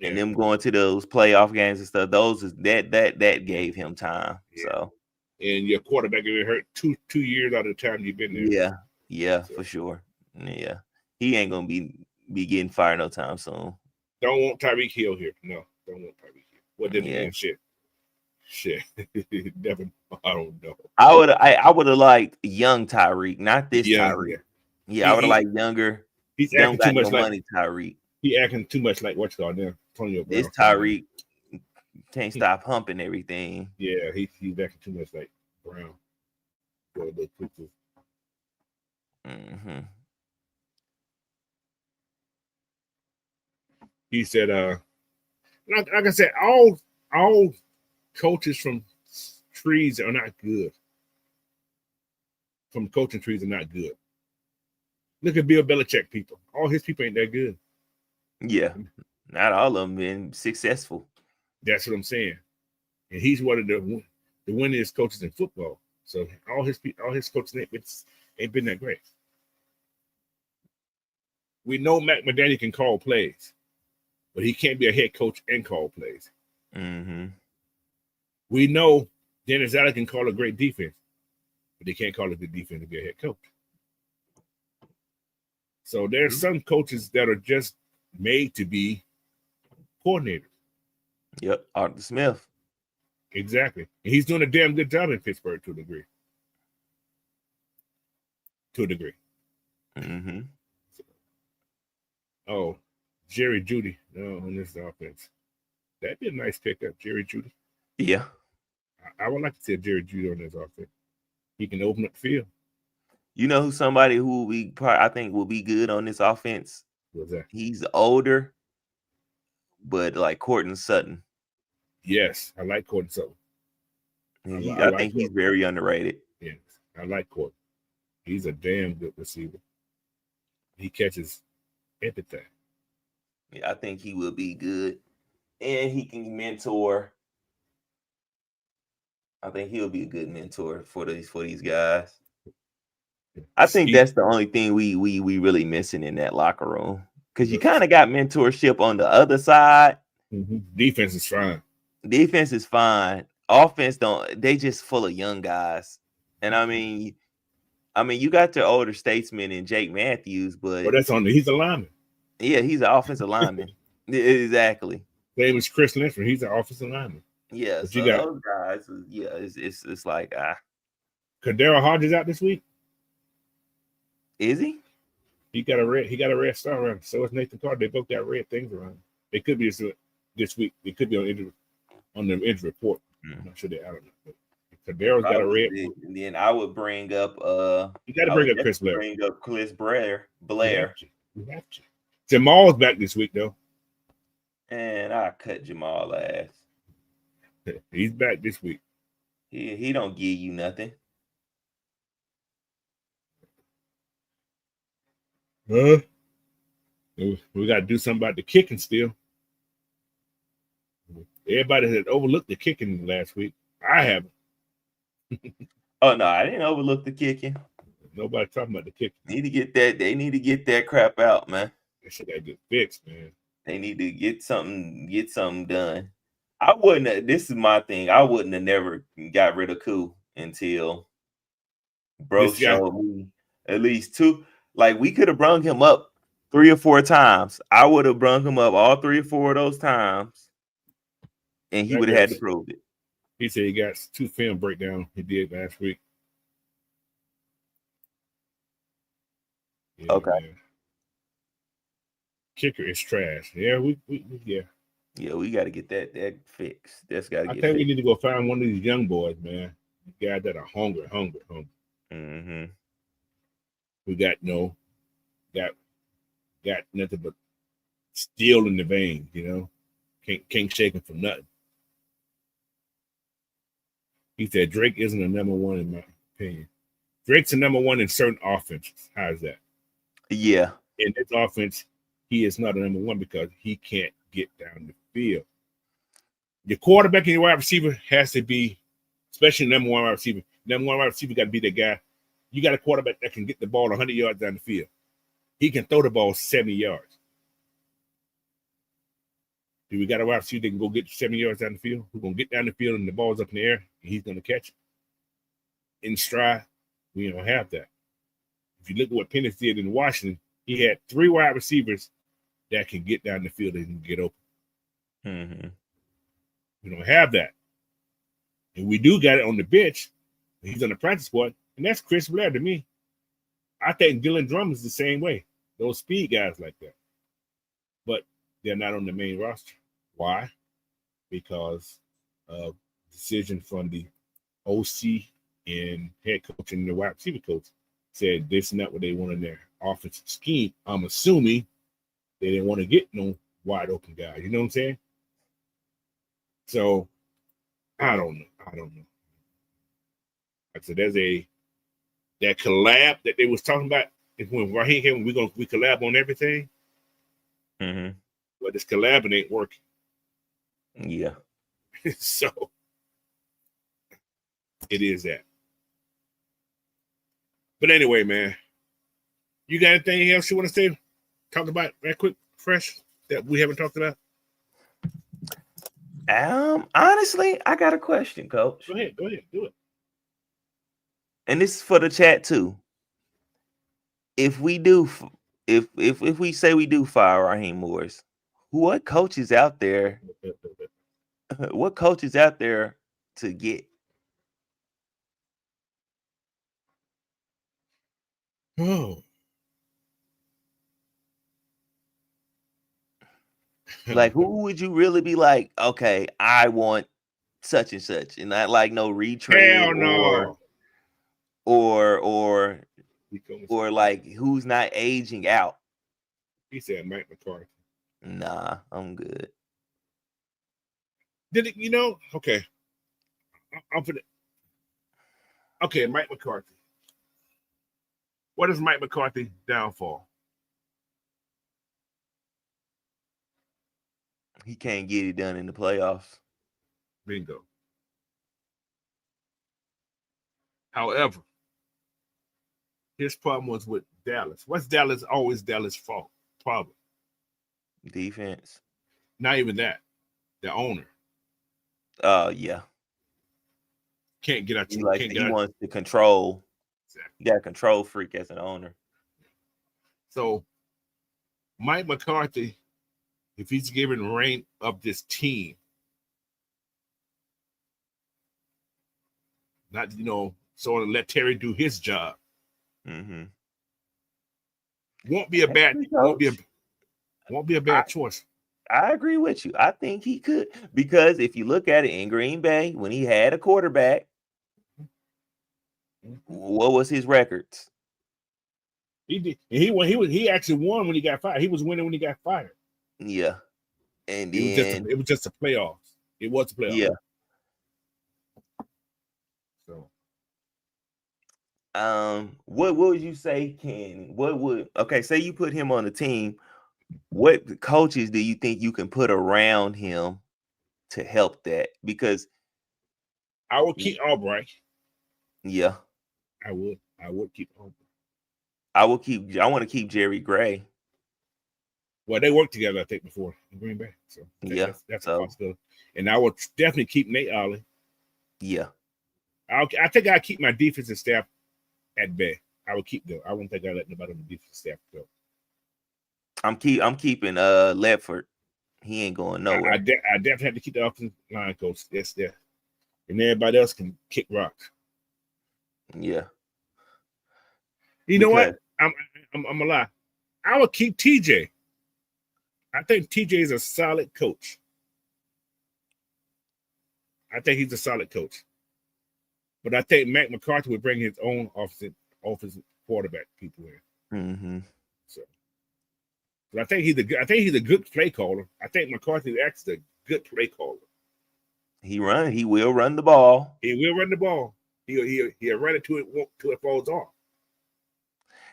and them going to those playoff games and stuff, that gave him time. Yeah. So and your quarterback get hurt two years out of the time you've been there. Yeah, so. For sure. Yeah. He ain't gonna be getting fired no time soon. Don't want Tyreek Hill here. No, don't want Tyreek Hill. What did he shit? Never. I don't know. I would have liked young Tyreek, not this Tyreek. Yeah, I would have liked younger. He's acting too much like money Tyreek. He acting too much like what's called now. Antonio Brown. This Tyreek can't stop humping everything. Yeah, he's acting too much like Brown. Mm-hmm. He said, like I said, all coaches from trees are not good. From coaching trees are not good. Look at Bill Belichick people. All his people ain't that good. Yeah. Not all of them been successful. That's what I'm saying. And he's one of the winningest coaches in football. So all his coaches ain't been that great. We know Matt McDaniel can call plays, but he can't be a head coach and call plays. Mm-hmm. We know Dennis Allen can call a great defense, but he can't call a good defense to be a head coach. So there's some coaches that are just made to be coordinators. Yep, Arthur Smith. Exactly. And he's doing a damn good job in Pittsburgh to a degree. Mm-hmm. Oh, Jerry Jeudy on this offense. That'd be a nice pickup, Jerry Jeudy. Yeah. I would like to see a Jerry Jeudy on this offense. He can open up the field. You know who somebody who I think will be good on this offense? What's that? He's older, but like Courtland Sutton. Yes, I like Courtland Sutton. I think he's very underrated. Yes, I like Courtland. He's a damn good receiver. He catches everything. Yeah, I think he will be good. And he can mentor. I think he'll be a good mentor for these guys. I think that's the only thing we really missing in that locker room. Because you kind of got mentorship on the other side. Mm-hmm. Defense is fine. Defense is fine. Offense they just full of young guys. And I mean, you got your older statesman in Jake Matthews, but he's a lineman. Yeah, he's an offensive lineman. Exactly. Same as Chris Lynchford. He's an offensive lineman. Yeah, so those guys, yeah, it's like Kadero Hodges out this week. Is he? He got a red star around him. So is Nathan Carter. They both got red things around him. They could be this week. They could be on the injury report. I'm not sure I don't know. But Kadero's got a red. And then I would bring up you got to bring up Chris Blair. Bring up Chris Blair. We have to. Jamal's back this week though. And I cut Jamal ass. He's back this week. He don't give you nothing. We got to do something about the kicking still. Everybody had overlooked the kicking last week. I haven't. Oh no, I didn't overlook the kicking. Nobody talking about the kicking. They need to get that crap out, man. That shit got to get fixed, man. They need to get something done. I wouldn't have, this is my thing. I wouldn't have never got rid of Koo until bro showed me at least two. Like we could have brung him up 3 or 4 times. I would have brung him up all 3 or 4 of those times, and he would have had to prove it. He said he got 2 film breakdown he did last week. Yeah, okay. Man. Kicker is trash. Yeah, we got to get that fixed. That's got to get. I think we need to go find one of these young boys, man. Guys that are hungry. Mm-hmm. We got nothing but steel in the veins, you know. Can't shake him for nothing. He said Drake isn't a number one in my opinion. Drake's a number one in certain offenses. How's that? Yeah. In this offense, he is not a number one because he can't get down the field. Your quarterback and your wide receiver has to be, especially number one wide receiver. Number one wide receiver got to be the guy. You got a quarterback that can get the ball 100 yards down the field. He can throw the ball 70 yards. Do we got a wide receiver that can go get 70 yards down the field? Who's going to get down the field and the ball's up in the air and he's going to catch it? In stride, we don't have that. If you look at what Penix did in Washington, he had 3 wide receivers that can get down the field and get open. Mm-hmm. We don't have that. And we do got it on the bench. He's on the practice squad, and that's Chris Blair to me. I think Dylan Drummond's the same way. Those speed guys like that. But they're not on the main roster. Why? Because of decision from the OC and head coach and the wide receiver coach said this is not what they want in their offensive scheme. I'm assuming they didn't want to get no wide open guys. You know what I'm saying? So I don't know. Like I said, there's that collab that they was talking about. Is when Raheem came, we collab on everything. Mm-hmm. But this collab ain't working. Yeah. So it is that. But anyway, man, you got anything else you want to say? Talk about that quick, fresh that we haven't talked about? Honestly, I got a question, Coach. Go ahead, do it. And this is for the chat too. If we do, if we say we do fire Raheem Morris, what coaches out there? What coaches out there to get? Oh. Like, who would you really be like, okay, I want such and such, and not like no retread Hell no. or like who's not aging out. He said Mike McCarthy. Nah, I'm good. Did it, okay. I'm for the, okay, Mike McCarthy. What is Mike McCarthy downfall? He can't get it done in the playoffs. Bingo. However, his problem was with Dallas. What's Dallas always Dallas' fault? Problem. Defense. Not even that. The owner. Yeah. Can't get out. He wants to control. Exactly. You got a control freak as an owner. So, Mike McCarthy, if he's given reign of this team, not sort of let Terry do his job, won't be a bad choice. I agree with you. I think he could, because if you look at it in Green Bay, when he had a quarterback, what was his records? He did. He actually won when he got fired. He was winning when he got fired. Yeah, and then it was just a playoffs. It was a playoff. Yeah. So, what would you say? Say you put him on the team? What coaches do you think you can put around him to help that? Because I would keep Albright. Yeah, I would keep Albright. I want to keep Jerry Gray. Well, they worked together, I think, before in Green Bay. So that's a possibility. And I would definitely keep Nate Ollie. Yeah. I think I'd keep my defensive staff at bay. I would keep them. I wouldn't think I'd let nobody on the defensive staff go. I'm keeping Ledford. He ain't going nowhere. I definitely have to keep the offensive line coach. That's there. And everybody else can kick rocks. Yeah. You know what? I'm gonna lie. I would keep TJ. I think TJ is a solid coach. I think he's a solid coach. But I think Matt McCarthy would bring his own offensive quarterback people in. So, but I think he's a good play caller. I think McCarthy is actually a good play caller. He will run the ball. He will run the ball. He'll run it till it falls off.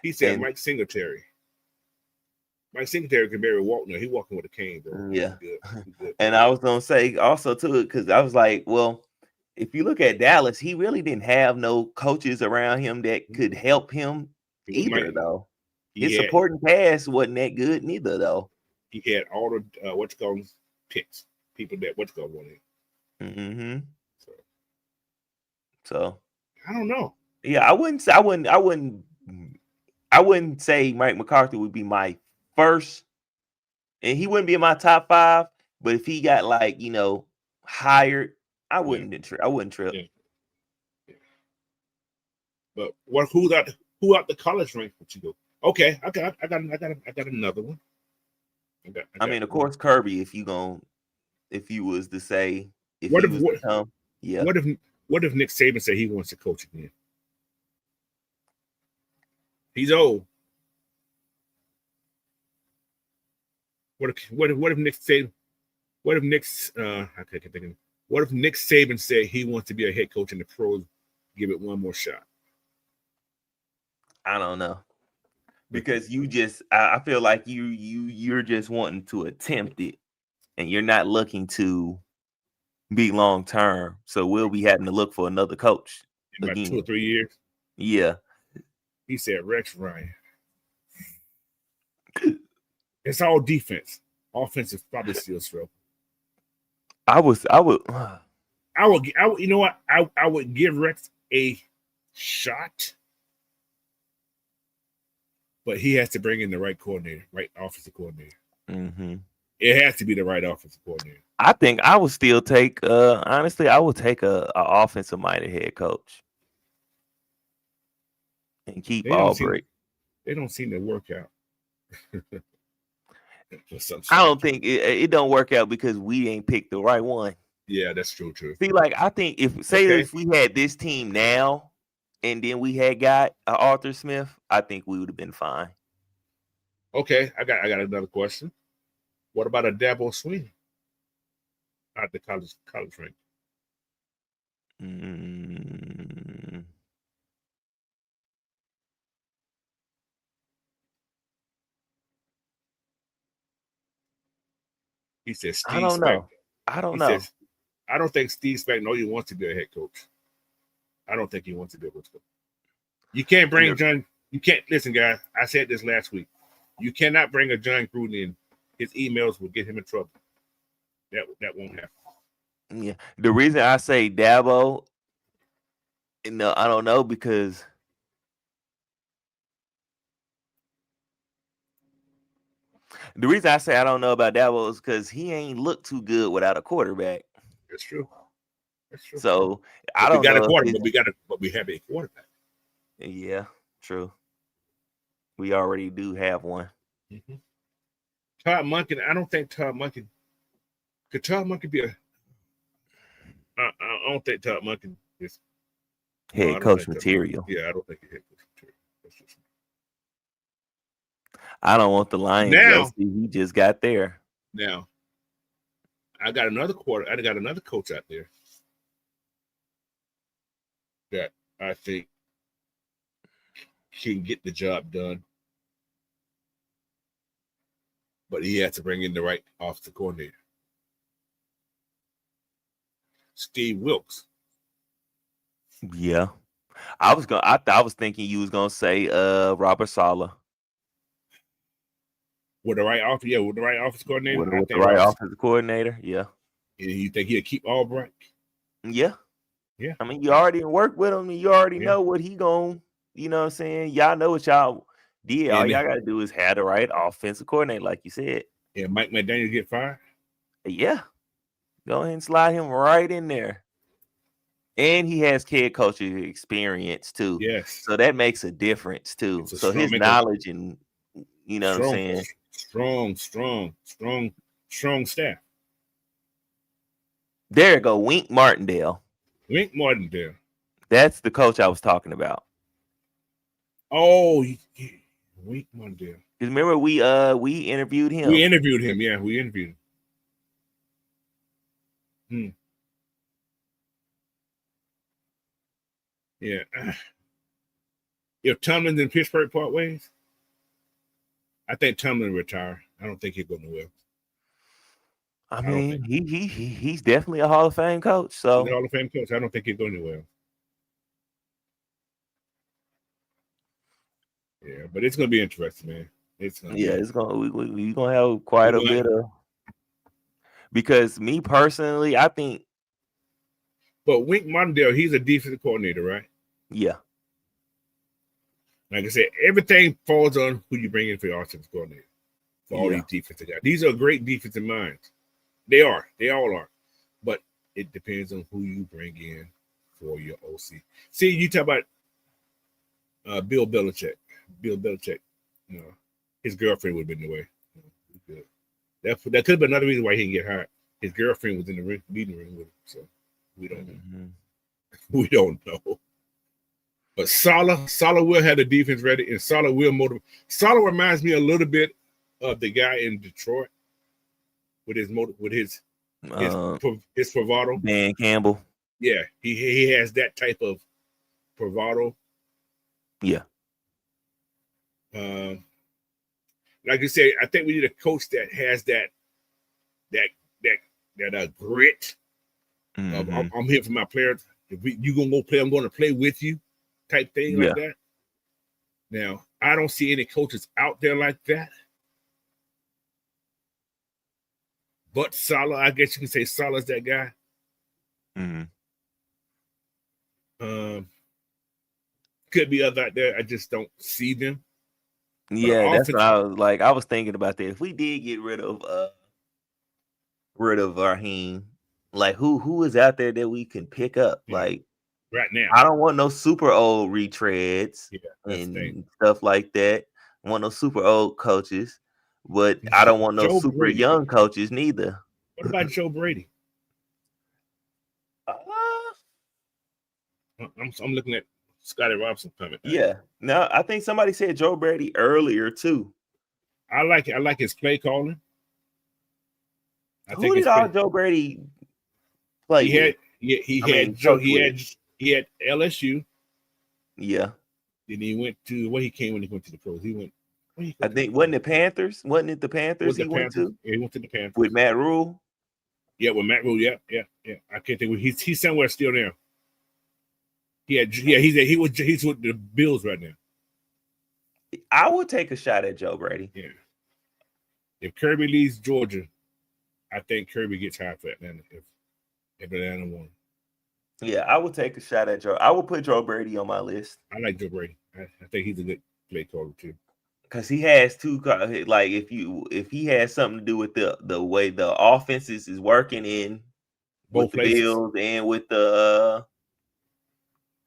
He said Mike Singletary. Mike Singletary can very walk now. He walking with a cane, bro. Yeah. He's good. And I was gonna say also too, because I was like, well, if you look at Dallas, he really didn't have no coaches around him that could help him either, though. His supporting cast wasn't that good neither, though. He had all the picks, people that wanted. So I don't know. Yeah, I wouldn't say Mike McCarthy would be my first, and he wouldn't be in my top 5. But if he got hired, I wouldn't trip. Yeah. But who out the college rank would you go? Okay, I got another one. Of course, Kirby. If you was to say, what if Nick Saban said he wants to coach again? He's old. What if Nick Saban? What if Nick Saban said he wants to be a head coach in the pros? Give it one more shot. I don't know. Because I feel like you're just wanting to attempt it, and you're not looking to be long term. So we'll be having to look for another coach in about 2 or 3 years. Yeah. He said Rex Ryan. It's all defense. Offensive probably still struggle. I would. You know what? I would give Rex a shot, but he has to bring in the right coordinator, right offensive coordinator. Mm-hmm. It has to be the right offensive coordinator. I think I would still take. Honestly, I would take a offensive minded head coach and keep Aubrey. They don't seem to work out. I don't think it don't work out because we ain't picked the right one. Yeah, that's true. See, like I think if we had this team now, and then we had got Arthur Smith, I think we would have been fine. Okay, I got another question. What about a Dabo Swinney at the college rank? He says Steve Spagnuolo. I don't know. Says, I don't think Steve Spagnuolo wants to be a head coach. I don't think he wants to be a head coach. You can't bring John. You can't listen, guys. I said this last week. You cannot bring a John Gruden in. His emails will get him in trouble. That won't happen. Yeah. The reason I say Dabo, no, I don't know because the reason I say I don't know about Dabo is because he ain't looked too good without a quarterback. That's true. So I don't know. But we have a quarterback. Yeah, true. We already do have one. Mm-hmm. Todd Monken. I don't think Todd Monken. Could Todd Monken be a? I don't think Todd Monken is head coach material. Yeah, I don't think he's head coach material. I don't want the Lions. Now he just got there. Now, I got another coach out there that I think can get the job done, but he has to bring in the right offensive coordinator. Steve Wilkes. Yeah, I was thinking you was gonna say Robert Saleh. With the right office coordinator. With the right offensive coordinator, yeah. And you think he'll keep Albright? Yeah. Yeah. I mean, you already work with him, and you already know what he going. You know what I'm saying? Y'all know what y'all did. All y'all got to do is have the right offensive coordinator, like you said. Yeah, Mike McDaniel get fired? Yeah. Go ahead and slide him right in there. And he has head coaching experience too. Yes. So that makes a difference too. So his knowledge and you know what I'm saying? Strong staff. There you go. Wink Martindale. That's the coach I was talking about. Oh, Wink Martindale. Because remember we interviewed him. We interviewed him. Yeah, we interviewed him. Yeah. If Tomlin's in Pittsburgh part ways, I think Tomlin retire. I don't think he'll go nowhere. I mean, he's definitely a Hall of Fame coach. So he's a Hall of Fame coach. I don't think he'll go anywhere. Yeah, but it's gonna be interesting, man. We're gonna have quite a bit of, because me personally, I think. But Wink Martindale, he's a defensive coordinator, right? Yeah. Like I said, everything falls on who you bring in for your offensive coordinator. For all these defensive guys, these are great defensive minds. They all are. But it depends on who you bring in for your OC. See, you talk about Bill Belichick. Bill Belichick, his girlfriend would have been in the way. That could have been another reason why he didn't get hired. His girlfriend was in the meeting room with him, so we don't know. We don't know. But Saleh will have the defense ready, and Saleh will motivate. Saleh reminds me a little bit of the guy in Detroit with his bravado. Dan Campbell. Yeah, he has that type of bravado. Yeah. Like you said, I think we need a coach that has that grit. Mm-hmm. I'm here for my players. If you gonna go play, I'm going to play with you, type thing like that. Now, I don't see any coaches out there like that. But Saleh, I guess you can say Saleh's that guy. Mm-hmm. Could be other out there. I just don't see them. Yeah, that's what I was like. I was thinking about that. If we did get rid of Raheem, like who is out there that we can pick up? Yeah. Like right now, I don't want no super old retreads and stuff like that. I want no super old coaches, but I don't want no super young coaches neither. What about Joe Brady? I'm looking at Scotty Robinson coming. Yeah, no, I think somebody said Joe Brady earlier too. I like his play calling. Who did Joe Brady play? He had LSU. Yeah. Then he went to when he went to the pros. He went. I think wasn't it the Panthers? Wasn't it the Panthers he went to? Yeah, he went to the Panthers with Matt Rule. Yeah, with Matt Rule. Yeah. I can't think. He's somewhere still there. He's with the Bills right now. I would take a shot at Joe Brady. Yeah. If Kirby leaves Georgia, I think Kirby gets hired for Atlanta if Atlanta won. Yeah, I would take a shot at Joe. I would put Joe Brady on my list. I like Joe Brady. I think he's a good play caller too. Because he has two, like if he has something to do with the way the offense is working in both the Bills and with the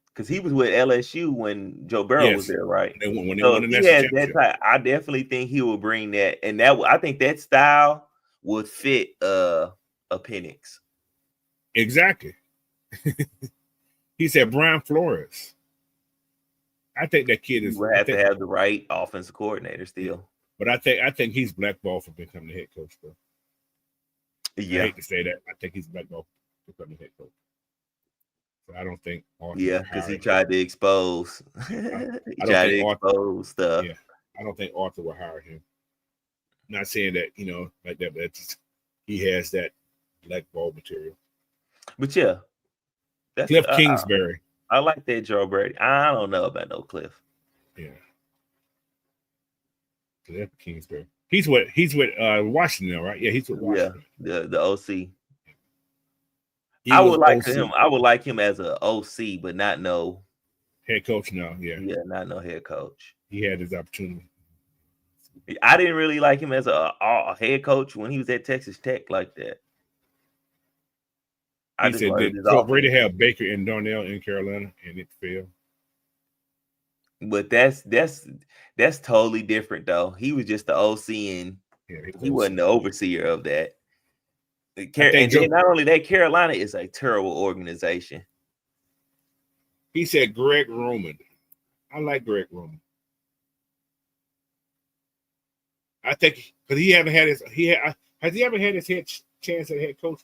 because he was with LSU when Joe Burrow was there, right? When they won the national championship. I definitely think he will bring that, and that I think that style would fit a Penix. Exactly. He said Brian Flores. I think that kid is. Will have to have the right offensive coordinator still. But I think he's blackballed for becoming the head coach, though. Yeah. I hate to say that. I think he's blackballed for becoming the head coach. So I don't think. Because he tried to expose. Expose stuff. Yeah, I don't think Arthur will hire him. I'm not saying that like that, but he has that blackball material. But yeah, that's Cliff Kingsbury. I like that Joe Brady. I don't know about no Cliff. Yeah. Cliff Kingsbury. He's with Washington now, right? Yeah, he's with Washington. Yeah, the OC. I would like him. I would like him as an OC, but not no head coach now. Yeah, not no head coach. He had his opportunity. I didn't really like him as a head coach when he was at Texas Tech like that. He said that Brady had Baker and Darnell in Carolina, and it failed. But that's totally different, though. He was just the OC, and he wasn't the overseer of that. And not only that, Carolina is a terrible organization. He said Greg Roman. I like Greg Roman. I think because he hasn't had his has he ever had his chance at head coach?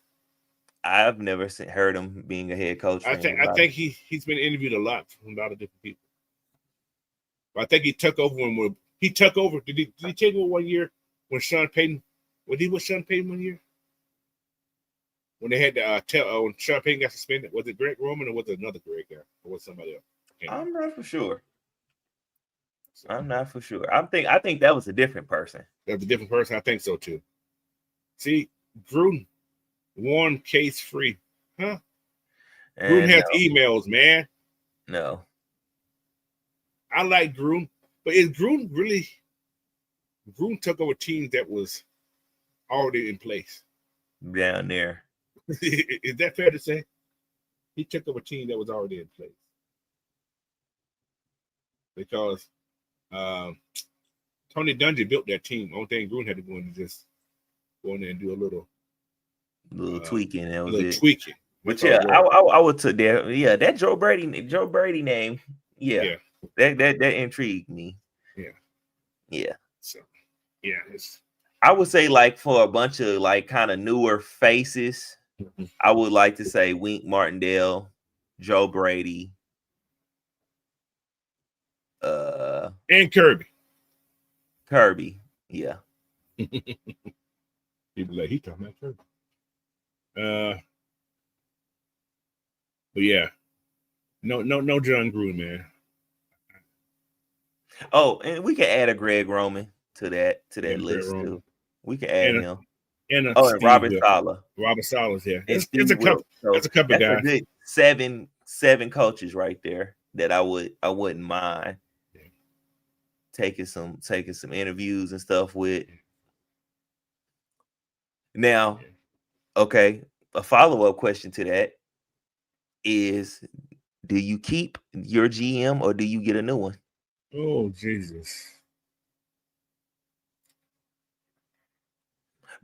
I've never heard him being a head coach. I think he's been interviewed a lot from a lot of different people. But I think he took over when he took over. Did he take over 1 year when Sean Payton? Was he with Sean Payton 1 year? When they had to when Sean Payton got suspended, was it Greg Roman or was it another Greg guy or was somebody else? I'm not for sure. I think that was a different person. That was a different person. I think so too. See, Gruden. One case free, huh? Gruden has emails, man. No, I like Gruden, but is Gruden really? Gruden took over teams that was already in place down there. Is that fair to say? He took over a team that was already in place because Tony Dungy built that team. Only thing Gruden had to go in and just go in there and do a little tweaking. That was it. Tweaking. But yeah, I would take that. Yeah, that Joe Brady name. Yeah. That intrigued me. Yeah. So, yeah, I would say like for a bunch of like kind of newer faces, I would like to say Wink Martindale, Joe Brady, and Kirby. Kirby. Yeah. People like he talking about Kirby. But yeah, no John Gruden, man. Oh, and we can add a Greg Roman to that And list Roman. too. We can add And him. And and Robert Saleh. Robert Saleh, yeah. And It's a couple. So that's a couple that's guys. A good seven coaches right there that I wouldn't mind taking some interviews and stuff with. Now, okay, a follow-up question to that is, do you keep your GM or do you get a new one? Oh, Jesus.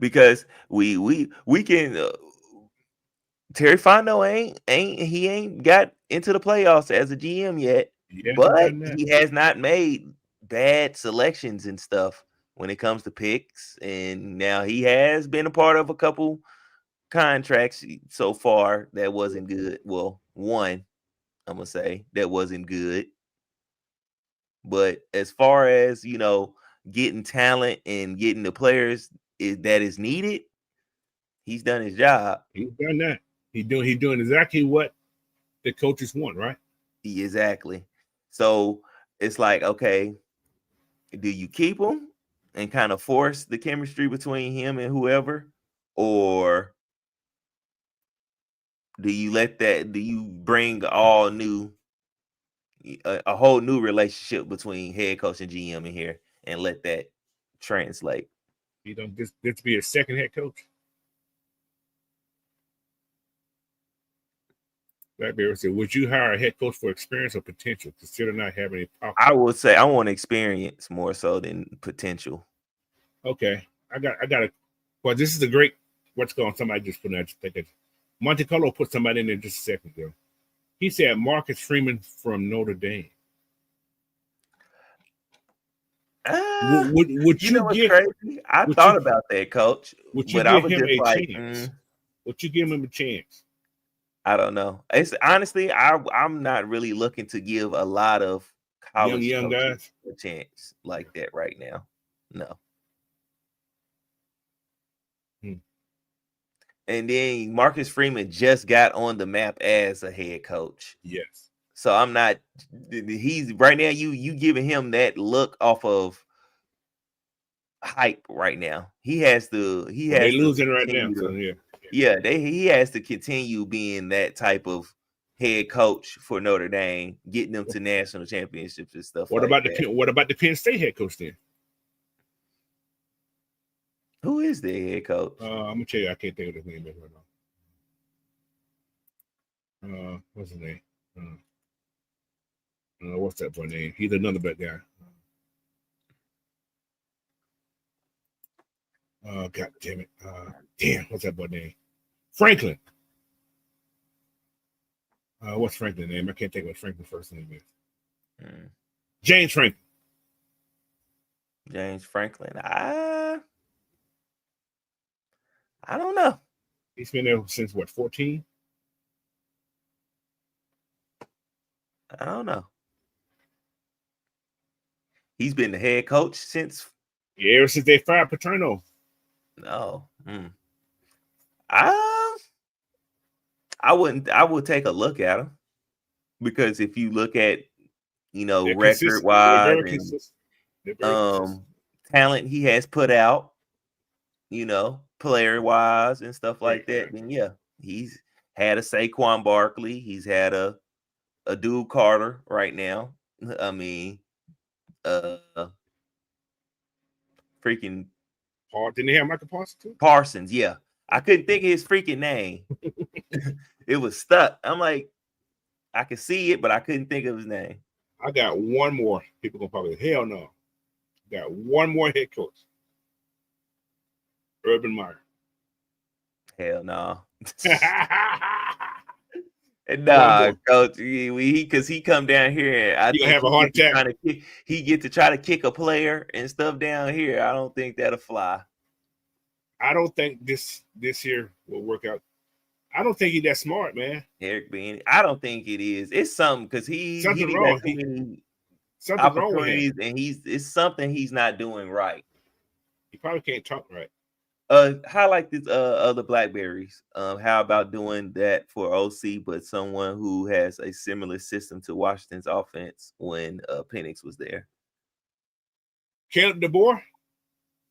Because we can Terry Fontenot ain't got into the playoffs as a GM yet, but he has not made bad selections and stuff when it comes to picks, and now he has been a part of a couple contracts so far that wasn't good. Well, one, I'm gonna say, that wasn't good. But as far as, getting talent and getting the players that is needed, he's done his job. He's done that. He's doing exactly what the coaches want, right? Exactly. So it's like, okay, do you keep him and kind of force the chemistry between him and whoever, or do you bring all new, a whole new relationship between head coach and GM in here and let that translate? You don't just be a second head coach. Blackberry said, "Would you hire a head coach for experience or potential? Consider not having any power." I would say I want experience more so than potential. Okay, I got a. Well, this is a great. What's going on? Somebody just put that. Monte Carlo put somebody in there just a second ago. He said Marcus Freeman from Notre Dame. Would you know what's crazy? I thought about that, coach. Would you give him a chance? Would you give him a chance? I don't know. It's honestly, I'm not really looking to give a lot of college young guys a chance like that right now. No. And then Marcus Freeman just got on the map as a head coach. Yes. So I'm not. He's right now. You giving him that look off of hype right now. He has to. They're losing right now. So yeah. He has to continue being that type of head coach for Notre Dame, getting them to national championships and stuff. What about the Penn State head coach then? Who is the head coach? I'm gonna tell you, I can't think of his name right now. What's his name? What's that boy name? He's another bad guy. God damn it. What's that boy name? Franklin. What's Franklin's name? I can't think of what Franklin's first name is. James Franklin. James Franklin. I don't know. He's been there since what, 14? I don't know. He's been the head coach since. Yeah, ever since they fired Paterno. No. I would take a look at him, because if you look at, record wise and talent he has put out, player wise and stuff like that, then yeah, he's had a Saquon Barkley, he's had a Dude Carter right now. I mean, freaking didn't they have Michael Parsons too? Parsons, yeah. I couldn't think of his freaking name. It was stuck. I'm like, I could see it, but I couldn't think of his name. I got one more. People gonna probably hell no. Got one more head coach. Urban Meyer. Hell no. Nah, coach. Because he come down here. I think have a heart attack. He get to try to kick a player and stuff down here. I don't think that'll fly. I don't think this year will work out. I don't think he's that smart, man. Eric Bean. I don't think it is. It's something because he wrong. Something's wrong with him. And it's something he's not doing right. He probably can't talk right. Highlight this other Blackberries. How about doing that for OC, but someone who has a similar system to Washington's offense when Penix was there? Caleb DeBoer,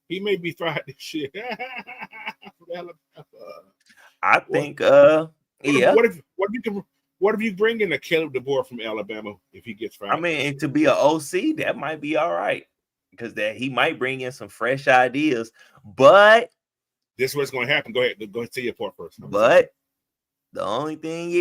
he may be fried this year. I think what if you bring in a Caleb DeBoer from Alabama if he gets fried? I mean, to be an OC, that might be all right. Because that he might bring in some fresh ideas, but this is what's going to happen. Go ahead, say your part first. But the only thing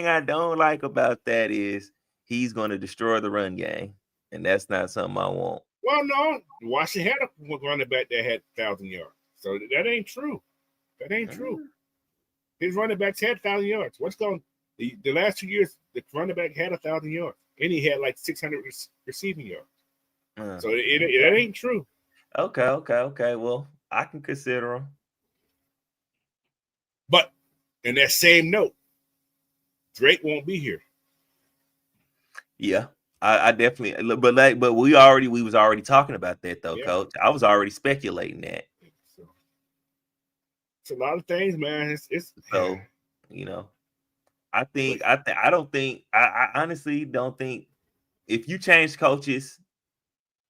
I don't like about that is he's going to destroy the run game, and that's not something I want. Well, no, Washington had a running back that had 1,000 yards, so that ain't true. That ain't true. His running backs had 1,000 yards. What's going the last 2 years? The running back had 1,000 yards, and he had like 600 receiving yards. So it ain't true. Okay. Well, I can consider him. But in that same note, Drake won't be here. Yeah, I definitely. But we was already talking about that though, Coach. I was already speculating that. So, it's a lot of things, man. It's so I honestly don't think if you change coaches.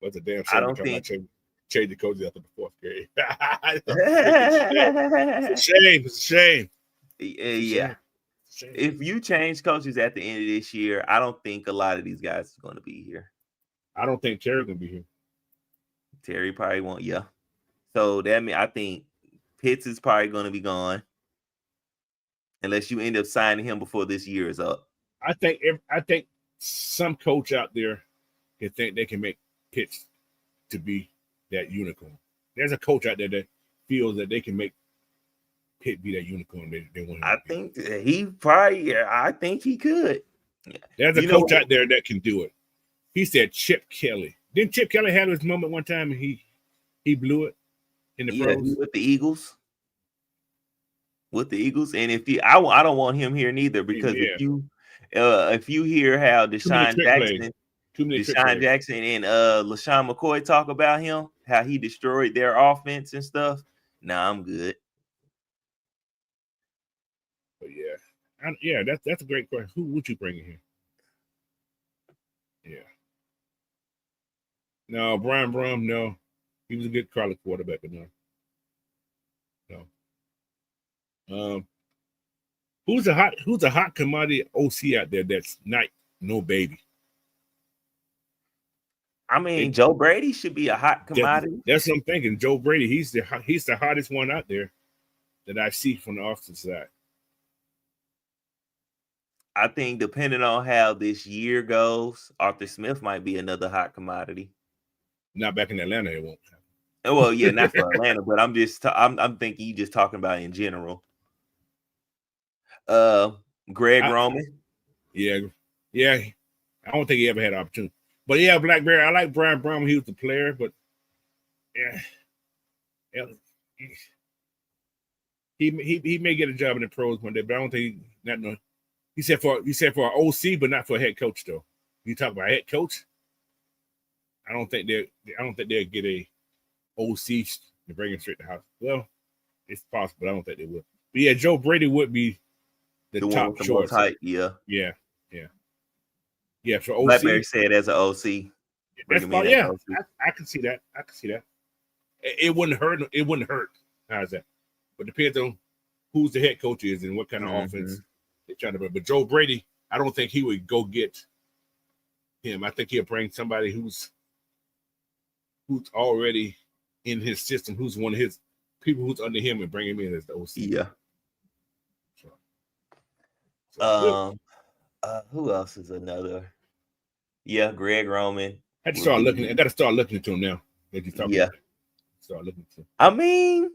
What's a damn shame? I don't think change the coaches after the fourth grade. It's a shame. Yeah. If you change coaches at the end of this year, I don't think a lot of these guys are going to be here. I don't think Terry's going to be here. Terry probably won't. Yeah. So that means I think Pitts is probably going to be gone, unless you end up signing him before this year is up. I think some coach out there can think they can make Pitts to be that unicorn. There's a coach out there that feels that they can make Pitt be that unicorn they want him I to be. think he probably. I think he could. There's a coach out there that can do it. He said Chip Kelly. Didn't Chip Kelly have his moment one time and he blew it in the pros with the Eagles? With the Eagles, and I don't want him here neither because if you hear how Deshaun Jackson and LaShawn McCoy talk about him, how he destroyed their offense and stuff. Nah, I'm good. But that's a great question. Who would you bring in here? Yeah. No, Brian Brum, no. He was a good college quarterback, but no. Who's a hot commodity OC out there that's not no baby? I mean, Joe Brady should be a hot commodity. That's what I'm thinking. Joe Brady, he's the hottest one out there that I see from the offensive side. I think depending on how this year goes, Arthur Smith might be another hot commodity. Not back in Atlanta, it won't happen. Well, yeah, not for Atlanta, but I'm thinking you just talking about in general. Greg Roman. Yeah. I don't think he ever had an opportunity. But yeah, Blackberry, I like Brian Brown. He was the player, but he may get a job in the pros one day, but I don't think he said for an OC, but not for a head coach though. You talk about a head coach. I don't think they'll get a OC to bring him straight to the house. Well, it's possible. I don't think they will. But yeah, Joe Brady would be the top choice. Yeah. For OC. Blackberry said as an OC. That's probably, OC. I can see that. It wouldn't hurt. It wouldn't hurt. How's that? But depends on who's the head coach is and what kind of offense they're trying to bring. But Joe Brady, I don't think he would go get him. I think he'll bring somebody who's already in his system, who's one of his people who's under him, and bring him in as the OC. Yeah. Who else is another? Yeah, Greg Roman. I got to start looking into him now. Start looking into him. I mean,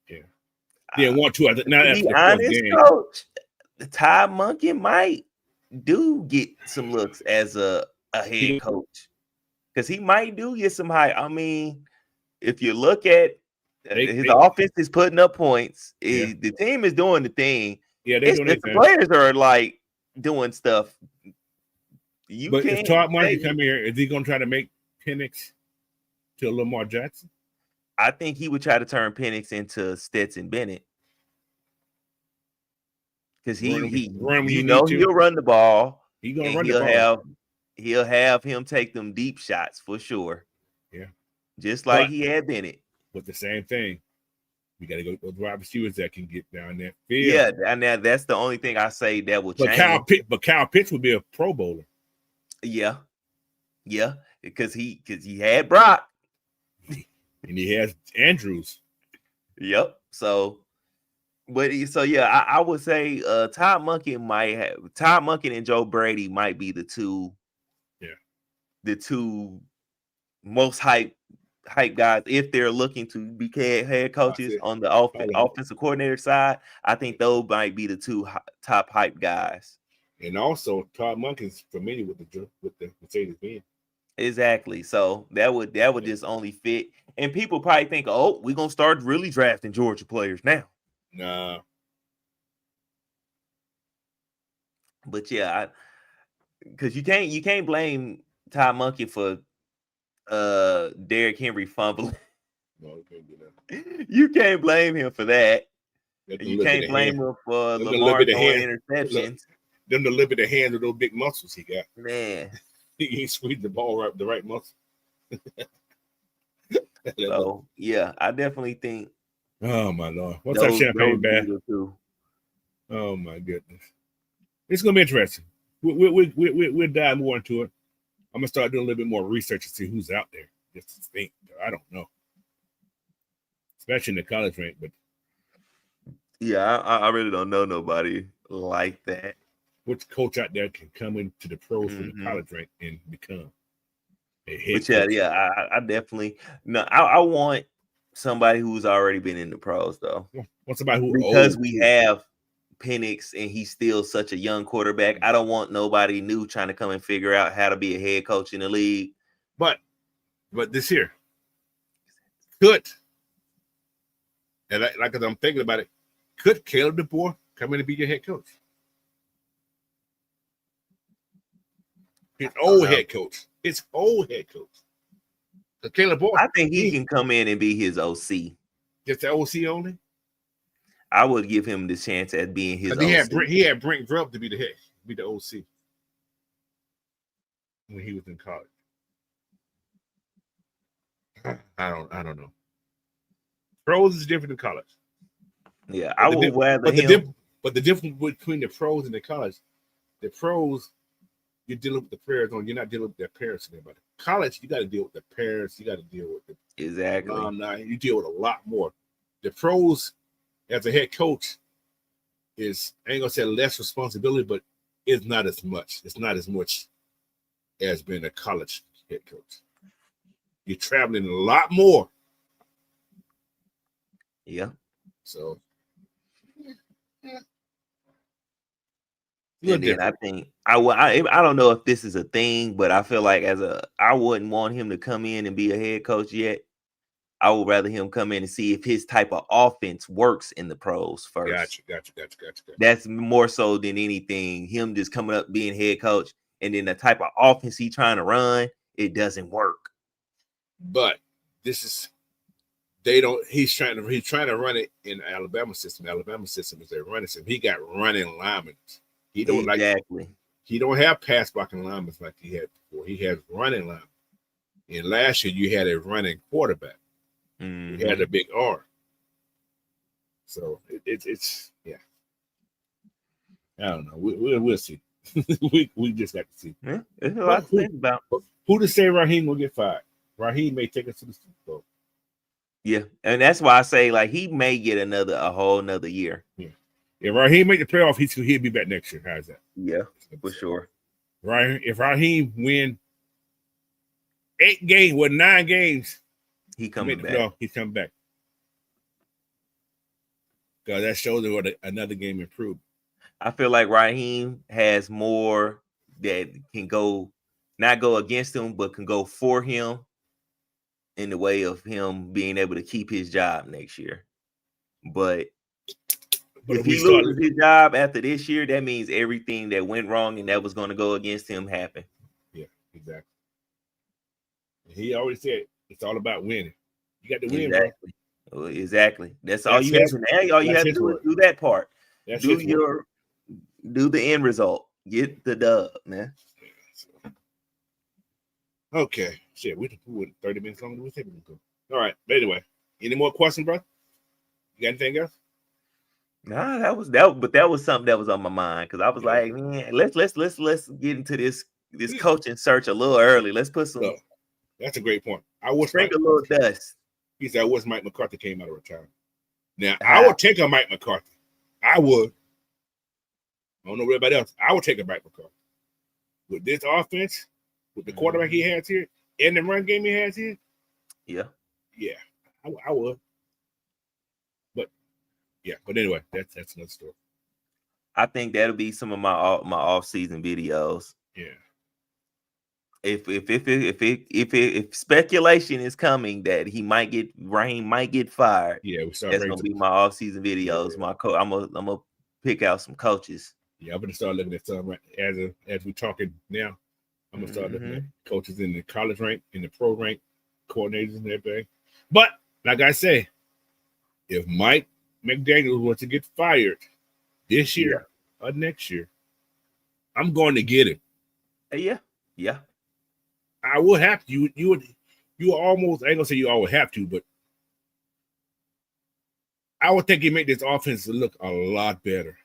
yeah, 1-2. Now to be honest, Coach, Ty Monkey might do get some looks as a head coach because he might do get some hype. I mean, if you look at his offense is putting up points. The team is doing the thing. Yeah, the players are like doing stuff. But if Todd Monty come here, is he going to try to make Penix to a Lamar Jackson? I think he would try to turn Penix into Stetson Bennett. Because he'll run the ball. He's gonna run the ball. He'll have him take them deep shots for sure. Yeah, just like he had Bennett. But the same thing, we got to go with wide receivers that can get down that field. Yeah, and that's the only thing I say that will change. Kyle Pitts would be a Pro Bowler. Yeah, because he had Brock and he has Andrews. Yep. So. I would say Todd Monken and Joe Brady might be the two most hype guys if they're looking to be head coaches on the offensive coordinator side. I think those might be the two top hype guys. And also Todd Monken's familiar with the Mercedes-Benz. Exactly. So that would just only fit. And people probably think, oh, we're gonna start really drafting Georgia players now. Nah. But yeah, because you can't blame Todd Monken for Derrick Henry fumbling. No, you can't do that. You can't blame him for that. You can't blame him for Lamar throwing interceptions. Them the little bit of hands with those big muscles he got. Man. He squeezed the ball right the right muscle. So yeah, I definitely think. Oh my Lord! What's that champagne bag? Oh my goodness! It's gonna be interesting. We'll dive more into it. I'm gonna start doing a little bit more research to see who's out there. Just to think, I don't know, especially in the college rank. But yeah, I really don't know nobody like that. Which coach out there can come into the pros from the college rank and become a head coach? I definitely I want somebody who's already been in the pros, though. Want somebody who because we have Penix and he's still such a young quarterback. I don't want nobody new trying to come and figure out how to be a head coach in the league. But this here could, and like as I'm thinking about it, could Caleb DeBoer come in and be your head coach? His old head coach. Caleb Boyd, I think he can come in and be his OC. Just the OC only? I would give him the chance at being his OC. He had Brent Grubb to be the OC when he was in college. I don't know. Pros is different than college. Yeah, I would rather him. But the difference between the pros and the college, the pros, you're dealing with the players on. You're not dealing with their parents and everybody. College, you got to deal with the parents. You got to deal with the exactly. You deal with a lot more. The pros, as a head coach, I ain't gonna say less responsibility, but it's not as much. It's not as much as being a college head coach. You're traveling a lot more. Yeah. So. And then I think I don't know if this is a thing, but I feel like I wouldn't want him to come in and be a head coach yet. I would rather him come in and see if his type of offense works in the pros first. Gotcha. That's more so than anything. Him just coming up being head coach, and then the type of offense he's trying to run, it doesn't work. But he's trying to run it in Alabama system. Alabama system is a running system. He got running linemen. He don't he don't have pass blocking linemen like he had before. He has running linemen. And last year you had a running quarterback. Mm-hmm. He had a big arm. So it's yeah. I don't know. We'll see. we just got to see. Yeah, there's a lot to think about. Who to say Raheem will get fired? Raheem may take us to the Super Bowl. Yeah, and that's why I say like he may get a whole another year. Yeah. If Raheem make the playoff, he'll be back next year. How's that? Yeah, for sure. Right. If Raheem win 9 games, he's coming back. He's coming back. Because that shows what another game improved. I feel like Raheem has more that can not go against him, but can go for him in the way of him being able to keep his job next year. But if he loses his job after this year, that means everything that went wrong and that was going to go against him happened. Exactly. He always said it's all about winning. You got to win, Exactly. bro. Exactly. That's all you have to. All you have to do is do that part. Do the end result. Get the dub, man. Okay. Shit, we went 30 minutes longer than we said we could. All right. But anyway, any more questions, bro? You got anything else? Nah, that was something that was on my mind because I was like, man, let's get into this coaching search a little early. Let's put some. That's a great point. I wish sprinkle a little dust. He said, I wish Mike McCarthy came out of retirement. Now, I would take a Mike McCarthy. I would. I don't know everybody else. I would take a Mike McCarthy. With this offense, with the quarterback he has here, and the run game he has here. Yeah. Yeah, I would. But anyway, that's another story. I think that'll be some of my off-season videos. Yeah. If speculation is coming that Raheem might get fired, that's gonna be my off-season videos. Yeah. I'm gonna pick out some coaches. Yeah, I'm gonna start looking at some as we're talking now. I'm gonna start looking at coaches in the college rank, in the pro rank, coordinators and everything. But like I say, if Mike McDaniels wants to get fired this year or next year, I'm going to get him. Yeah. I would have to. You almost, I ain't gonna say you always have to, but I would think he make this offense look a lot better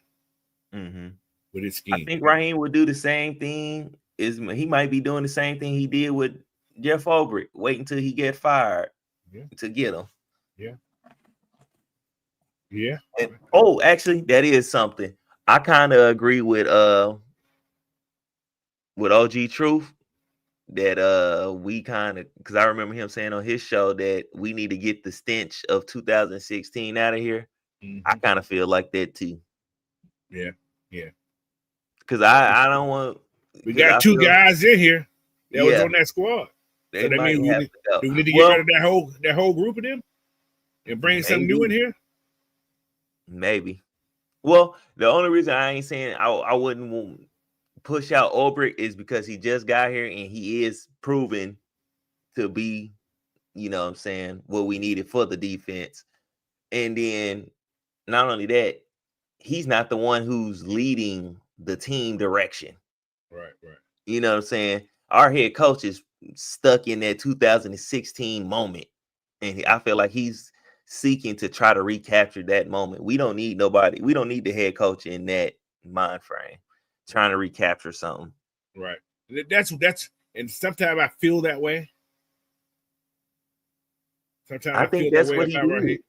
with his scheme. I think Raheem would do the same thing. He might be doing the same thing he did with Jeff Ulbrich, wait until he get fired to get him. Yeah. And, actually, that is something. I kind of agree with OG Truth that we kind of, because I remember him saying on his show that we need to get the stench of 2016 out of here. I kind of feel like that too. Yeah. Because I don't want. We got two guys in here that was on that squad. So that means we need to get rid of that whole group of them and bring something new in here. Maybe. Well, the only reason I ain't saying I wouldn't push out Ulbrich is because he just got here and he is proven to be, what I'm saying, what we needed for the defense. And then not only that, he's not the one who's leading the team direction. Right. You know what I'm saying? Our head coach is stuck in that 2016 moment. And I feel like he's seeking to try to recapture that moment. We don't need nobody. We don't need the head coach in that mind frame trying to recapture something. Right. That's and sometimes I feel that way. Sometimes I think that's what he did.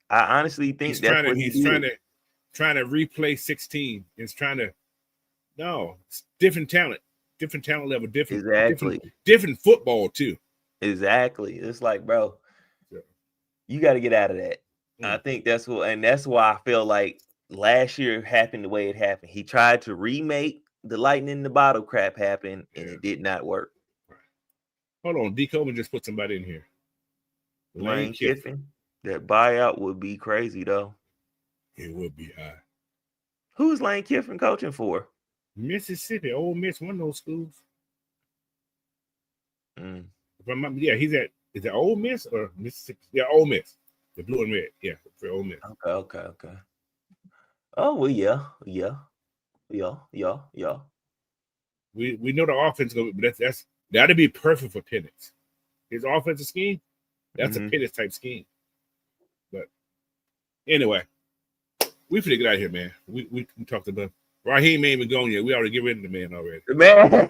I honestly think that's what he's trying to replay 16. It's different talent level, different football too. Exactly. It's like, bro, you got to get out of that. I think that's why I feel like last year happened the way it happened. He tried to remake the lightning in the bottle crap happen, and it did not work. Right. Hold on, D. Coleman just put somebody in here. Lane Kiffin. That buyout would be crazy, though. It would be high. Who's Lane Kiffin coaching for? Mississippi, Ole Miss, one of those schools. He's at. Is it Ole Miss or Mississippi? Yeah, Ole Miss. The blue and red. Yeah, for Ole Miss. Okay. Oh well, yeah. We know the offense, but that'd be perfect for Penix. His offensive scheme, that's a Penix type scheme. But anyway, we finna get out of here, man. We talked about Raheem ain't even gone yet. We already get rid of the man already. Man,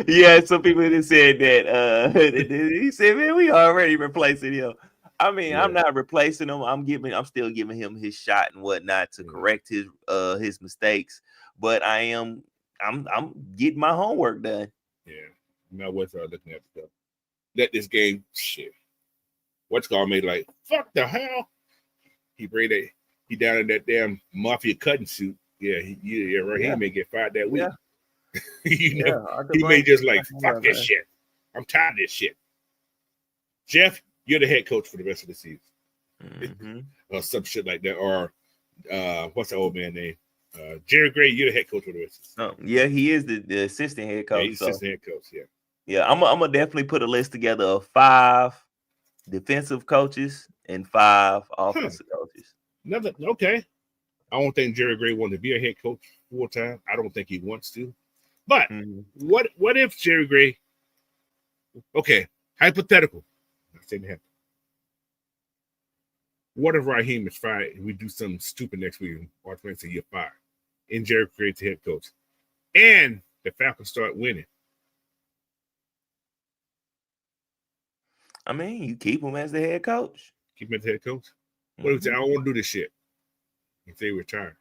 yeah. Some people just said that. He said, "Man, we already replacing him." I mean, I'm not replacing him. I'm still giving him his shot and whatnot to correct his mistakes. But I'm getting my homework done. Yeah, now what's looking at stuff. Let this game shit. What's called made like fuck the hell. He down in that damn mafia cutting suit. Yeah, right. He may get fired that week. Yeah. He may just like fuck this shit. I'm tired of this shit. Jeff, you're the head coach for the rest of the season, or some shit like that. Or what's the old man name? Jerry Gray, you're the head coach for the rest of the season. Yeah, he is the assistant head coach. Yeah, he's assistant head coach. Yeah. Yeah, I'm gonna definitely put a list together of 5 defensive coaches and 5 offensive coaches. Nothing. Okay. I don't think Jerry Gray wanted to be a head coach full time. I don't think he wants to. But what if Jerry Gray? Okay, hypothetical. I'm saying that. What if Raheem is fired and we do something stupid next week or say you're fired and Jerry Gray's the head coach and the Falcons start winning? I mean, you keep him as the head coach. Keep him as the head coach? What if he say, I don't want to do this shit? If they retire.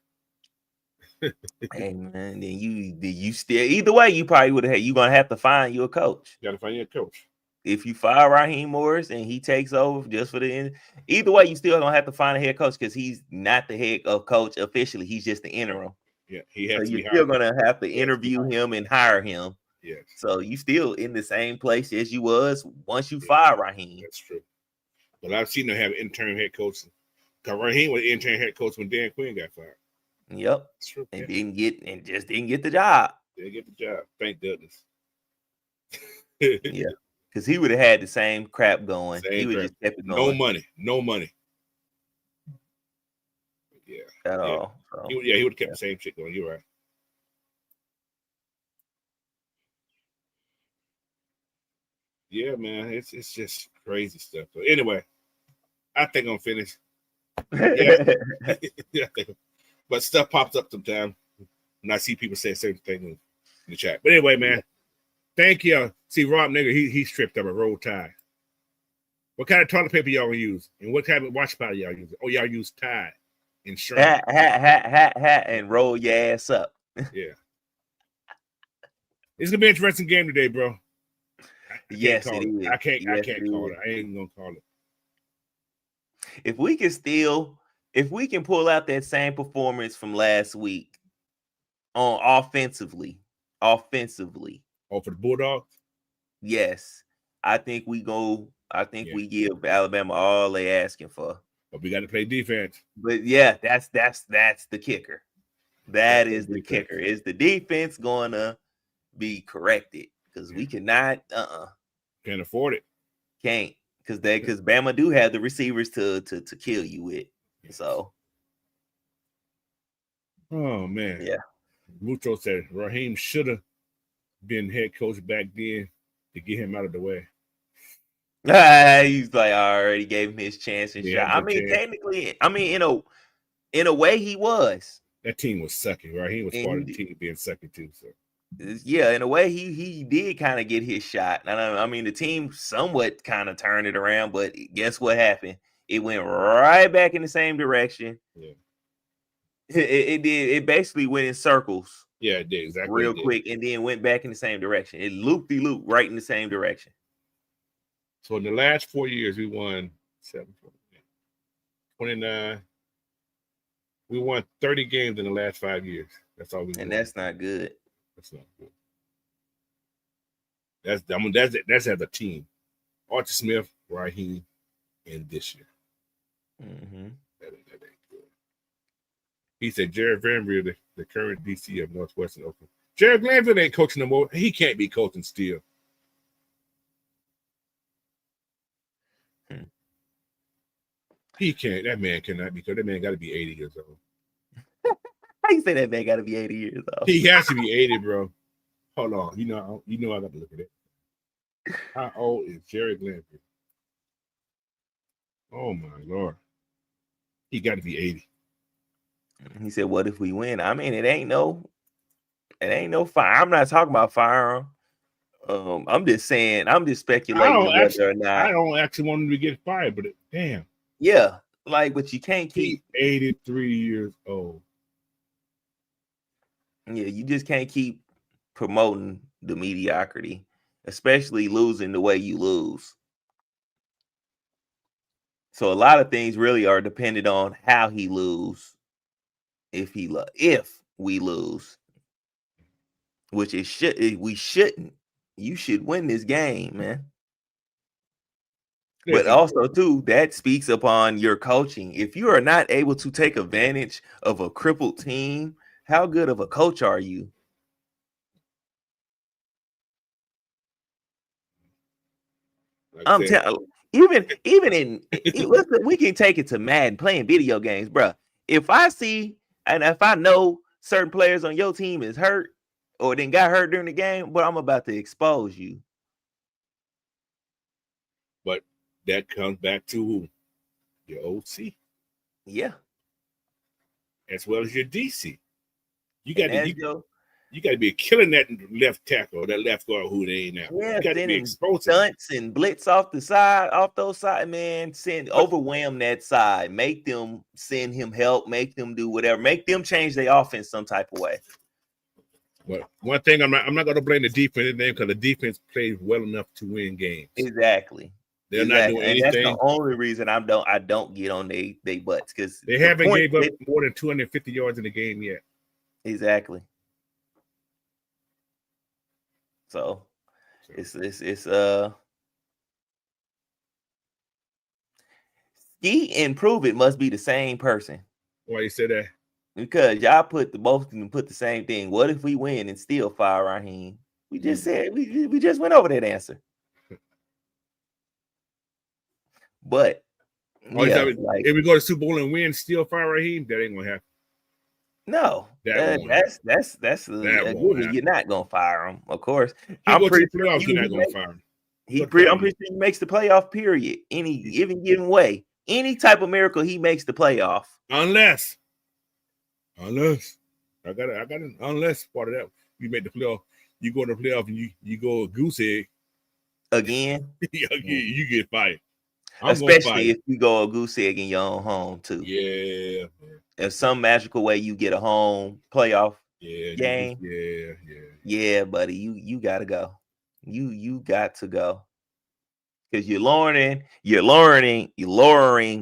Hey man, then you still either way, you probably would have you gonna have to find you a coach. You gotta find you a coach. If you fire Raheem Morris and he takes over just for the end, either way, you still gonna have to find a head coach because he's not the head of coach officially. He's just the interim. Yeah, he has so to be you're still hired. gonna have to interview him and hire him. Yes. So you still in the same place as you was once you fire Raheem. That's true. But I've seen them have interim head coach. Because Raheem was interim head coach when Dan Quinn got fired. Yep. That's true. And didn't get the job. Didn't get the job. Thank goodness. Yeah. Because he would have had the same crap going. He would just kept it going. No money. Yeah. At all. So, he would have kept the same shit going. You're right. Yeah, man. It's just crazy stuff. But anyway, I think I'm finished. Yeah. But stuff pops up sometimes. And I see people say certain things in the chat. But anyway, man. Thank you. See, Rob Nigger, he's stripped up a roll tie. What kind of toilet paper y'all use? And what kind of wash powder y'all use? Oh, y'all use Tide and Shrink. Hat, and roll your ass up. Yeah. It's gonna be an interesting game today, bro. Yes, it is. I can't call it. I ain't gonna call it. If we can pull out that same performance from last week on offensively. Oh, for the Bulldogs? Yes. I think we give Alabama all they asking for. But we got to play defense. But yeah, that's the kicker. That is the kicker. Is the defense going to be corrected? Because we cannot can't afford it. Can't. Because Bama do have the receivers to kill you with. So oh man. Yeah. Muto said Raheem should have been head coach back then to get him out of the way. He's like, I already gave him his chance and shot. I mean, technically, in a way, he was. That team was sucking, right? He was part of the team being sucking too. So yeah, in a way, he did kind of get his shot. And I mean, the team somewhat kind of turned it around, but guess what happened? It went right back in the same direction. Yeah. It did. It basically went in circles. Yeah, it did exactly. Real quick, and then went back in the same direction. It loop right in the same direction. So in the last 4 years, we won 29. We won 30 games in the last 5 years. That's all we won. And that's not good. That's not good. That's as a team. Archie Smith, Raheem, and this year. Mm-hmm. That ain't good. He said Jared Vanderbilt, the current DC of Northwestern Oakland. Jared Glanville ain't coaching no more. He can't be coaching still. He can't. That man cannot be. Because that man got to be 80 years old. How you say that man got to be 80 years old? He has to be 80, bro. Hold on. You know I got to look at it. How old is Jared Glanville? Oh my Lord. He got to be 80. He said, "What if we win?" I mean, it ain't no fire. I'm not talking about firearm. I'm just saying. I'm just speculating whether or not. I don't actually want him to get fired, but damn. Yeah, but you can't keep. He's 83 years old. Yeah, you just can't keep promoting the mediocrity, especially losing the way you lose. So a lot of things really are dependent on how he lose. If we lose, which we shouldn't. You should win this game, man. But also, too, that speaks upon your coaching. If you are not able to take advantage of a crippled team, how good of a coach are you? Like I I'm said, telling even in listen, we can take it to Madden playing video games, bro. If I see and if I know certain players on your team is hurt or then got hurt during the game, but I'm about to expose you. but that comes back to who? Your OC. Yeah. As well as your DC. You And got to you got to be killing that left tackle or that left guard who they ain't now. Yeah, you got to be exposing stunts and blitz off the side, off those side, man. Overwhelm that side, make them send him help, make them do whatever, make them change their offense some type of way. But one thing I'm not going to blame the defense because the defense plays well enough to win games. Exactly. They're not doing anything. And that's the only reason I don't get on they butts because they haven't gave up more than 250 yards in the game yet. Exactly. So it's Ski and Prove It must be the same person. Why you say that? Because y'all put the same thing. What if we win and still fire Raheem? We just said we just went over that answer. But if we go to Super Bowl and win, still fire Raheem, that ain't gonna happen. No, that's you're not gonna fire him, of course. I'm pretty sure you're not gonna fire him. I'm pretty sure he makes the playoff. Period. Any given way, any type of miracle, he makes the playoff. Unless I got an unless part of that. You make the playoff. You go to the playoff and you go a goose egg again. You get fired. Especially if you go a goose egg in your own home too. Yeah. If some magical way you get a home playoff game. Yeah, buddy. You gotta go. You got to go. Because you're lowering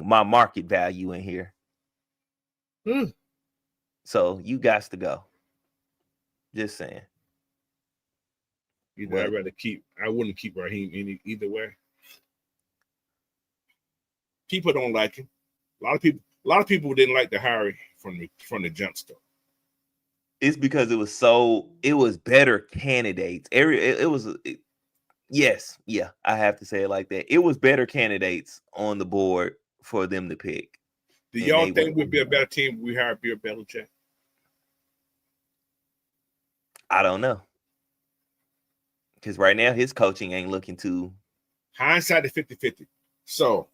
my market value in here. So you got to go. Just saying. I wouldn't keep Raheem either way. People don't like him. A lot of people didn't like the hire from the jump start. It's because it was better candidates. I have to say it like that. It was better candidates on the board for them to pick. Do y'all think we'd be a better team if we hired Bill Belichick? I don't know. Because right now his coaching ain't looking too. Hindsight is 50-50. So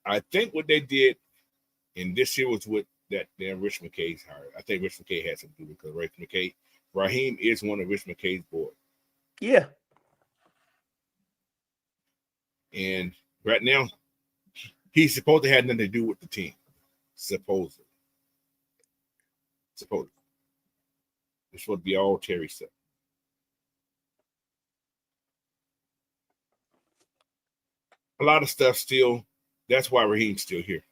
I think what they did in this year was what that damn Rich McKay's hired. I think Rich McKay had something to do because Raheem is one of Rich McKay's boys. Yeah. And right now, he's supposed to have nothing to do with the team. Supposedly. It's supposed to be all Terry stuff. A lot of stuff still. That's why Raheem's still here.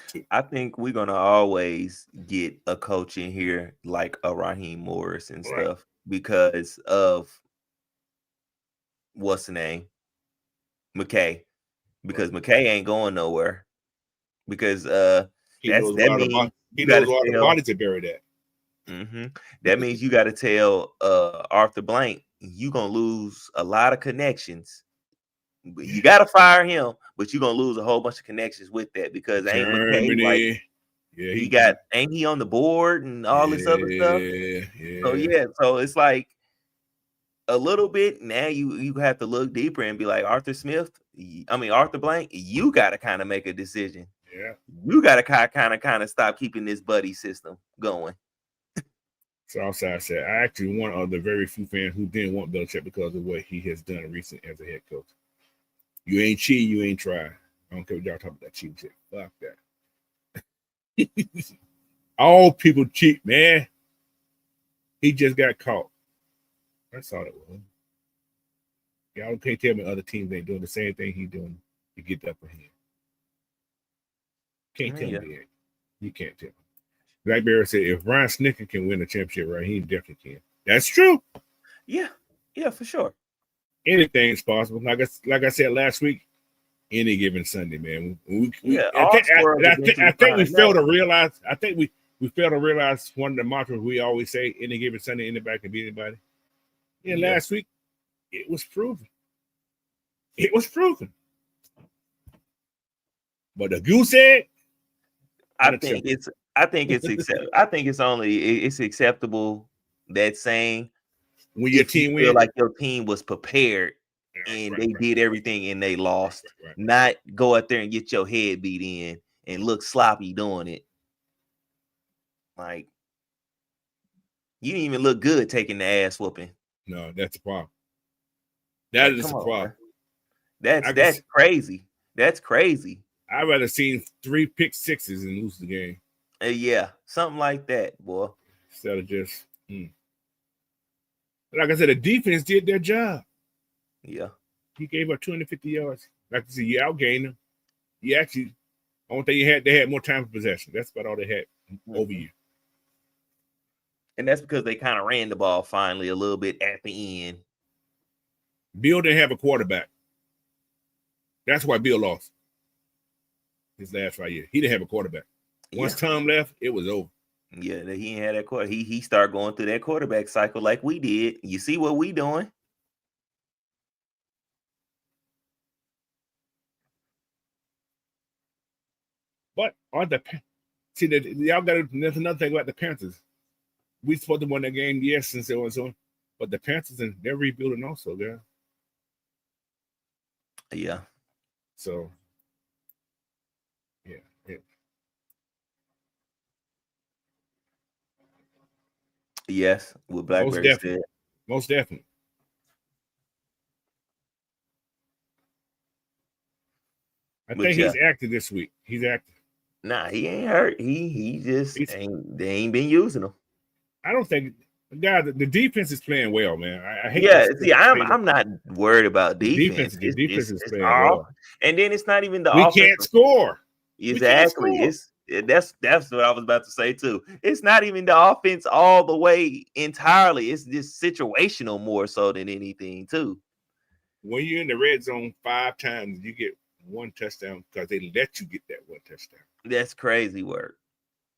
Too. I think we're gonna always get a coach in here like a Raheem Morris and stuff because of what's the name? McKay. Because McKay ain't going nowhere. Because that means he knows where the bodies are buried at. Mm-hmm. That means you got to tell Arthur Blank you're gonna lose a lot of connections. You got to fire him, but you're gonna lose a whole bunch of connections with that because ain't McKay ain't he on the board and all this other stuff? So it's like a little bit now. You have to look deeper and be like Arthur Blank. You got to kind of make a decision. Yeah, you got to kind of stop keeping this buddy system going. Southside said, I actually one of the very few fans who didn't want Belichick because of what he has done recently as a head coach. You ain't cheating, you ain't trying. I don't care what y'all talking about that cheating shit. Fuck that. All people cheat, man. He just got caught. That's all it was. Y'all can't tell me other teams ain't doing the same thing he doing to get that for him. Can't tell me that. You can't tell me. Blackberry said, if Ryan Snicker can win the championship, right, he definitely can. That's true. Yeah, for sure. Anything is possible. Like I said last week, any given Sunday, man. I think we fail to realize. I think we fail to realize one of the mantras we always say: any given Sunday, anybody can beat anybody. Last week, it was proven. It was proven. But the goose egg, I think it's acceptable that saying when your team feel wins, like your team was prepared and they did everything and they lost, not go out there and get your head beat in and look sloppy doing it. Like, you didn't even look good taking the ass whooping. No, that's the problem. That is the problem. That's crazy. That's crazy. I'd rather see 3 pick sixes and lose the game. Yeah, something like that, boy. Instead of just, like I said, the defense did their job. Yeah. He gave up 250 yards. Like you see, you outgained them. You actually, only thing they had more time for possession. That's about all they had over you. And that's because they kind of ran the ball finally a little bit at the end. Bill didn't have a quarterback. That's why Bill lost his last 5 years. He didn't have a quarterback. Once Tom left, it was over. Yeah, he ain't had that quarter. He started going through that quarterback cycle like we did. You see what we doing? But y'all got to. There's another thing about the Panthers. We supposed to win that game, yes, and so on and so on. But the Panthers, they're rebuilding also, yeah. Yeah. So, yeah. Yes, with Blackberry said. Most definitely. I think he's active this week. He's active. Nah, he ain't hurt. He just ain't. They ain't been using him. I don't think. God, the defense is playing well, man. I hate. Yeah, see, I'm not worried about defense. The defense is playing well, and then it's not even the offense. We can't score. Exactly. That's what I was about to say too. It's not even the offense all the way entirely. It's just situational more so than anything too. When you're in the red zone 5 times, you get 1 touchdown because they let you get that 1 touchdown. That's crazy work.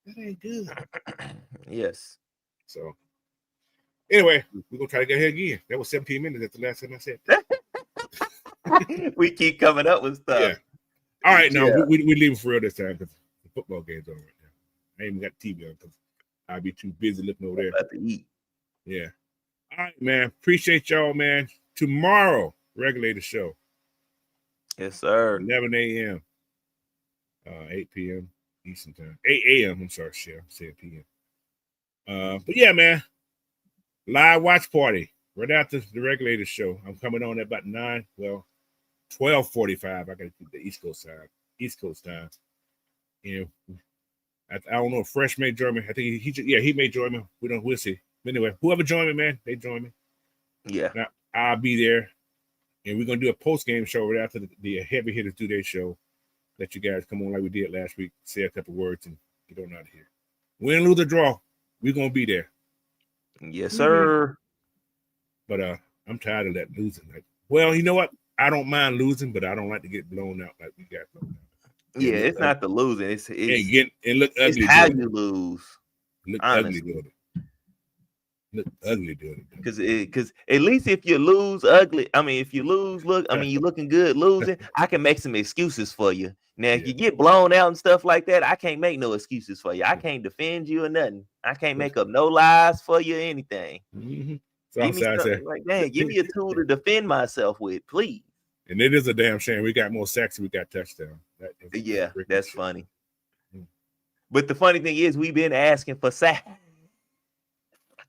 That ain't good. Yes. So anyway, we're gonna try to get here again. That was 17 minutes. That's the last time I said that. We keep coming up with stuff. Yeah. All right, now we leave it for real this time because the football game's on right now. I ain't even got TV on because I'll be too busy looking over there. About to eat. Yeah. All right, man. Appreciate y'all, man. Tomorrow, regulator show. Yes, sir. 11 a.m. 8 p.m. Eastern time. 8 a.m. I'm sorry, Shell. 7 p.m. But yeah, man. Live watch party right after the regulator show. I'm coming on at about 12:45. I got to keep the East Coast time. And I don't know if Fresh may join me. I think he may join me. We'll see. But anyway, whoever join me, man, they join me. Yeah. Now, I'll be there. And we're gonna do a post-game show right after the Heavy Hitters Do Their show. Let you guys come on like we did last week, say a couple words, and get on out of here. Win, lose, or draw, we're gonna be there. Yes, sir. But I'm tired of that losing. Like, well, you know what? I don't mind losing, but I don't like to get blown out like we got blown out. Yeah, it's not the losing. It's look ugly. It's how you lose. Look ugly doing it. Look ugly doing it. Because at least if you lose ugly, if you lose, you're looking good losing, I can make some excuses for you. Now, if you get blown out and stuff like that, I can't make no excuses for you. I can't defend you or nothing. I can't make up no lies for you or anything. Mm-hmm. Give me a tool to defend myself with, please. And it is a damn shame. We got more sacks than we got touchdowns. That's funny. Mm-hmm. But the funny thing is, we've been asking for sacks.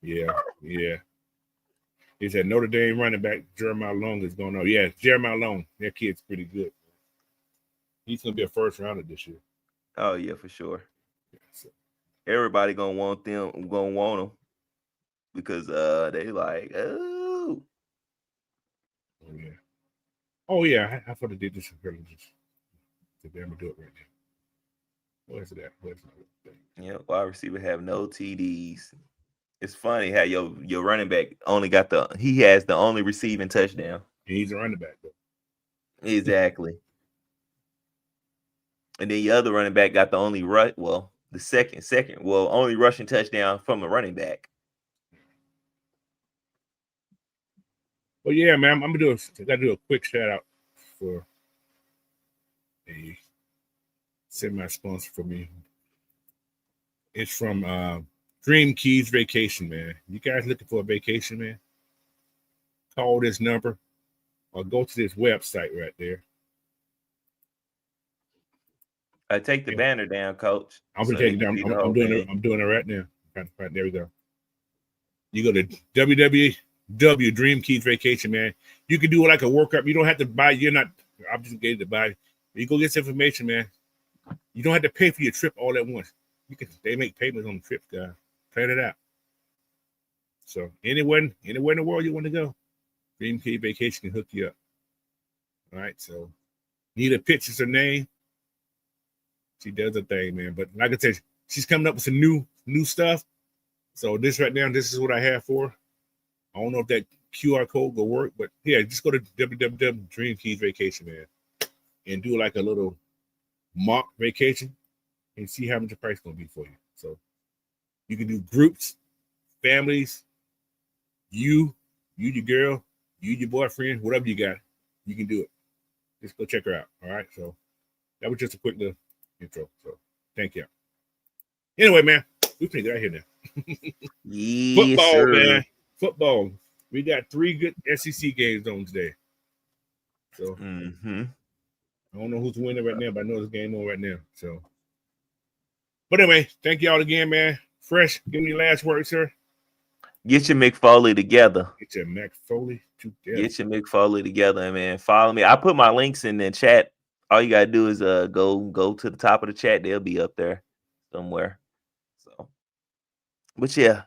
Yeah. He said Notre Dame running back Jeremiah Long is going on. Yeah, Jeremiah Long. That kid's pretty good. He's gonna be a first rounder this year. Oh yeah, for sure. Yeah, so. Everybody gonna want them, because they like oh yeah. I thought I did this earlier. Just to do it right now. Where's it at? Yeah, wide receiver have no TDs. It's funny how your running back he has the only receiving touchdown. He's a running back though. Exactly. And then your other running back got the only only rushing touchdown from a running back. Well, yeah, man, I gotta do a quick shout out for a semi-sponsor for me. It's from Dream Keys Vacation, man. You guys looking for a vacation, man? Call this number or go to this website right there. I take the banner down, Coach. I'm gonna take it down. I'm doing it. I'm doing it right now. Right, there we go. You go to www Dream Keys Vacation, man. You can do like a workup. You don't have to buy. You're not obligated to buy. You go get this information, man. You don't have to pay for your trip all at once. You can. They make payments on the trip, guys. Plan it out. So anywhere in the world you want to go, Dream Keys Vacation can hook you up. All right. So need a picture's her name. She does a thing, man. But like I said, she's coming up with some new stuff. So this right now, this is what I have for her. I don't know if that QR code will work, but yeah, just go to www Dream Keys Vacation, man, and do like a little mock vacation and see how much the price is going to be for you. So you can do groups, families, you, your girl, your boyfriend, whatever you got, you can do it. Just go check her out. All right. So that was just a quick little intro. So thank you. Anyway, man, we can get out here now. Yes, Football, sir. man. Football. We got 3 good SEC games on today. So I don't know who's winning right now, but I know this game on right now. So, but anyway, thank y'all again, man. Fresh, give me your last word, sir. Get your McFoley together. Get your McFoley together. Get your McFoley together, man. Follow me. I put my links in the chat. All you gotta do is go to the top of the chat. They'll be up there somewhere. So, but yeah,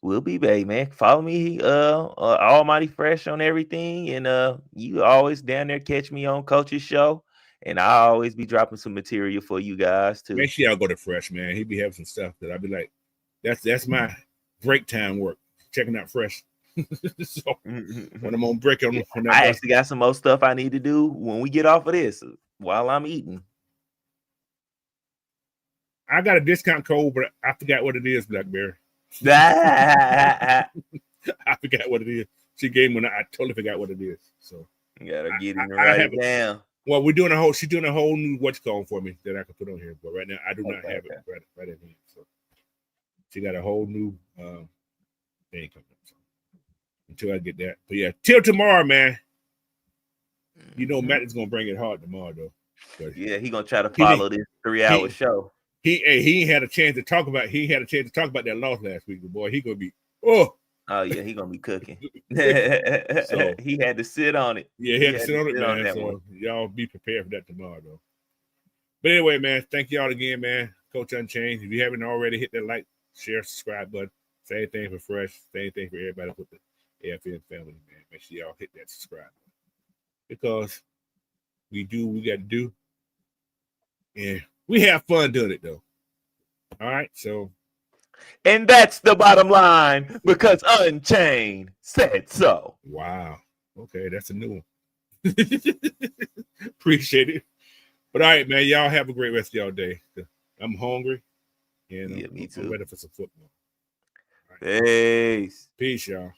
we'll be back, man. Follow me, Almighty Fresh on everything, and you always down there catch me on Coach's show, and I'll always be dropping some material for you guys too. Make sure y'all go to Fresh, man. He be having some stuff that I'll be like, that's my break time work. Checking out Fresh. So when I'm on break, I actually got some more stuff I need to do when we get off of this while I'm eating. I got a discount code, but I forgot what it is, Blackberry. I forgot what it is. She gave me I totally forgot what it is. So you gotta get it right it down. Well, she's doing a whole new what's called for me that I can put on here. But right now I do not have it right in here. So she got a whole new thing coming up. So until I get that. But yeah, till tomorrow, man. You know Matt is gonna bring it hard tomorrow though. But yeah, he gonna try to follow this 3-hour show. He ain't had a chance to talk about that loss last week. Boy, he gonna be oh yeah, he gonna be cooking. So he had to sit on it. Yeah, he had to sit on it, man. So y'all be prepared for that tomorrow though. But anyway, man, thank y'all again, man. Coach Unchained. If you haven't already, hit that like, share, subscribe button. Same thing for Fresh. Same thing for everybody with the AFN family, man. Make sure y'all hit that subscribe button. Because we do what we got to do. And we have fun doing it, though. All right, so. And that's the bottom line, because Unchained said so. Wow. Okay, that's a new one. Appreciate it. But all right, man, y'all have a great rest of y'all day. I'm hungry. And yeah, me too. I'm ready for some football. Right. Peace. Peace, y'all.